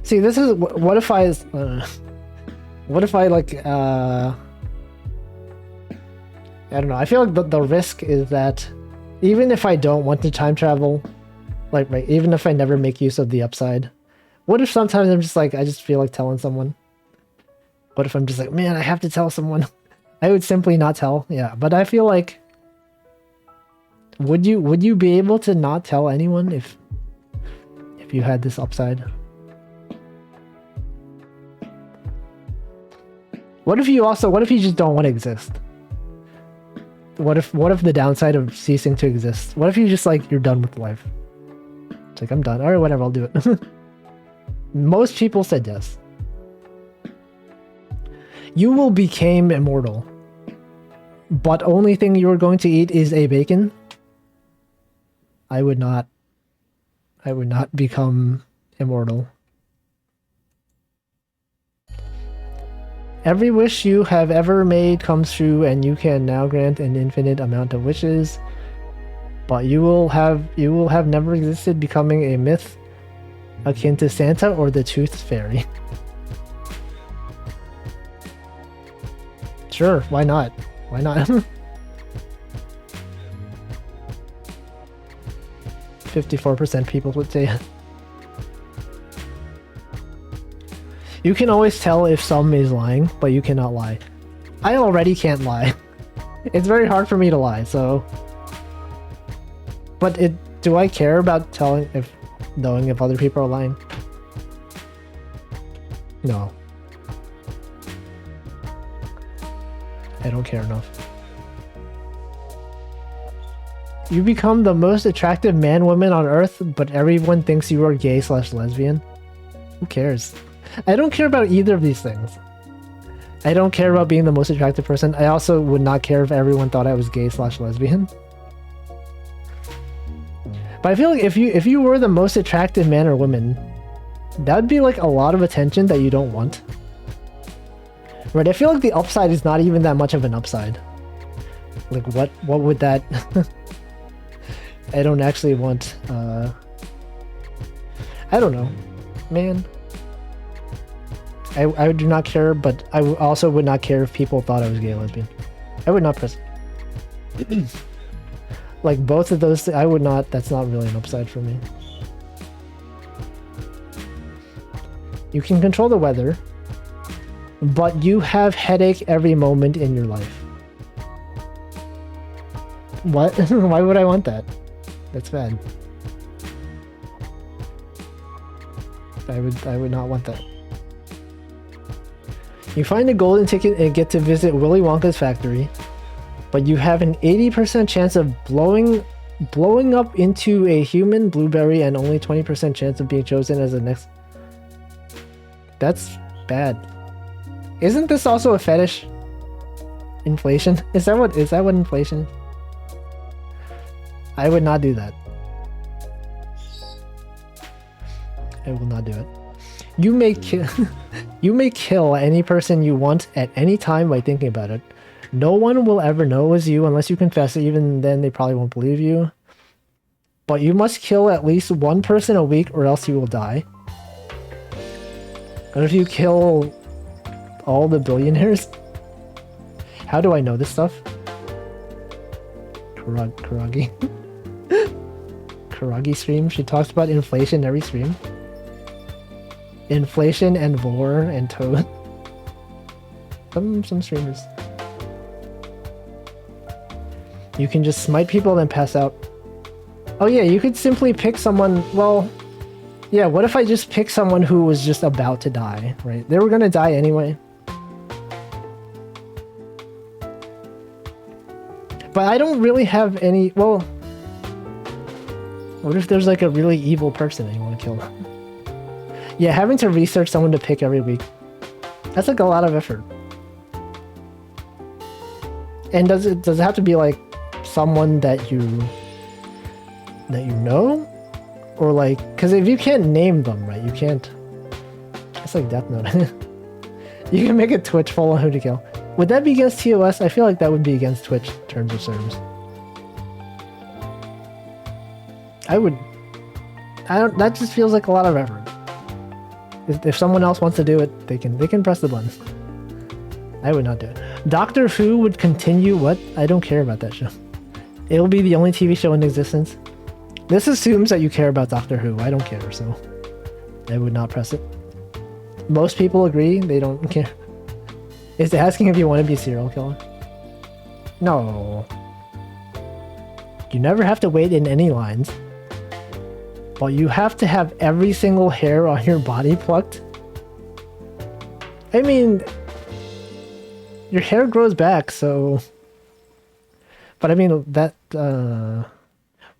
[SPEAKER 1] See, this is... What if I... What if I like I don't know. I feel like the risk is that even if I don't want to time travel, like right, even if I never make use of the upside, what if sometimes I'm just like I just feel like telling someone? What if I'm just like, man, I have to tell someone? I would simply not tell. Yeah, but I feel like would you be able to not tell anyone if you had this upside? What if you just don't want to exist? What if the downside of ceasing to exist? What if you just like you're done with life? It's like I'm done. All right, whatever, I'll do it. Most people said yes. You will become immortal, but only thing you are going to eat is a bacon. I would not become immortal. Every wish you have ever made comes true, and you can now grant an infinite amount of wishes. But you will have never existed, becoming a myth akin to Santa or the Tooth Fairy. Sure, why not? Why not? 54% people would say it. You can always tell if someone is lying, but you cannot lie. I already can't lie. It's very hard for me to lie, so... But do I care about knowing if other people are lying? No. I don't care enough. You become the most attractive man-woman on Earth, but everyone thinks you are gay/lesbian. Who cares? I don't care about either of these things. I don't care about being the most attractive person. I also would not care if everyone thought I was gay/lesbian. But I feel like if you were the most attractive man or woman, that would be like a lot of attention that you don't want. Right? I feel like the upside is not even that much of an upside. Like what would that... I don't actually want... I don't know. Man. I do not care, but I also would not care if people thought I was gay or lesbian. I would not press... Like both of those, I would not... That's not really an upside for me. You can control the weather, but you have headache every moment in your life. What? Why would I want that? That's bad. I would not want that. You find a golden ticket and get to visit Willy Wonka's factory, but you have an 80% chance of blowing up into a human blueberry and only 20% chance of being chosen as the next... That's bad. Isn't this also a fetish? Inflation? Is that what inflation is? I would not do that. I will not do it. You may kill any person you want at any time by thinking about it. No one will ever know it was you unless you confess it. Even then, they probably won't believe you. But you must kill at least one person a week or else you will die. What if you kill all the billionaires? How do I know this stuff? Karagi. Karagi stream. She talks about inflation every stream. Inflation and vor and toad. Some streamers. You can just smite people then pass out. Oh yeah, you could simply pick someone. Well, yeah, what if I just pick someone who was just about to die, right? They were gonna die anyway. But I don't really have any... Well, what if there's like a really evil person and you want to kill them? Yeah, having to research someone to pick every week. That's like a lot of effort. And does it have to be like someone that you know? Or like... Because if you can't name them, right? You can't... It's like Death Note. You can make a Twitch poll on who to kill. Would that be against TOS? I feel like that would be against Twitch terms of service. That just feels like a lot of effort. If someone else wants to do it, they can press the button. I would not do it. Doctor Who would continue. What? I don't care about that show. It will be the only TV show in existence. This assumes that you care about Doctor Who. I don't care, so I would not press it. Most people agree. They don't care. It's asking if you want to be a serial killer. No. You never have to wait in any lines. But you have to have every single hair on your body plucked. I mean, your hair grows back, so... But I mean, that,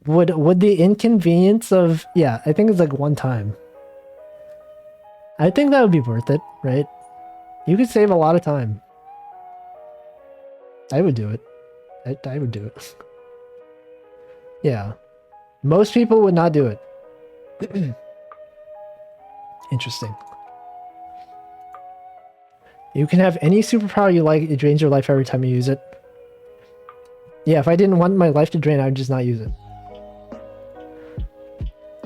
[SPEAKER 1] would the inconvenience of... Yeah, I think it's like one time. I think that would be worth it, right? You could save a lot of time. I would do it. I would do it. Yeah. Most people would not do it. Interesting. You can have any superpower you like. It drains your life every time you use it. Yeah, if I didn't want my life to drain, I would just not use it.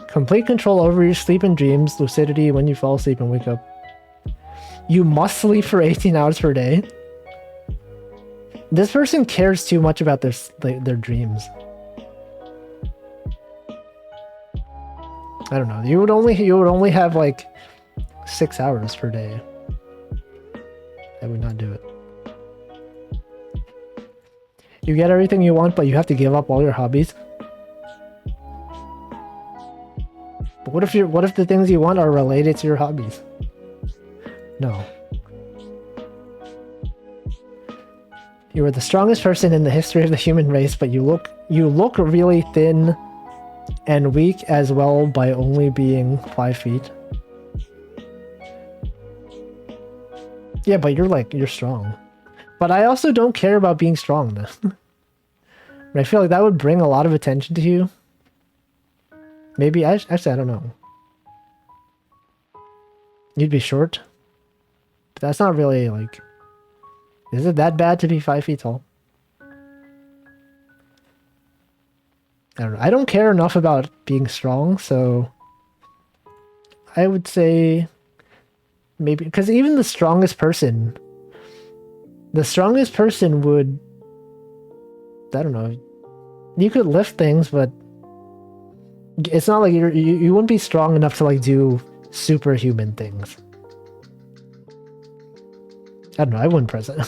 [SPEAKER 1] Complete control over your sleep and dreams. Lucidity when you fall asleep and wake up. You must sleep for 18 hours per day. This person cares too much about their dreams. I don't know. You would only have like 6 hours per day. I would not do it. You get everything you want, but you have to give up all your hobbies. But what if the things you want are related to your hobbies? No. You are the strongest person in the history of the human race, but you look really thin and weak as well by only being 5 feet. Yeah, but you're strong. But I also don't care about being strong then. I feel like that would bring a lot of attention to you. Maybe, actually, I don't know. You'd be short. But that's not really like... Is it that bad to be 5 feet tall? I don't know. I don't care enough about being strong, so... I would say... Maybe... Because even the strongest person... The strongest person would... I don't know. You could lift things, but... It's not like you wouldn't be strong enough to like do superhuman things. I don't know, I wouldn't press it.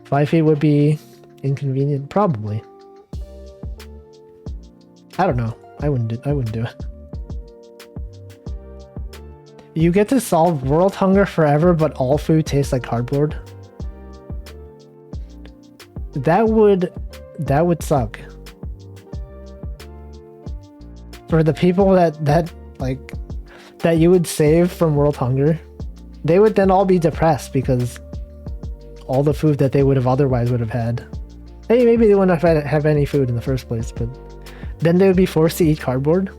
[SPEAKER 1] 5 feet would be inconvenient, probably. I don't know. I wouldn't do it. You get to solve world hunger forever, but all food tastes like cardboard. That would suck. For the people that you would save from world hunger, they would then all be depressed because all the food that they would have had. Hey, maybe they wouldn't have any food in the first place, but then they would be forced to eat cardboard.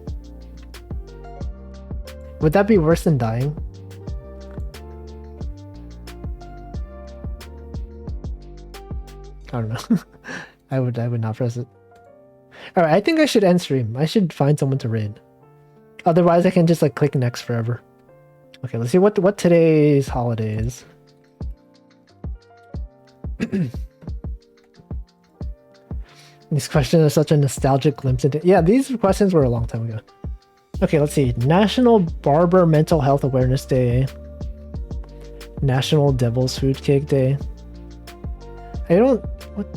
[SPEAKER 1] Would that be worse than dying? I don't know. I would not press it. Alright, I think I should end stream. I should find someone to raid. Otherwise, I can just like click next forever. Okay, let's see what today's holiday is. These questions are such a nostalgic glimpse into... Yeah, these questions were a long time ago. Okay, let's see. National Barber Mental Health Awareness Day. National Devil's Food Cake Day.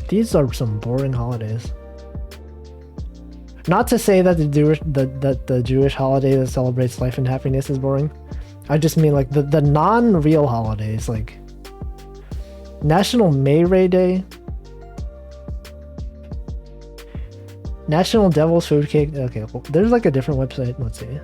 [SPEAKER 1] These are some boring holidays. Not to say that the Jewish holiday that celebrates life and happiness is boring. I just mean like the non-real holidays, like National May Ray Day, National Devil's Food Cake. Okay, well, there's like a different website. Let's see.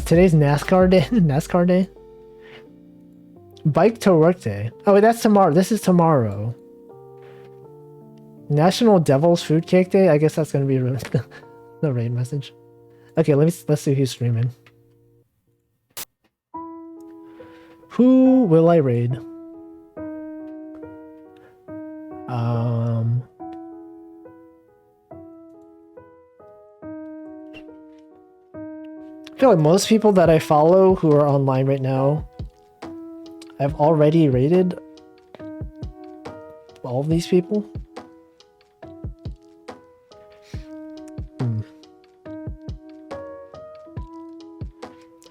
[SPEAKER 1] Today's NASCAR day. NASCAR day. Bike to work day. Oh, wait, that's tomorrow. This is tomorrow. National Devil's Food Cake Day. I guess that's gonna be the raid message. Okay, let's see who's streaming. Who will I raid? I feel like most people that I follow who are online right now, I've already rated all of these people.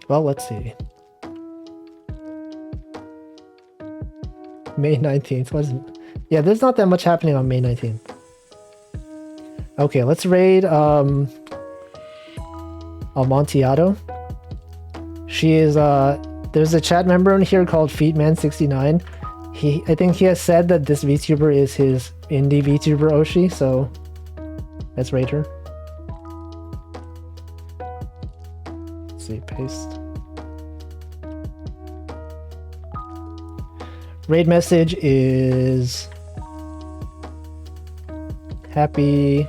[SPEAKER 1] Well, let's see. May 19th wasn't. Yeah, there's not that much happening on May 19th. Okay, let's raid Amontillado. She is there's a chat member in here called Feetman69. I think he has said that this VTuber is his indie VTuber Oshi, so let's raid her. Let's see, paste. Raid message is happy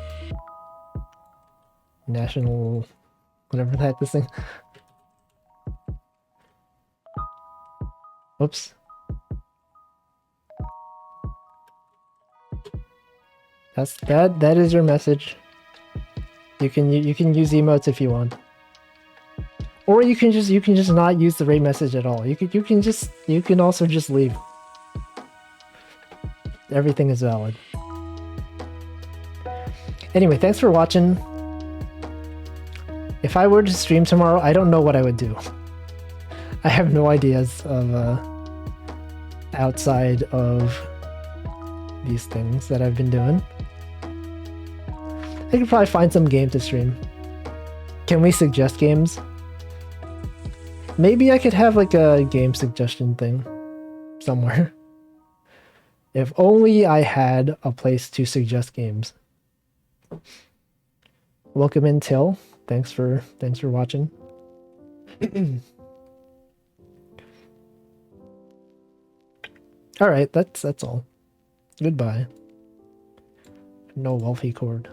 [SPEAKER 1] national whatever the heck this thing. Oops. That is your message. You can use emotes if you want. Or you can just not use the raid message at all. You can also just leave. Everything is valid. Anyway, thanks for watching. If I were to stream tomorrow, I don't know what I would do. I have no ideas of outside of these things that I've been doing. I could probably find some game to stream. Can we suggest games? Maybe I could have like a game suggestion thing somewhere. If only I had a place to suggest games. Welcome in, Till. Thanks for watching. All right, that's all. Goodbye. No Wolfie cord.